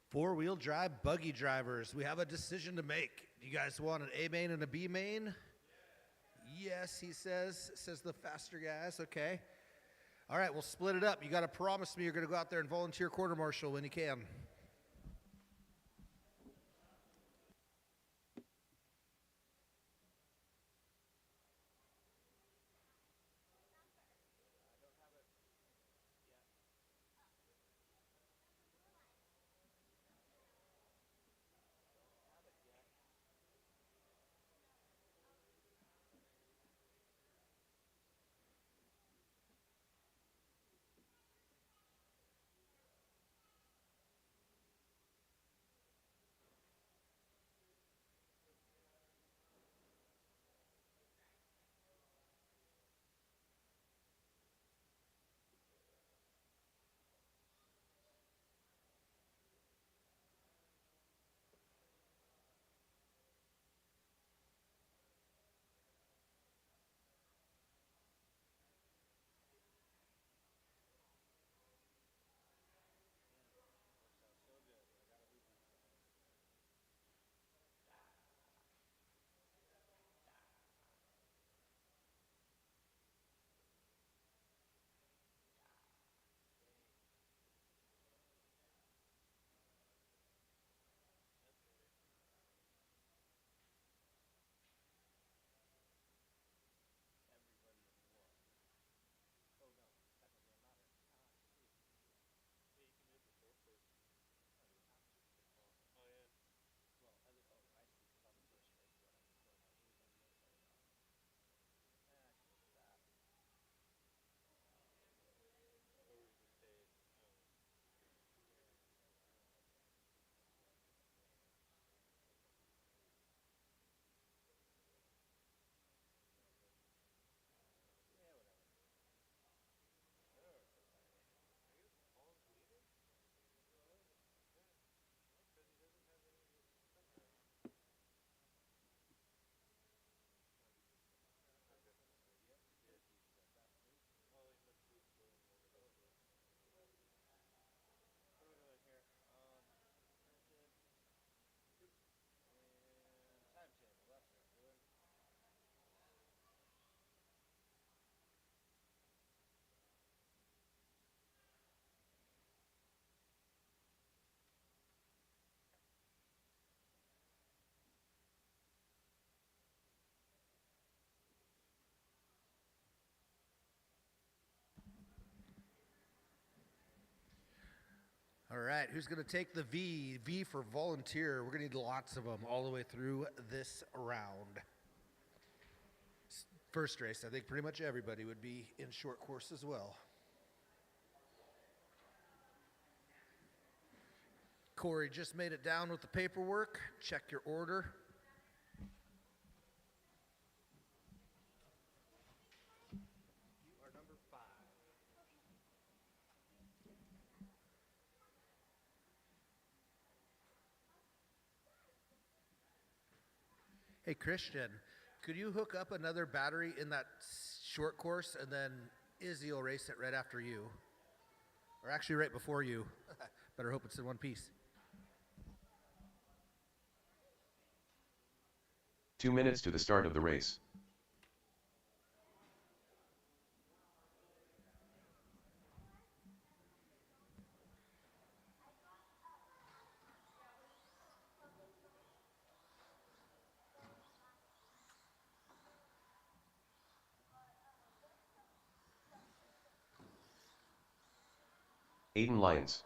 Four-wheel drive buggy drivers. We have a decision to make. Do you guys want an A main and a B main? Yes, he says the faster guys. Okay. All right, we'll split it up. You got to promise me you're going to go out there and volunteer quarter marshal when you can. right, who's going to take the V? V for volunteer. We're going to need lots of them all the way through this round. First race, I think pretty much everybody would be in short course as well. Corey just made it down with the paperwork. Check your order. Hey, Christian, could you hook up another battery in that short course, and then Izzy will race it right after you? Or actually right before you. Better hope it's in one piece. 2 minutes to the start of the race. Aiden Lyons.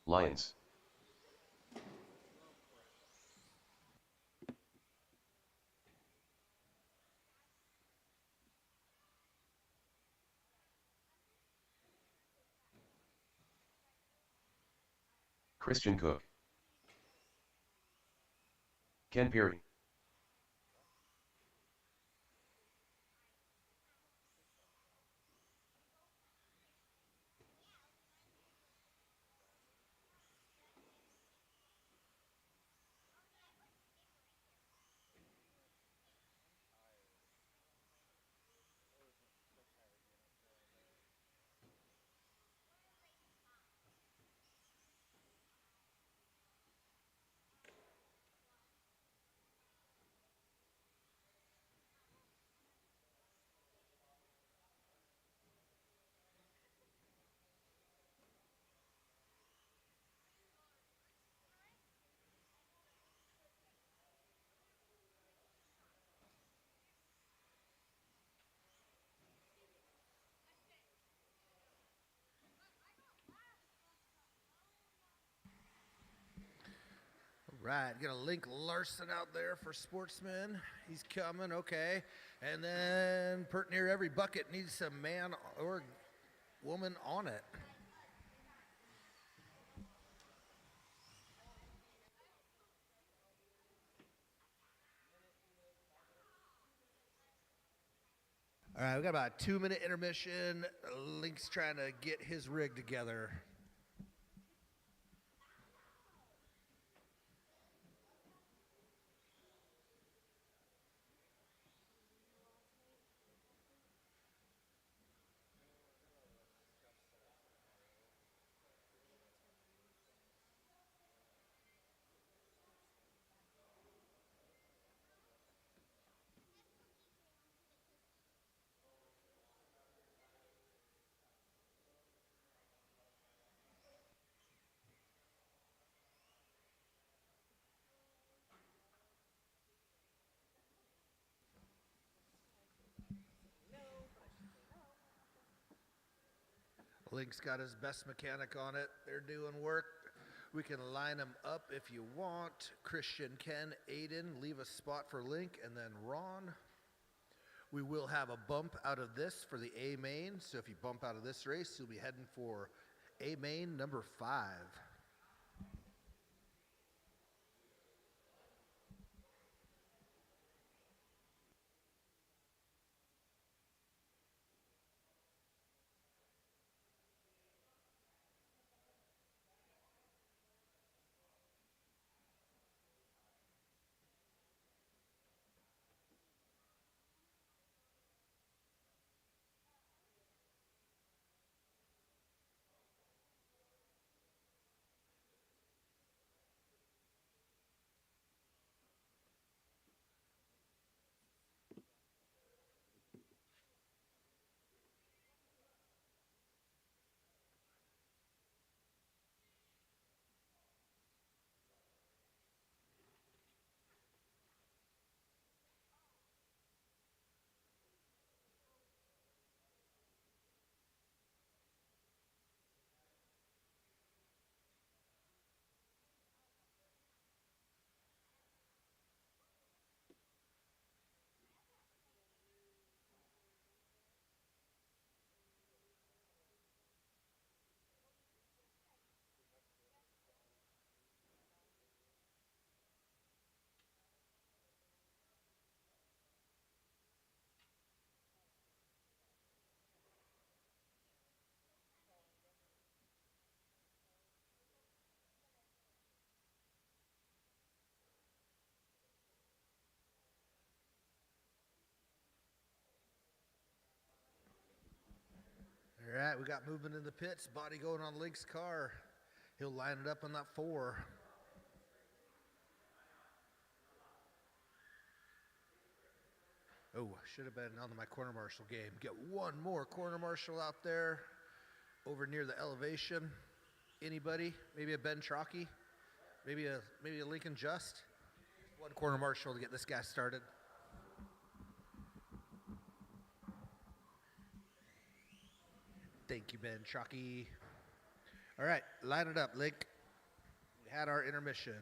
Lyons. Christian Cook. Ken Perry. Right, gonna link Larson out there for Sportsman. He's coming, okay. And then pert near every bucket needs a man or woman on it. All right, we got about a 2-minute intermission. Link's trying to get his rig together. Link's got his best mechanic on it. They're doing work. We can line them up if you want. Christian, Ken, Aiden, leave a spot for Link, and then Ron. We will have a bump out of this for the A main. So if you bump out of this race, you'll be heading for A main number 5. All right, we got movement in the pits. Body going on Link's car. He'll line it up on that 4. Oh, should have been on my corner marshal game. Get one more corner marshal out there over near the elevation. Anybody? Maybe a Ben Trockey? Maybe a Lincoln Just? One corner marshal to get this guy started. Thank you, Ben Trockey. All right, line it up, Link. We had our intermission.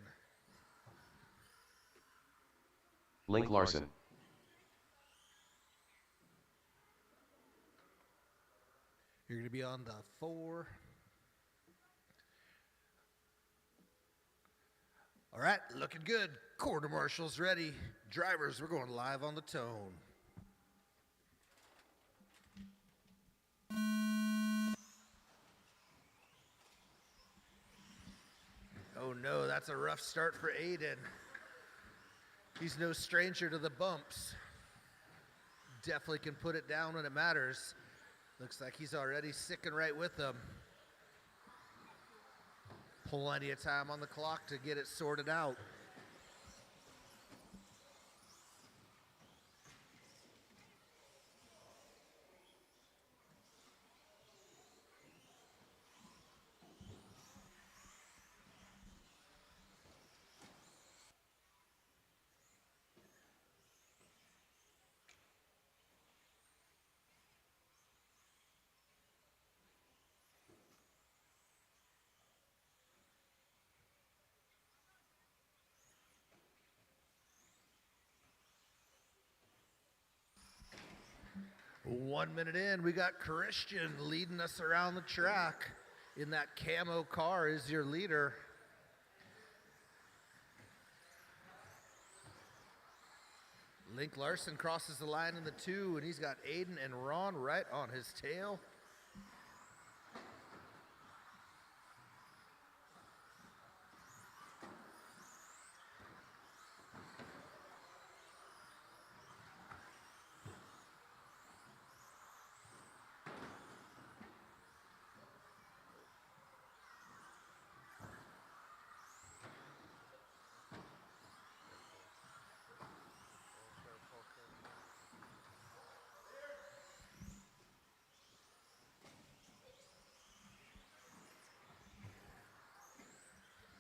Link Larson. You're going to be on the 4. All right, looking good. Quarter marshals ready. Drivers, we're going live on the tone. Oh no, that's a rough start for Aiden. He's no stranger to the bumps. Definitely can put it down when it matters. Looks like he's already sticking right with them. Plenty of time on the clock to get it sorted out. One minute in, we got Christian leading us around the track. In that camo car is your leader. Link Larson crosses the line in the 2, and he's got Aiden and Ron right on his tail.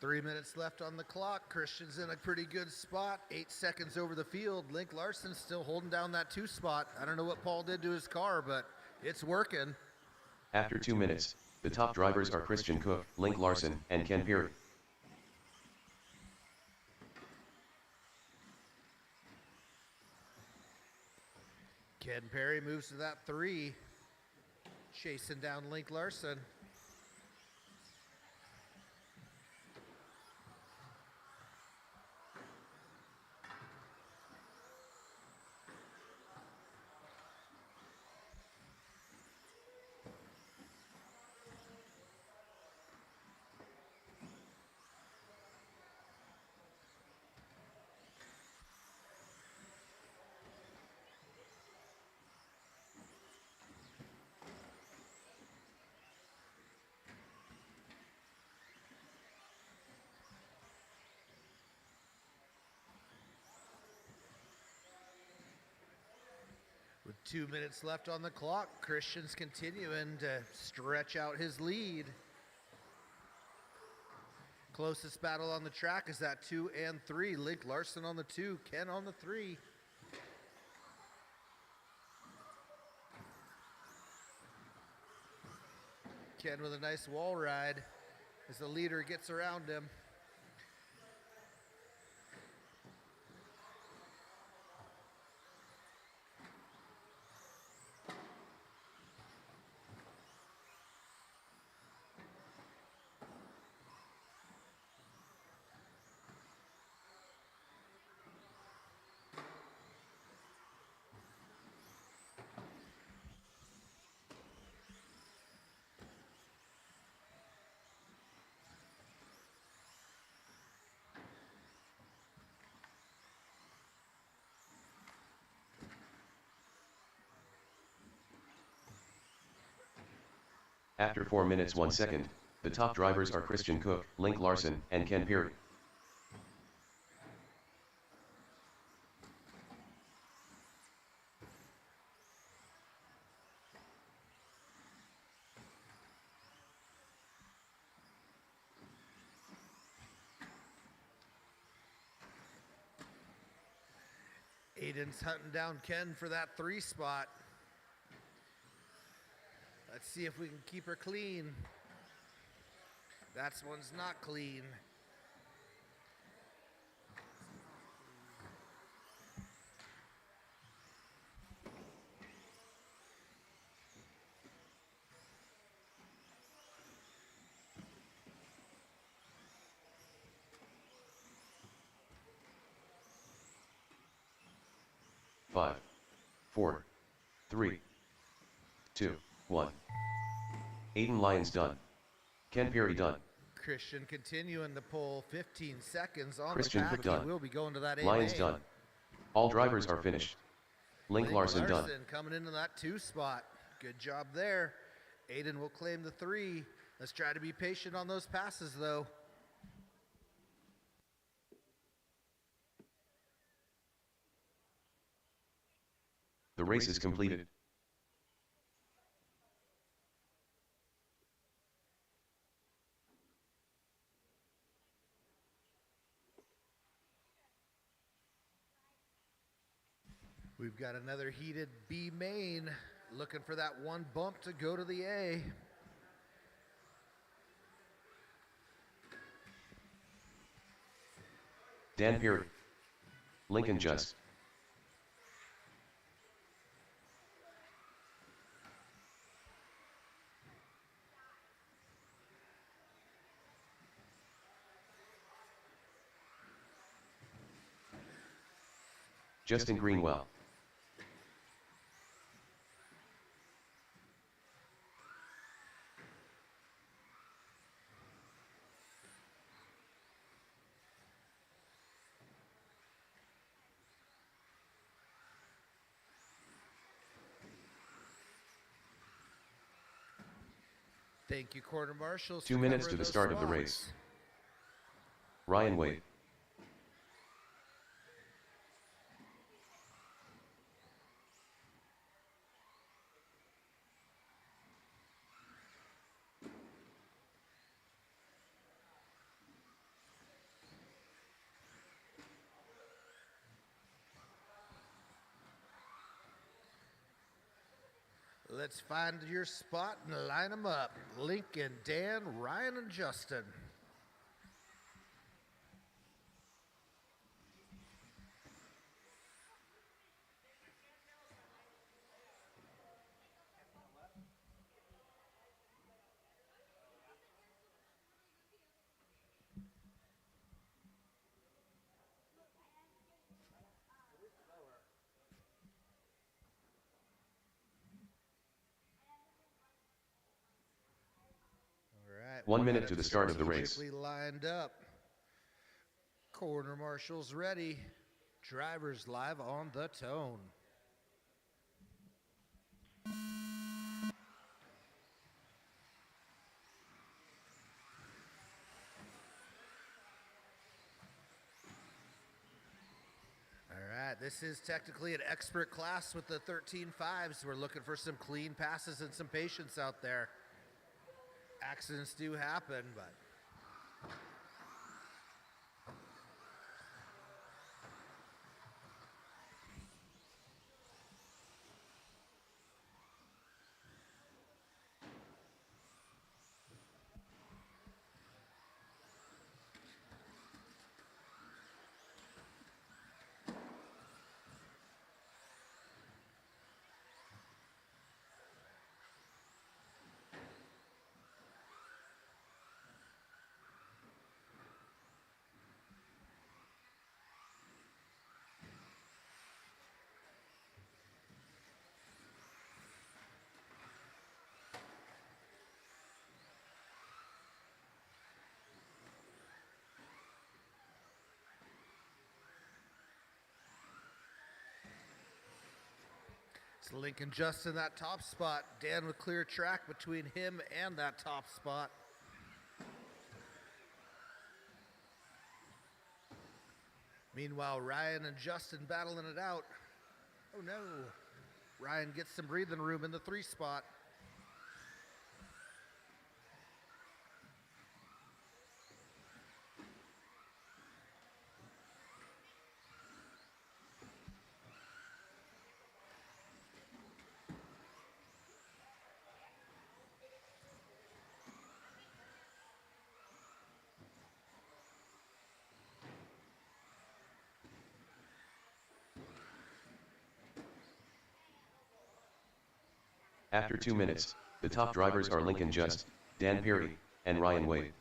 Three minutes left on the clock. Christian's in a pretty good spot. 8 seconds over the field. Link Larson still holding down that 2 spot. I don't know what Paul did to his car, but it's working. After 2 minutes, the top drivers are Christian Cook, Link Larson, and Ken Peary. Ken Perry moves to that 3, chasing down Link Larson. With 2 minutes left on the clock, Christian's continuing to stretch out his lead. Closest battle on the track is that 2 and 3. Link Larson on the 2, Ken on the 3. Ken with a nice wall ride as the leader gets around him. After 4 minutes 1 second, the top drivers are Christian Cook, Link Larson, and Ken Perry. Aiden's hunting down Ken for that 3 spot. Let's see if we can keep her clean. That one's not clean. Five, 4, 3, 2, 1. Aiden Lyons done. Ken Perry done. Christian continuing to pull 15 seconds on Christian the Cook pack. done. He will be going to that Lyons A done. All drivers are finished. Link Larson done. Coming into that 2 spot. Good job there. Aiden will claim the 3. Let's try to be patient on those passes though. The race is completed. We've got another heated B main, looking for that 1 bump to go to the A. Dan Perry. Lincoln Just. Justin Greenwell. Thank you, quarter marshals. 2 minutes to the start of the race. Ryan Wade. Let's find your spot and line them up. Lincoln, Dan, Ryan, and Justin. 1 minute to the start of the race. Strategically lined up. Corner marshals ready. Drivers live on the tone. All right, this is technically an expert class with the 13.5s. We're looking for some clean passes and some patience out there. Accidents do happen, but it's Lincoln just in that top spot. Dan with clear track between him and that top spot. Meanwhile, Ryan and Justin battling it out. Oh no. Ryan gets some breathing room in the 3 spot. After 2 minutes, the top drivers are Lincoln Just, Dan Peary, and Ryan Wade.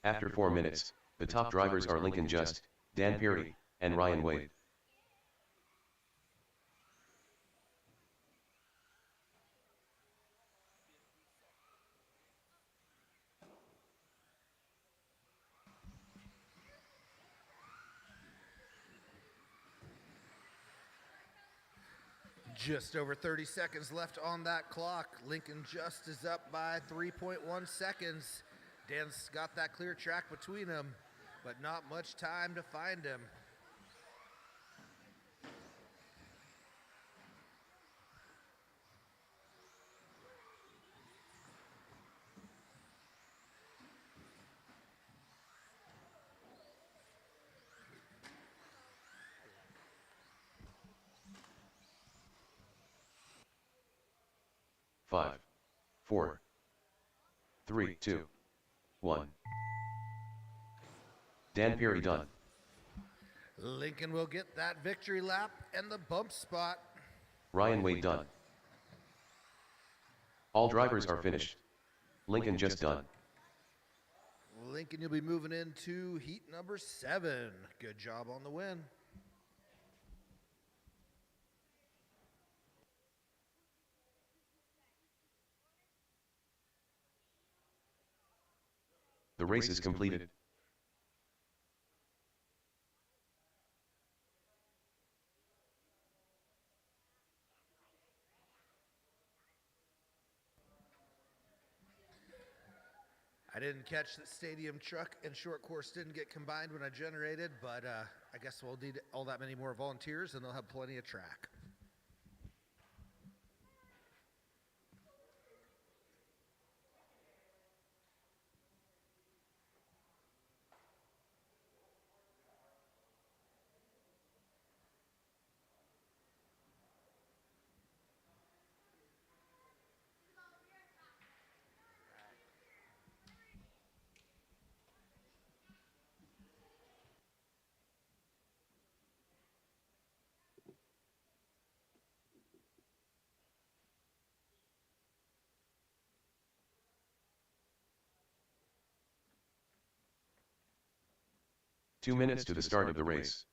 After 4 minutes, the top drivers are Lincoln Just, Dan Peary, and Ryan Wade. Just over 30 seconds left on that clock. Lincoln Just is up by 3.1 seconds. Dan's got that clear track between them, but not much time to find him. 5, 4, 3, 2, 1. Dan Perry done. Lincoln will get that victory lap and the bump spot. Ryan Wade done. All drivers are finished. Lincoln just done. Lincoln, you'll be moving into heat number 7. Good job on the win. The race is completed. I didn't catch that stadium truck and short course didn't get combined when I generated, but I guess we'll need all that many more volunteers and they'll have plenty of track. Two minutes to the start of the race.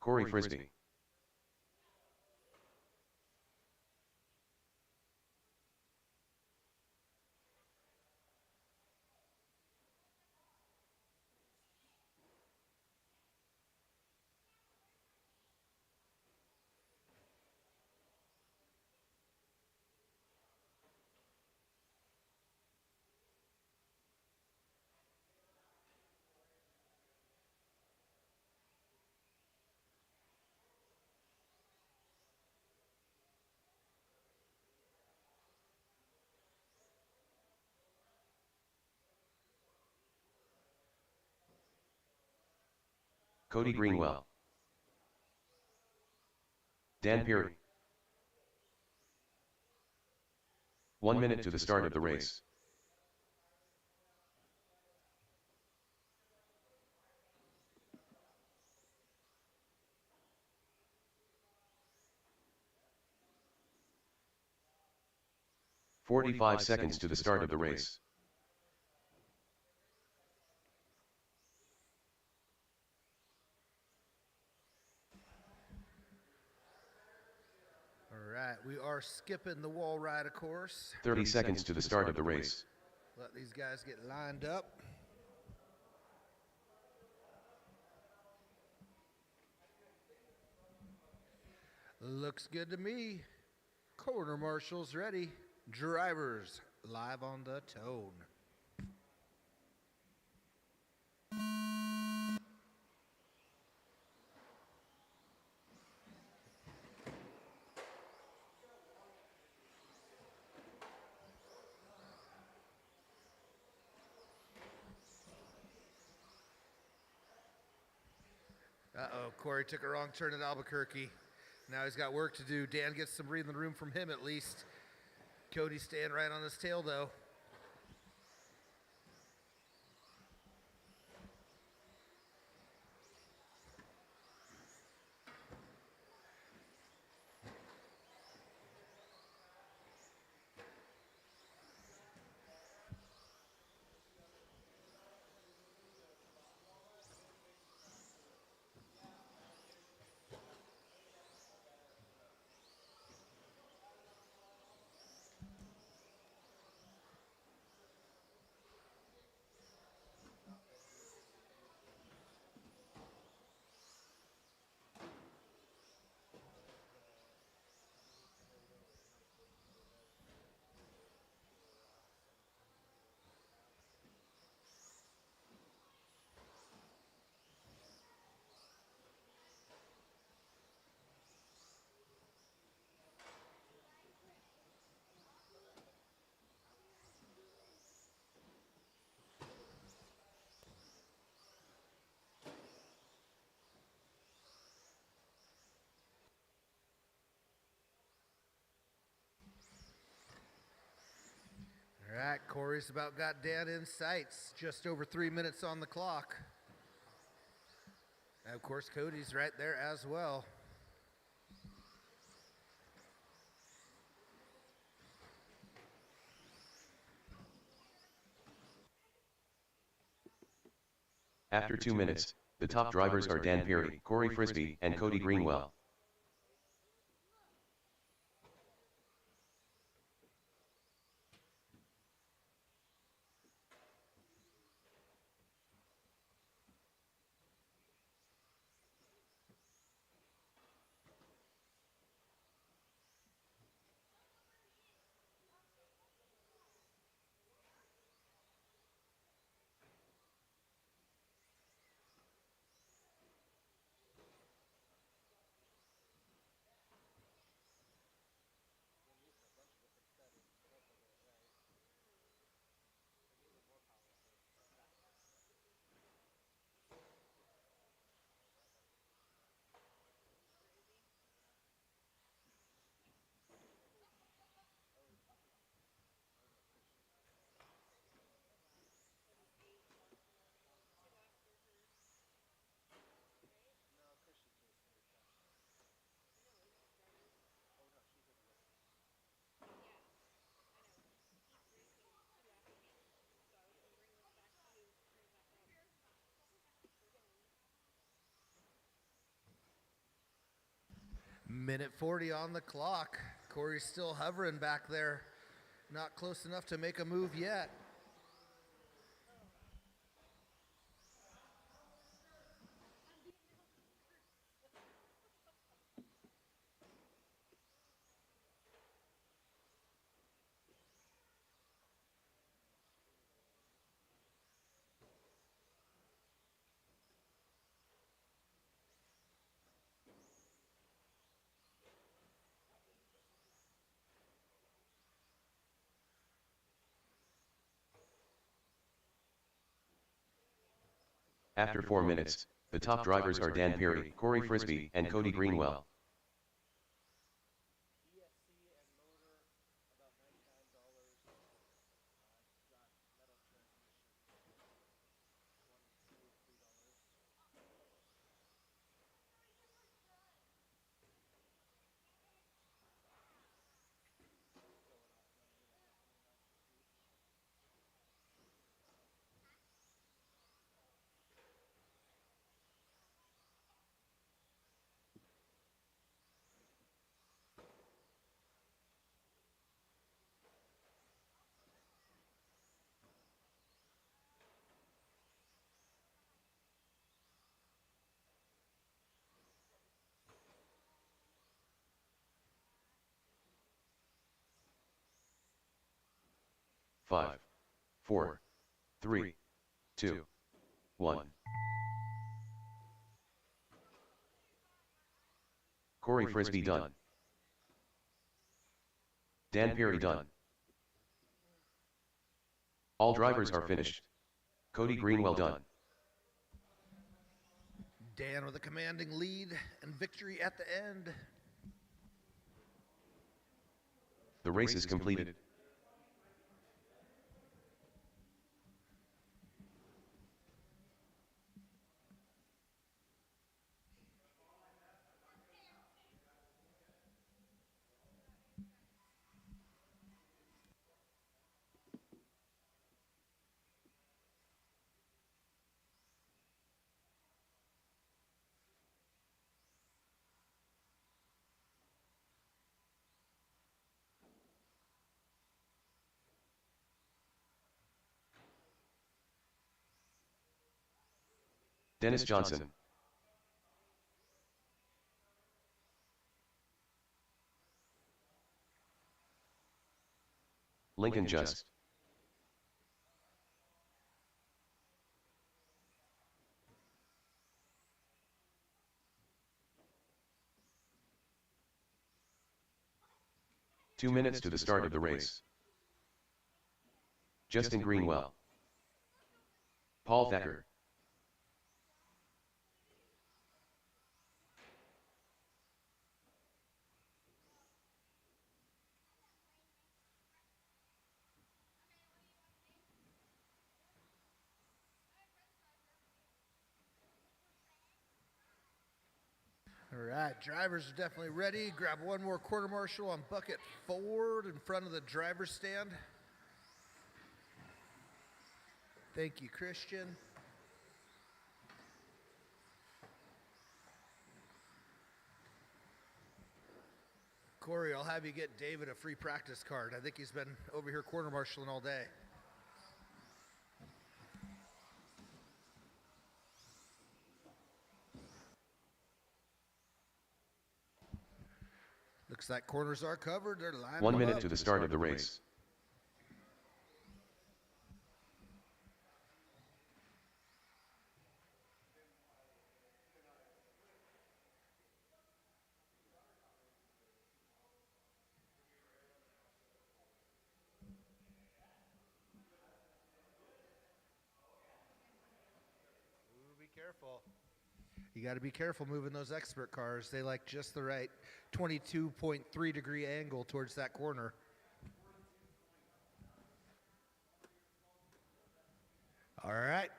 Corey Frisbee. Cody Greenwell. Dan Peary. 1 minute to the start of the race. "45 seconds to the start of the race. All right, we are skipping the wall ride, of course. 30 seconds to the start of the race. Let these guys get lined up. Looks good to me. Corner marshals ready. Drivers live on the tone. Uh-oh, Corey took a wrong turn at Albuquerque. Now he's got work to do. Dan gets some breathing room from him at least. Cody's staying right on his tail though. Corey's about got Dan in sights. Just over 3 minutes on the clock. And of course, Cody's right there as well. After 2 minutes, the top drivers are Dan Perry, Corey Frisbee, and Cody Greenwell. Minute 40 on the clock. Corey's still hovering back there. Not close enough to make a move yet. After 4 minutes, the top drivers are Dan Perry, Corey Frisbee, and Cody Greenwell. Five, 4, 3, 2, 1. Corey Frisbee done. Dan Perry done. All drivers are finished. Cody Greenwell done. Dan with a commanding lead and victory at the end. The race is completed. Dennis Johnson. Lincoln Just. Two minutes to the start of the race. Justin Greenwell. Paul Thacker. right, drivers are definitely ready. Grab one more quarter marshal on bucket forward in front of the driver's stand. Thank you, Christian. Corey, I'll have you get David a free practice card. I think he's been over here quarter marshaling all day. Looks like corners are covered. They're lining 1 minute up. to the start of the race. Ooh, be careful. You got to be careful moving those expert cars. They like just the right 22.3 degree angle towards that corner. All right.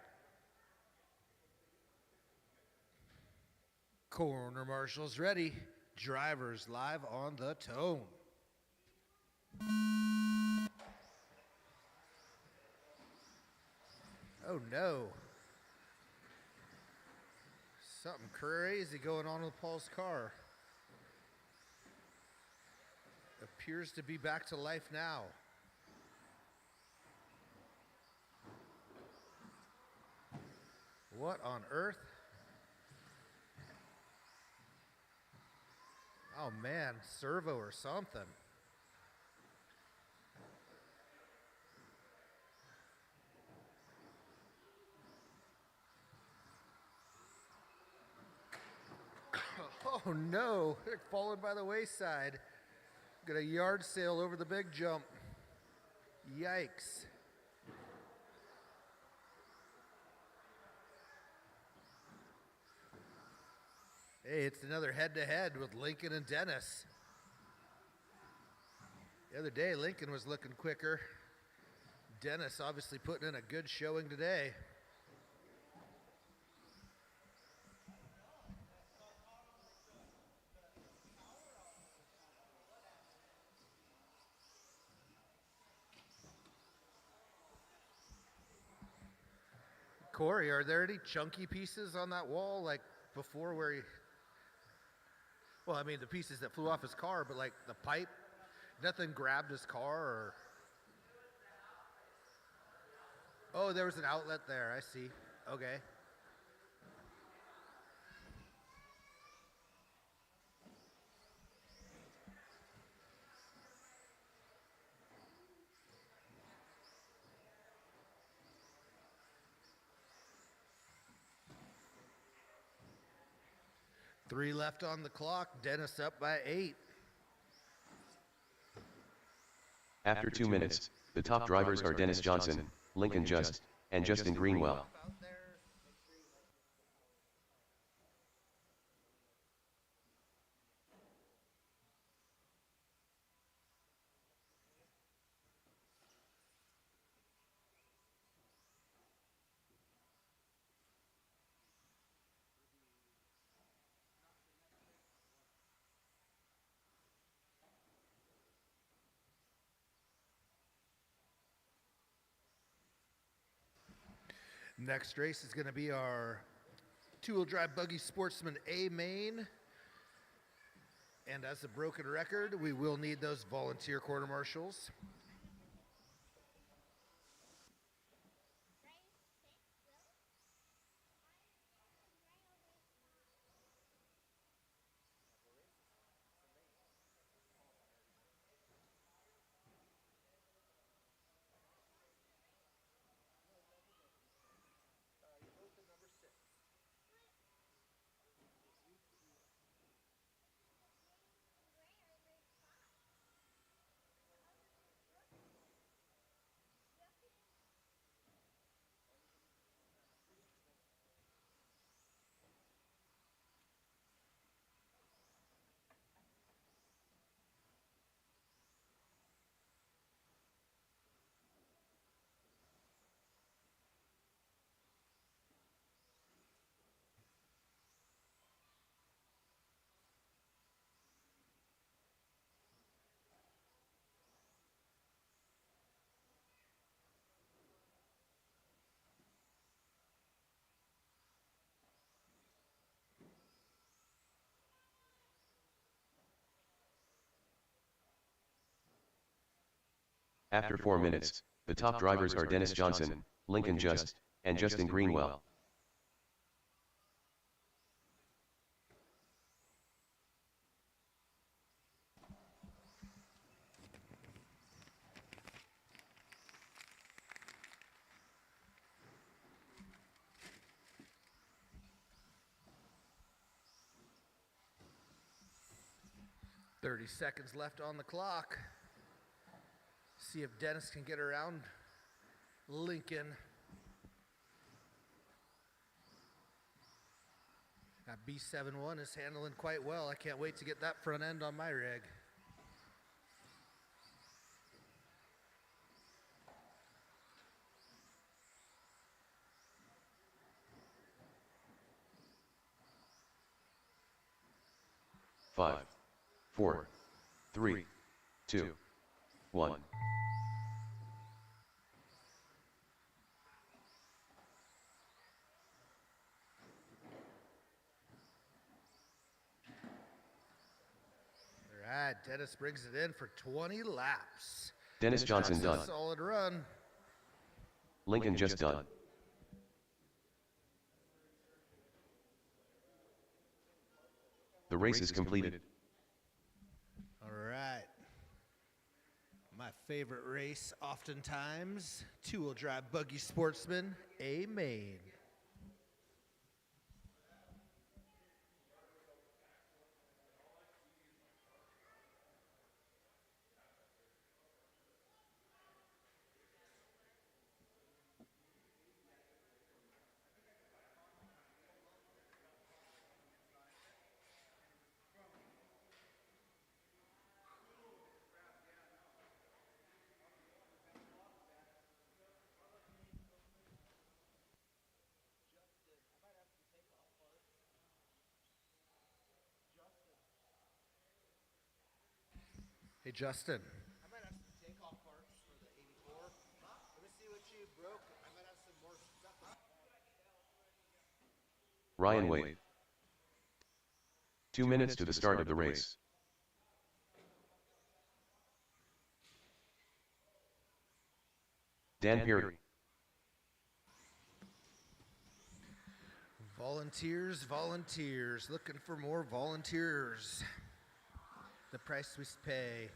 Corner marshals ready. Drivers live on the tone. Oh no. Something crazy going on with Paul's car. Appears to be back to life now. What on earth? Oh man, servo or something. Oh no, they're falling by the wayside. Got a yard sale over the big jump. Yikes. Hey, it's another head-to-head with Lincoln and Dennis. The other day, Lincoln was looking quicker. Dennis obviously putting in a good showing today. Corey, are there any chunky pieces on that wall like before where he... Well, I mean, the pieces that flew off his car, but like the pipe, nothing grabbed his car or... Oh, there was an outlet there. I see. Okay. Three left on the clock. Dennis up by 8. After 2 minutes, the top drivers are Dennis Johnson, Lincoln Just, and Justin Greenwell. Next race is going to be our two-wheel drive buggy Sportsman A main. And as a broken record, we will need those volunteer quarter marshals. After 4 minutes, the top drivers are Dennis Johnson, Lincoln Just, and Justin Greenwell. "30 seconds left on the clock. See if Dennis can get around Lincoln. That B71 is handling quite well. I can't wait to get that front end on my rig. Five, 4, 3, 2, 1. All right, Dennis brings it in for 20 laps. Dennis Johnson That's a done. solid run. Lincoln Just done. The race is completed. All right. My favorite race, oftentimes, two-wheel drive buggy sportsman, A main. Hey, Justin. I might have some takeoff parts for the 84. Let me see what you broke. I might have some more stuff. Ryan Wade. 2 minutes to the start of the race. Dan Perry. Volunteers, volunteers. Looking for more volunteers. The price we pay.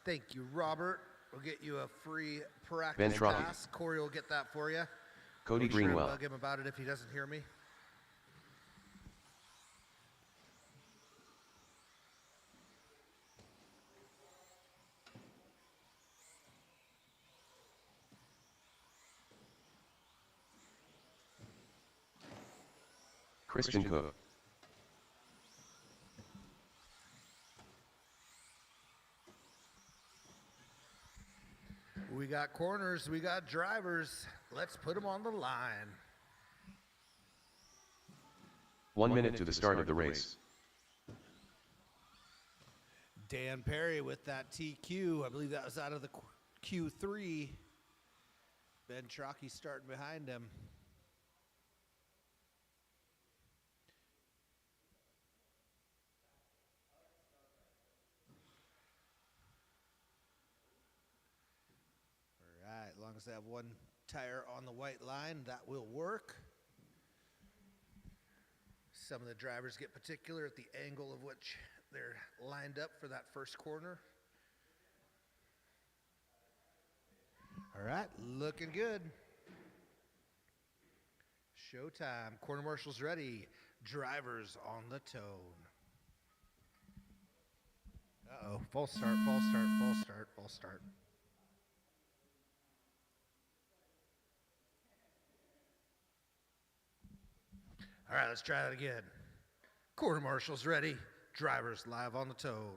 Thank you, Robert. We'll get you a free practice Ben Trotty. pass. Corey will get that for you. Cody Make sure to Greenwell. bug him about it if he doesn't hear me. Christian Cook. We got corners, we got drivers. Let's put them on the line. 1 minute to the start of the race. Dan Perry with that TQ. I believe that was out of the Q3. Ben Trocchi starting behind him. All right, as long as they have one tire on the white line, that will work. Some of the drivers get particular at the angle of which they're lined up for that first corner. All right, Looking good. Showtime. Corner marshals ready. Drivers on the tone. Uh-oh. False start, false start, false start, false start. All right, let's try that again. Quarter marshals ready. Drivers live on the tone.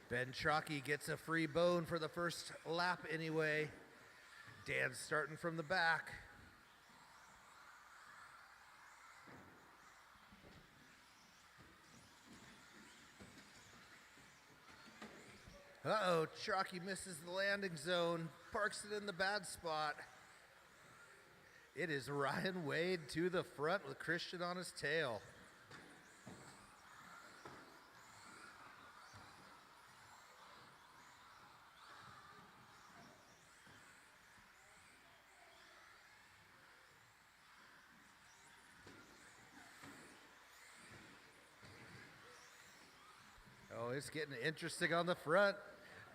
Ben Trocchi gets a free bone for the first lap anyway. Dan's starting from the back. Uh-oh, Trocchi misses the landing zone, parks it in the bad spot. It is Ryan Wade to the front with Christian on his tail. Oh, it's getting interesting on the front.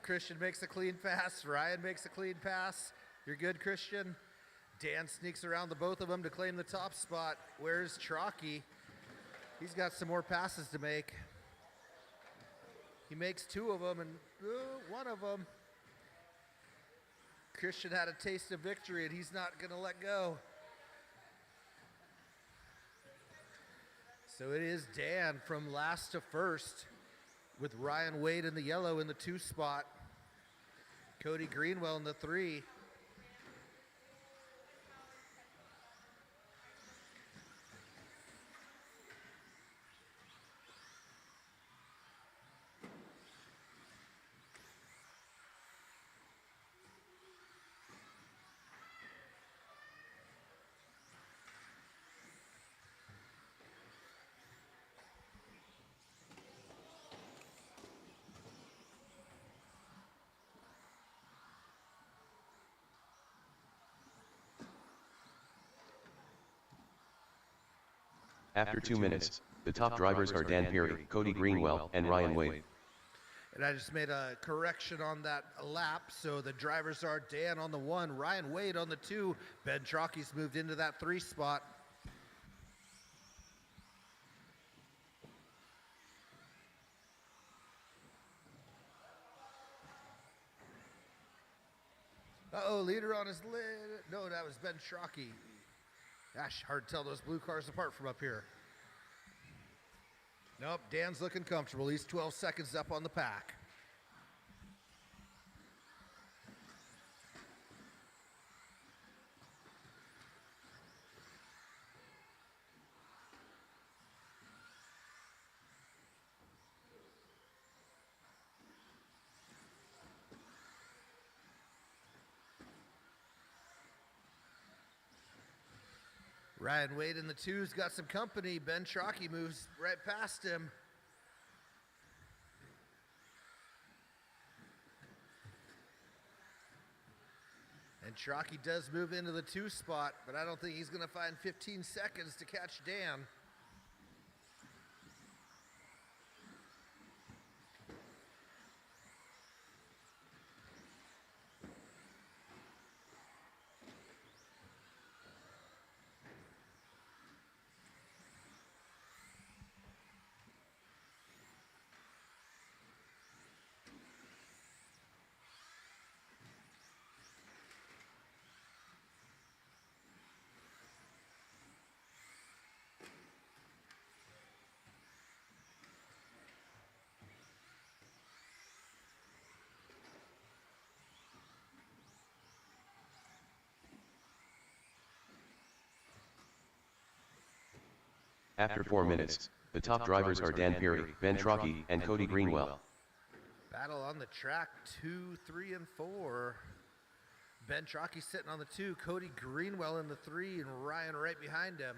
Christian makes a clean pass. Ryan makes a clean pass. You're good, Christian. Dan sneaks around the both of them to claim the top spot. Where's Chalky? He's got some more passes to make. He makes two of them, and one of them. Christian had a taste of victory, and he's not going to let go. So it is Dan from last to first, with Ryan Wade in the yellow in the 2 spot. Cody Greenwell in the 3. After 2 minutes, the top drivers are Dan Perry, Cody Greenwell, and Ryan Wade. And I just made a correction on that lap. So the drivers are Dan on the 1, Ryan Wade on the 2. Ben Trocky's moved into that 3 spot. Uh-oh, leader on his lid. No, that was Ben Trocky. Gosh, hard to tell those blue cars apart from up here. Nope, Dan's looking comfortable. He's 12 seconds up on the pack. Ryan Wade in the 2's got some company. Ben Trocky moves right past him. And Trocky does move into the 2 spot, but I don't think he's going to find 15 seconds to catch Dan. After 4 minutes, the top drivers are Dan Perry, Ben Trocky, and Cody Greenwell. Battle on the track, 2, 3, and 4. Ben Trocky sitting on the 2, Cody Greenwell in the 3, and Ryan right behind him.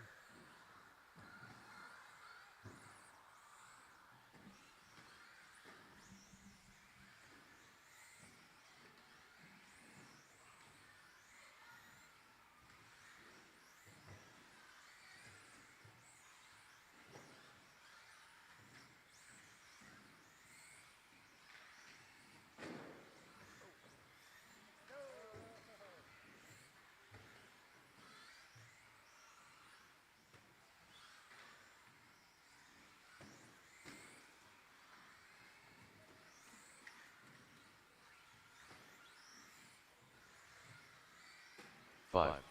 Five,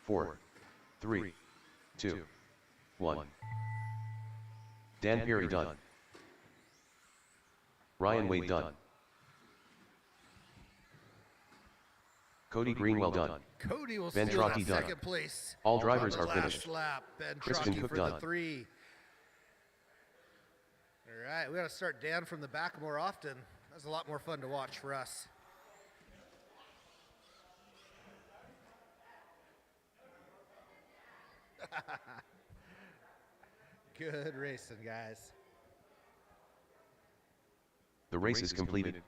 4, 3, 2, 1. Dan Perry done. Ryan Wade done. Cody Greenwell done. Cody will Ben steal that Trocky done. second place. All drivers on the are last finished. lap. Ben Christian Trocky Cook for the done. 3. All right, we got to start Dan from the back more often. That's a lot more fun to watch for us. Good racing, guys. The race is completed.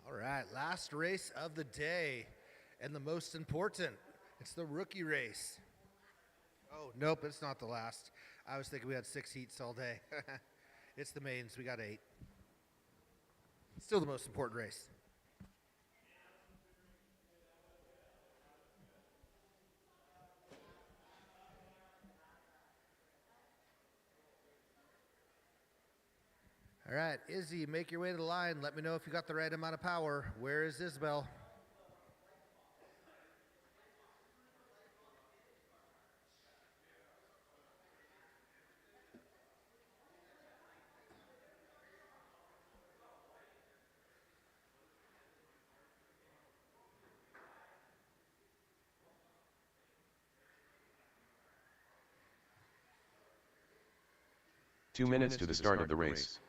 All right, last race of the day, and the most important. It's the rookie race. Oh, nope, it's not the last. I was thinking we had 6 heats all day. It's the mains, we got 8. Still the most important race. All right, Izzy, make your way to the line. Let me know if you got the right amount of power. Where is Isabel? Two minutes to the start of the race.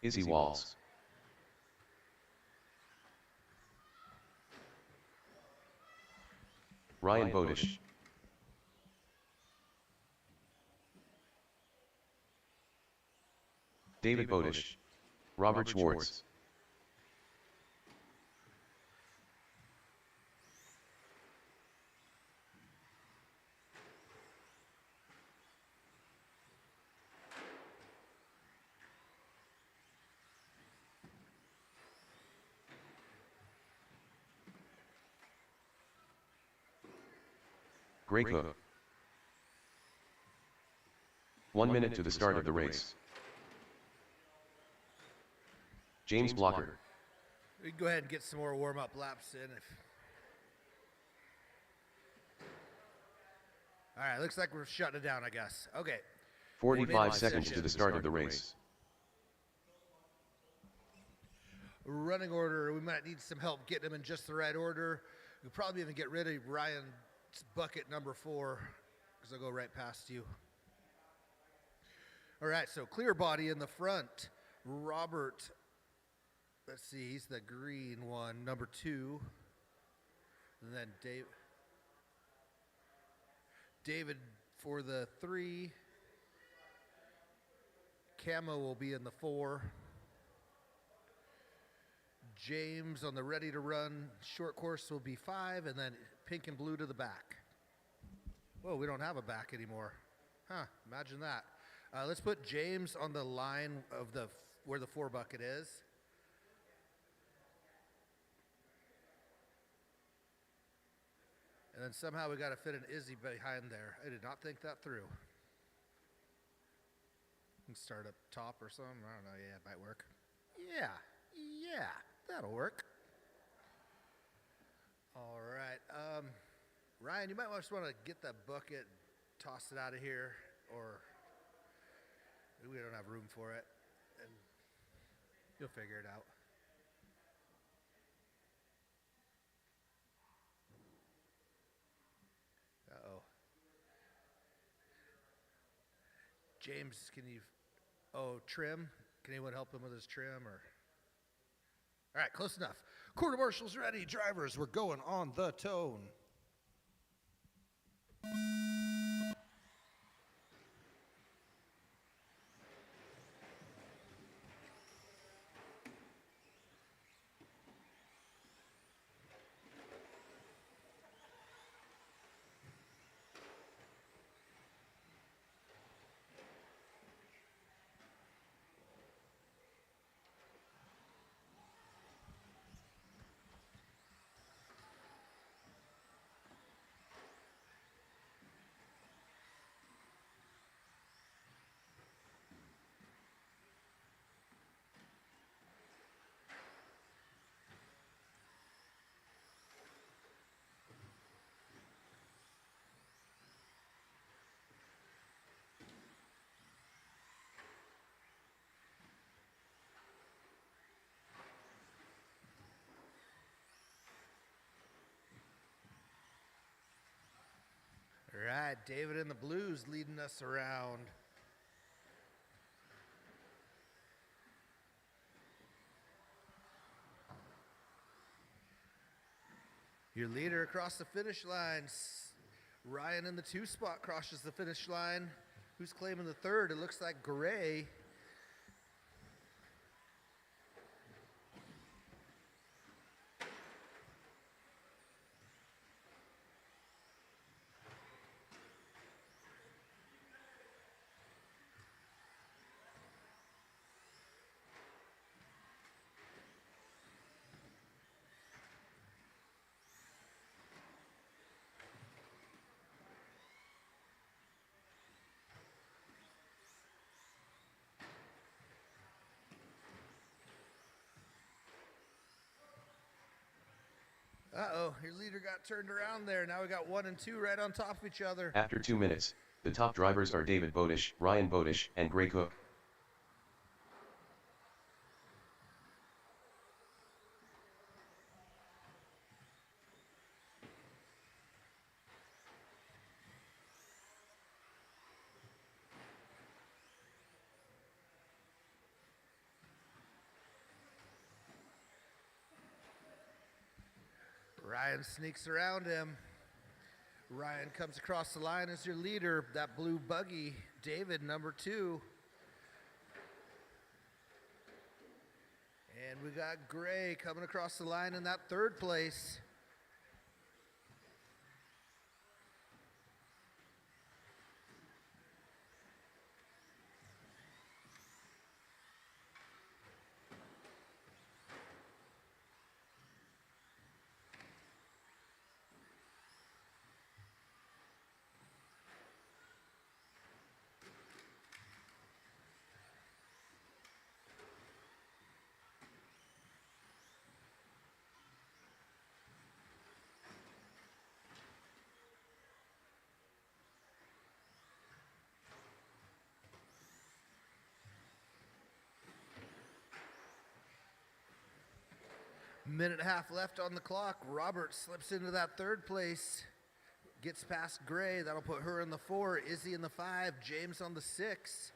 Izzy Walls. Ryan Bodish. David Bodish. Robert Schwartz. Greg Hook. 1 minute to the start of the race. James Blocker. We can go ahead and get some more warm-up laps in. All right, looks like we're shutting it down, I guess. Okay. 45 seconds to the start of the race. Running order, we might need some help getting them in just the right order. We'll probably even get rid of Ryan's bucket number 4, because I'll go right past you. All right, so clear body in the front. Robert, let's see, he's the green one, number 2. And then David for the 3. Camo will be in the 4. James on the ready to run short course will be 5, and then pink and blue to the back. Whoa, we don't have a back anymore. Huh, imagine that. Let's put James on the line of where the 4 bucket is. And then somehow we got to fit an Izzy behind there. I did not think that through. Can start up top or something. I don't know. Yeah, it might work. Yeah, that'll work. All right. Ryan, you might just want to get that bucket, toss it out of here, or we don't have room for it, and you'll figure it out. Uh-oh. James, trim? Can anyone help him with his trim? Or? All right, close enough. Quarter marshals ready. Drivers, we're going on the tone. right, David and the Blues leading us around. Your leader across the finish line. Ryan in the 2 spot crosses the finish line. Who's claiming the 3rd? It looks like Gray. Uh-oh, your leader got turned around there. Now we got 1 and 2 right on top of each other. After 2 minutes, the top drivers are David Bodish, Ryan Bodish, and Gray Cook. Ryan sneaks around him. Ryan comes across the line as your leader. That blue buggy, David, number 2. And we got Gray coming across the line in that 3rd place. Minute and a half left on the clock. Robert slips into that 3rd place. Gets past Gray. That'll put her in the 4. Izzy in the 5. James on the 6.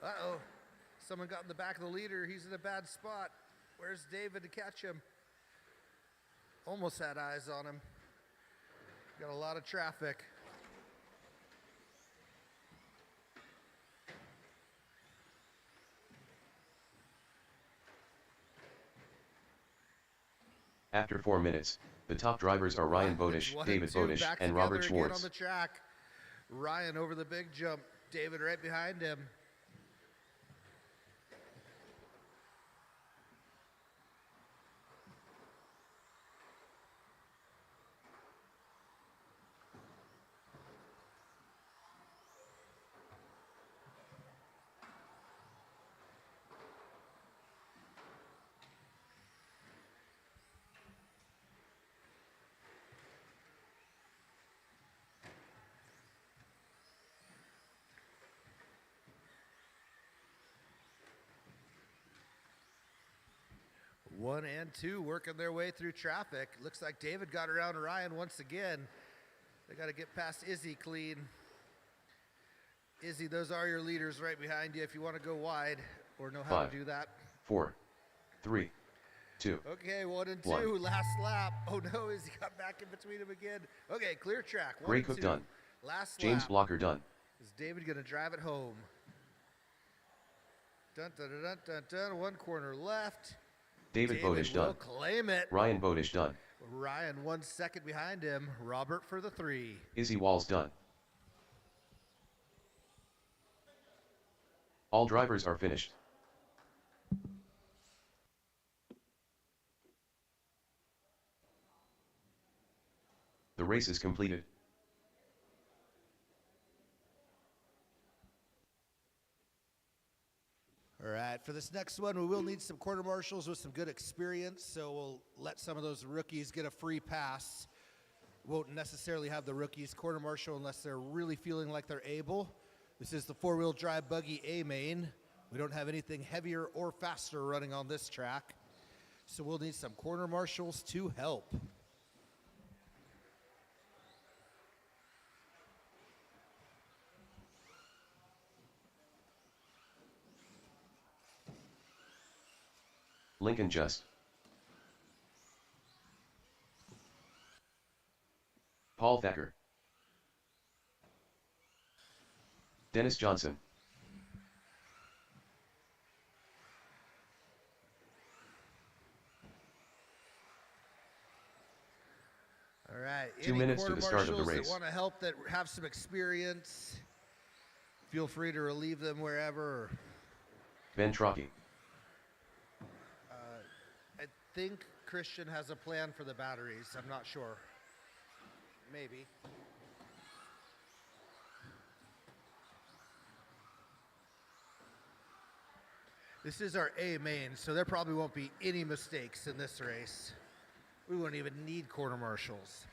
Uh-oh. Someone got in the back of the leader. He's in a bad spot. Where's David to catch him? Almost had eyes on him. Got a lot of traffic. After 4 minutes, the top drivers are Ryan Bodish, David Bodish, and Robert Schwartz. On the track. Ryan over the big jump. David right behind him. One and 2 working their way through traffic. Looks like David got around Ryan once again. They got to get past Izzy clean. Izzy, those are your leaders right behind you if you want to go wide or know how 5, to do that. 4, 3, 2. Okay, 1 and 2, 1. last lap. Oh no, Izzy got back in between him again. Okay, clear track. 1 Gray and Cook 2. done. Last James lap. Blocker done. Is David going to drive it home? Dun, dun, dun, dun, dun, dun. 1 corner left. David Bodish will done. claim it. Ryan Bodish done. Ryan 1 second behind him. Robert for the 3. Izzy Walls done. All drivers are finished. The race is completed. All right, for this next one, we will need some quarter marshals with some good experience, so we'll let some of those rookies get a free pass. Won't necessarily have the rookies quarter marshal unless they're really feeling like they're able. This is the 4-wheel drive buggy A main. We don't have anything heavier or faster running on this track. So we'll need some corner marshals to help. Lincoln Just. Paul Thacker. Dennis Johnson. All right. 2 any minutes to quarter the start of the marshals race. that want to help, that have some experience, feel free to relieve them wherever. Ben Trocchi. I think Christian has a plan for the batteries. I'm not sure. Maybe. This is our A main, so there probably won't be any mistakes in this race. We won't even need quarter marshals.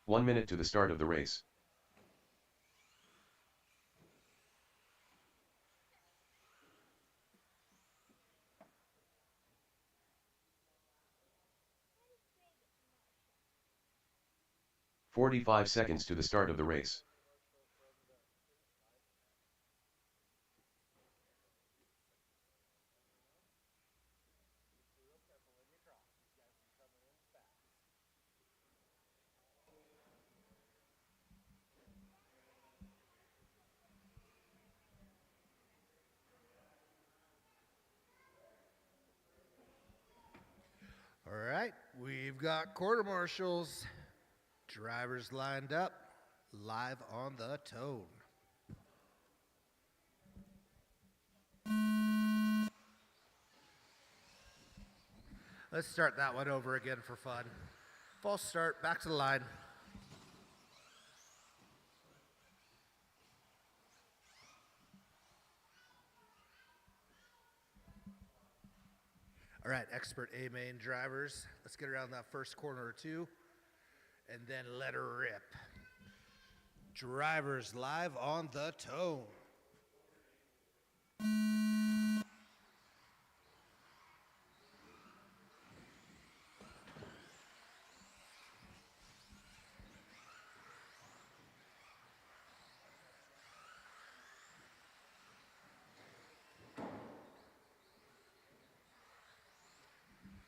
One minute to the start of the race. "45 seconds to the start of the race. All right, we've got quarter marshals, drivers lined up, live on the tone. Let's start that one over again for fun. False start, back to the line. All right, expert A main drivers, let's get around that first corner or two and then let her rip. Drivers live on the tone.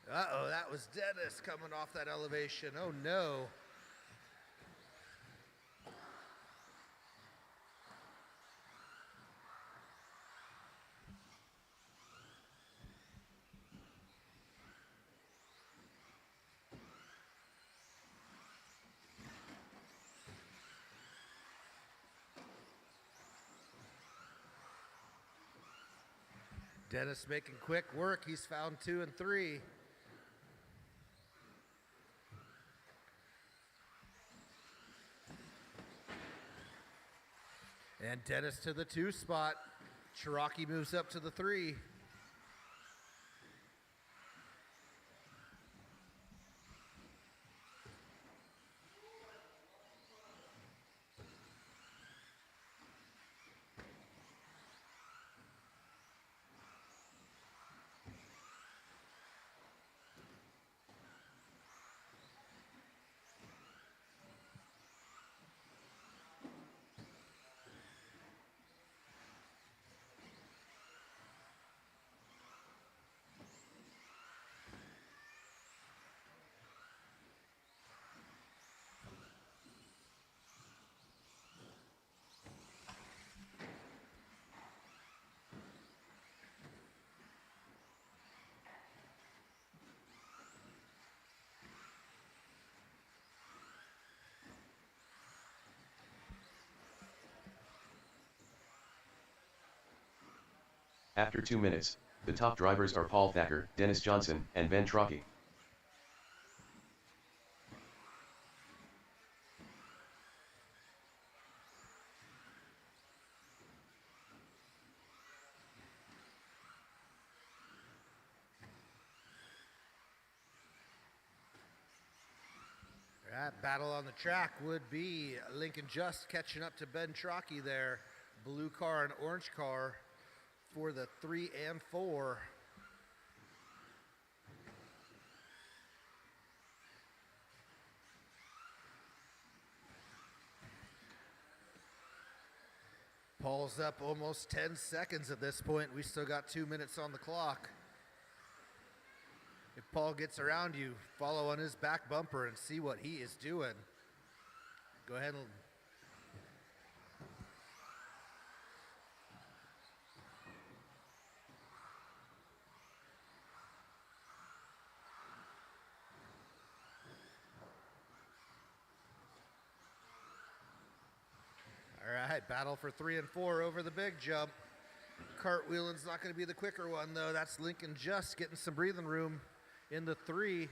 Uh-oh, that was Dennis coming off that elevation. Oh, no. Dennis making quick work. He's found 2 and 3. And Dennis to the 2 spot. Cherokee moves up to the 3. After 2 minutes, the top drivers are Paul Thacker, Dennis Johnson, and Ben Trocchi. That battle on the track would be Lincoln Just catching up to Ben Trockey there. Blue car and orange car for the 3 and 4. Paul's up almost 10 seconds at this point. We still got 2 minutes on the clock. If Paul gets around you, follow on his back bumper and see what he is doing. Go ahead and all right, battle for 3 and 4 over the big jump. Cartwheeling's not going to be the quicker one, though. That's Lincoln Just getting some breathing room in the 3.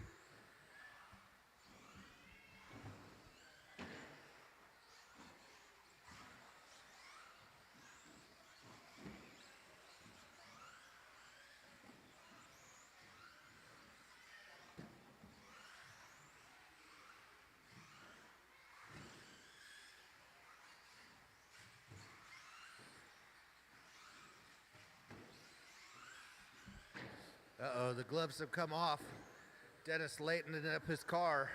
Uh-oh, the gloves have come off. Dennis lightening up his car.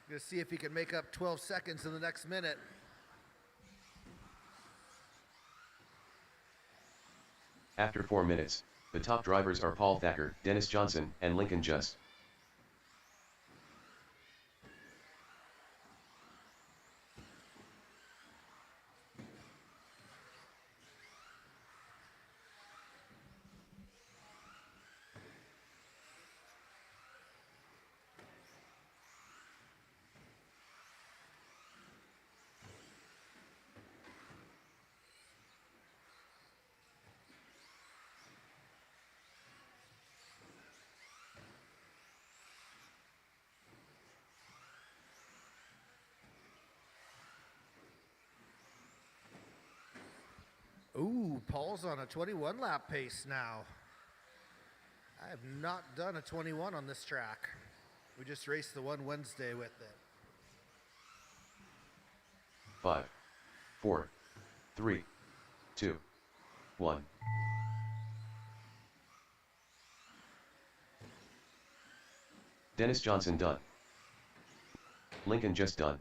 Gonna see if he can make up 12 seconds in the next minute. After 4 minutes, the top drivers are Paul Thacker, Dennis Johnson, and Lincoln Just. Ooh, Paul's on a 21 lap pace now. I have not done a 21 on this track. We just raced the one Wednesday with it. 5, 4, 3, 2, 1. Dennis Johnson done. Lincoln Just done.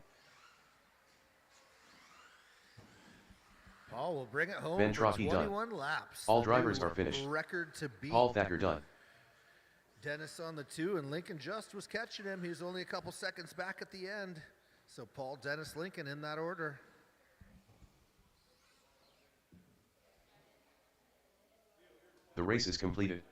Paul will bring it home Ben for Trockey done. 21 laps. All The drivers new are finished. Record to beat. Paul Thacker done. Dennis on the 2, and Lincoln Just was catching him. He was only a couple seconds back at the end. So Paul, Dennis, Lincoln in that order. The race is completed.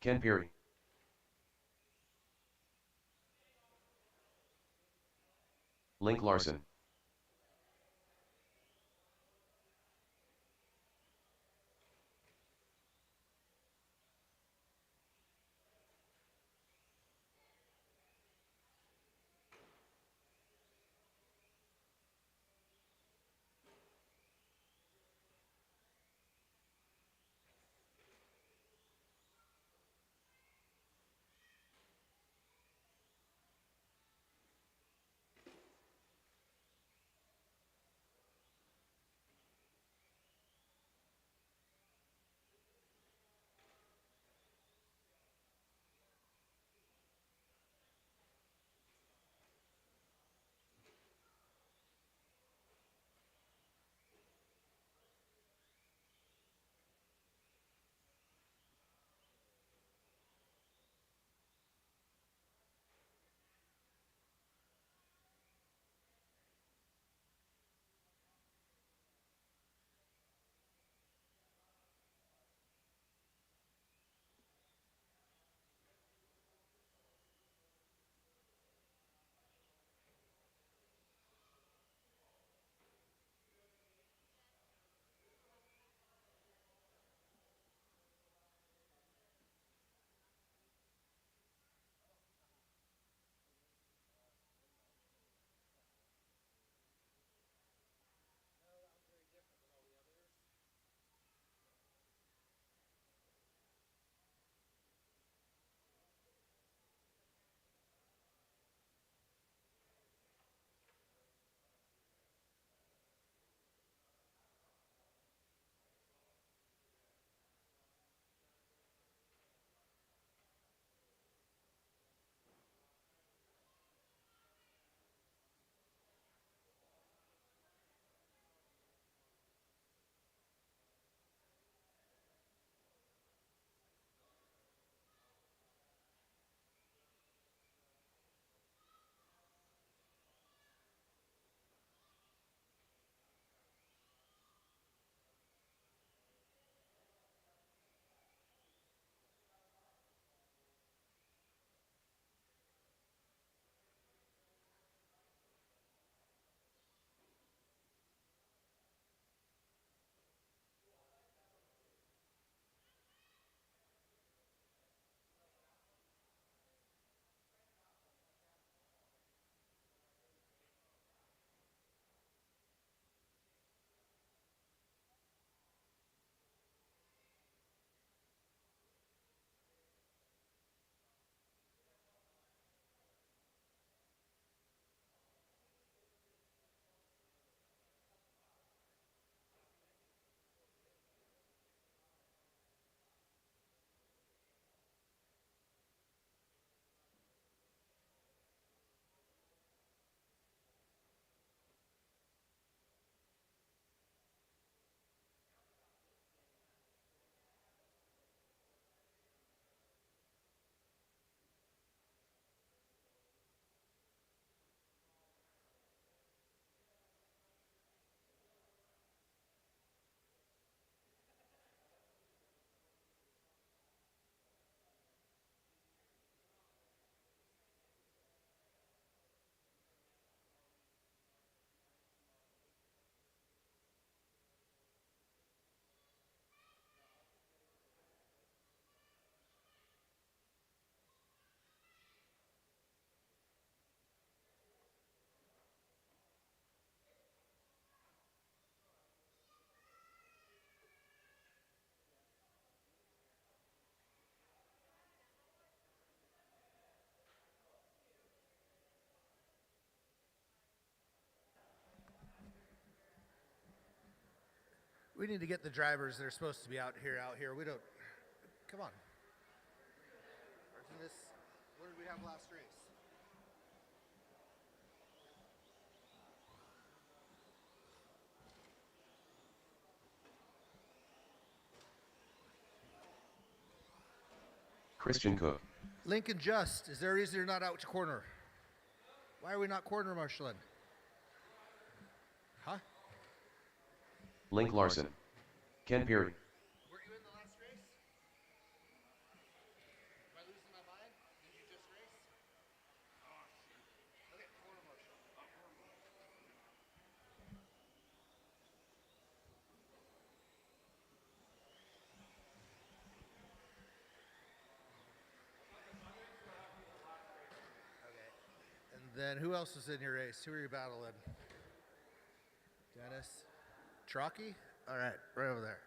Ken Perry. Link Larson. We need to get the drivers that are supposed to be out here. We don't. Come on. Isn't this? What did we have last race? Christian Cook, Lincoln Just, is there a reason you're not out to corner? Why are we not corner marshaling? Huh? Link Larson, Ken Perry, Were you in the last race? Am I losing my mind? Did you just race? Okay, corner marshal. Okay. And then who else was in your race? Who were you battling? Dennis? Trocky? All right, right over there.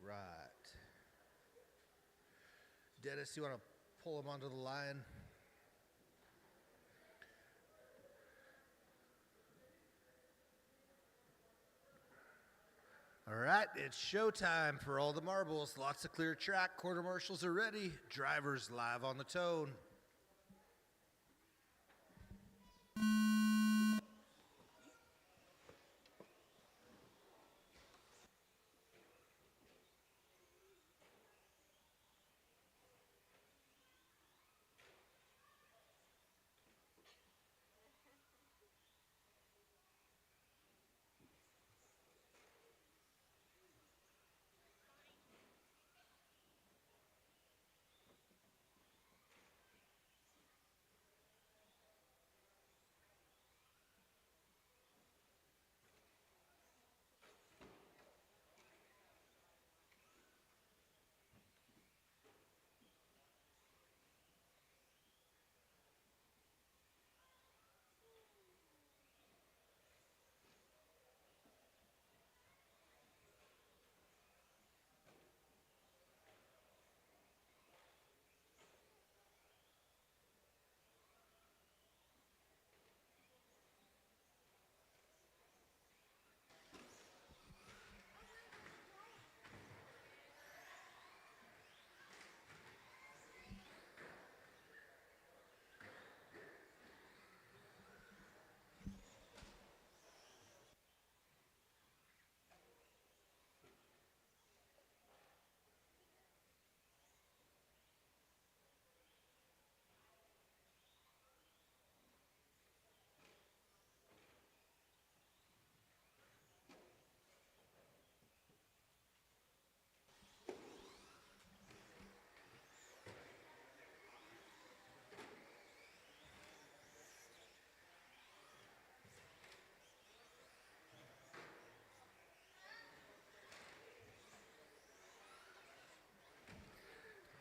All right. Dennis, you want to pull him onto the line? All right, it's showtime for all the marbles. Lots of clear track. Quarter marshals are ready. Drivers live on the tone.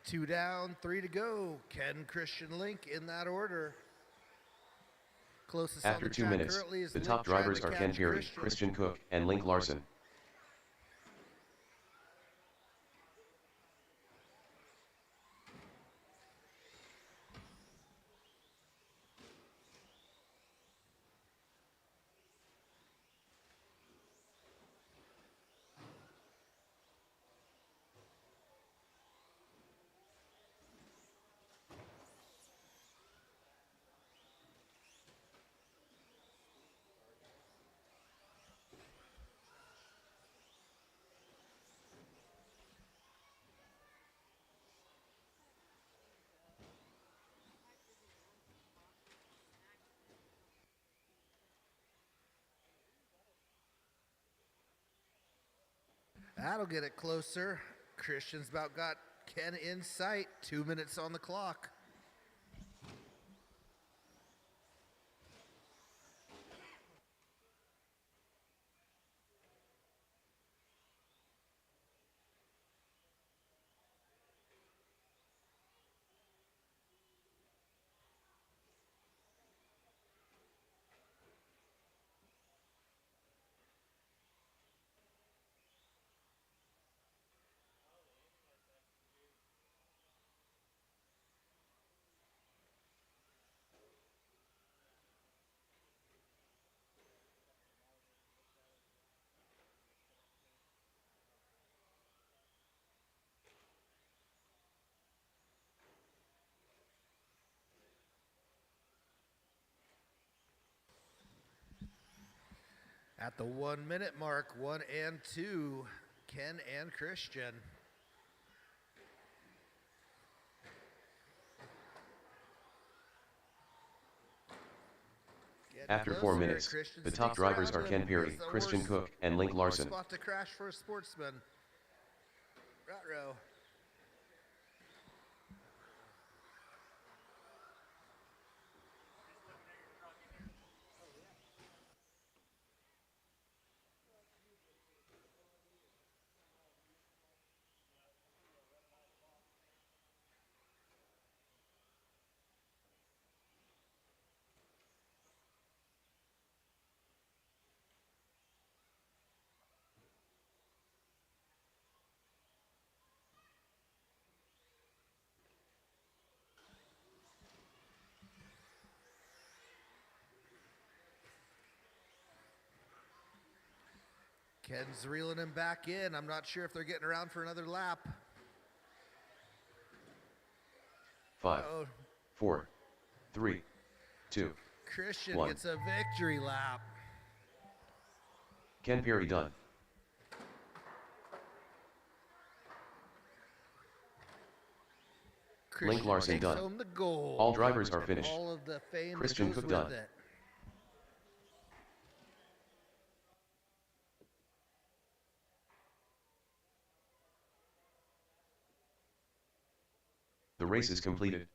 Two down, three to go. Ken, Christian, Link in that order. Closest on after the 2 track minutes, currently is the Link top trying drivers to are Ken catch Perry, Christian Cook, and Link Larson. That'll get it closer. Christian's about got Ken in sight. 2 minutes on the clock. At the 1 minute mark, 1 and 2, Ken and Christian. Getting After 4 closer, minutes, Christian the top sneaks drivers around are him. Ken Perry, Here's the Christian worst- Cook, and Link worst Larson. Spot to crash for a sportsman. Ruh-roh. Ken's reeling him back in. I'm not sure if they're getting around for another lap. 5, Oh, 4, 3, 2. Christian 1. gets a victory lap. Ken Perry done. Christian Larson takes done. home the gold. All drivers are finished. All of the fame that Christian goes Cook with done. it. The race is completed.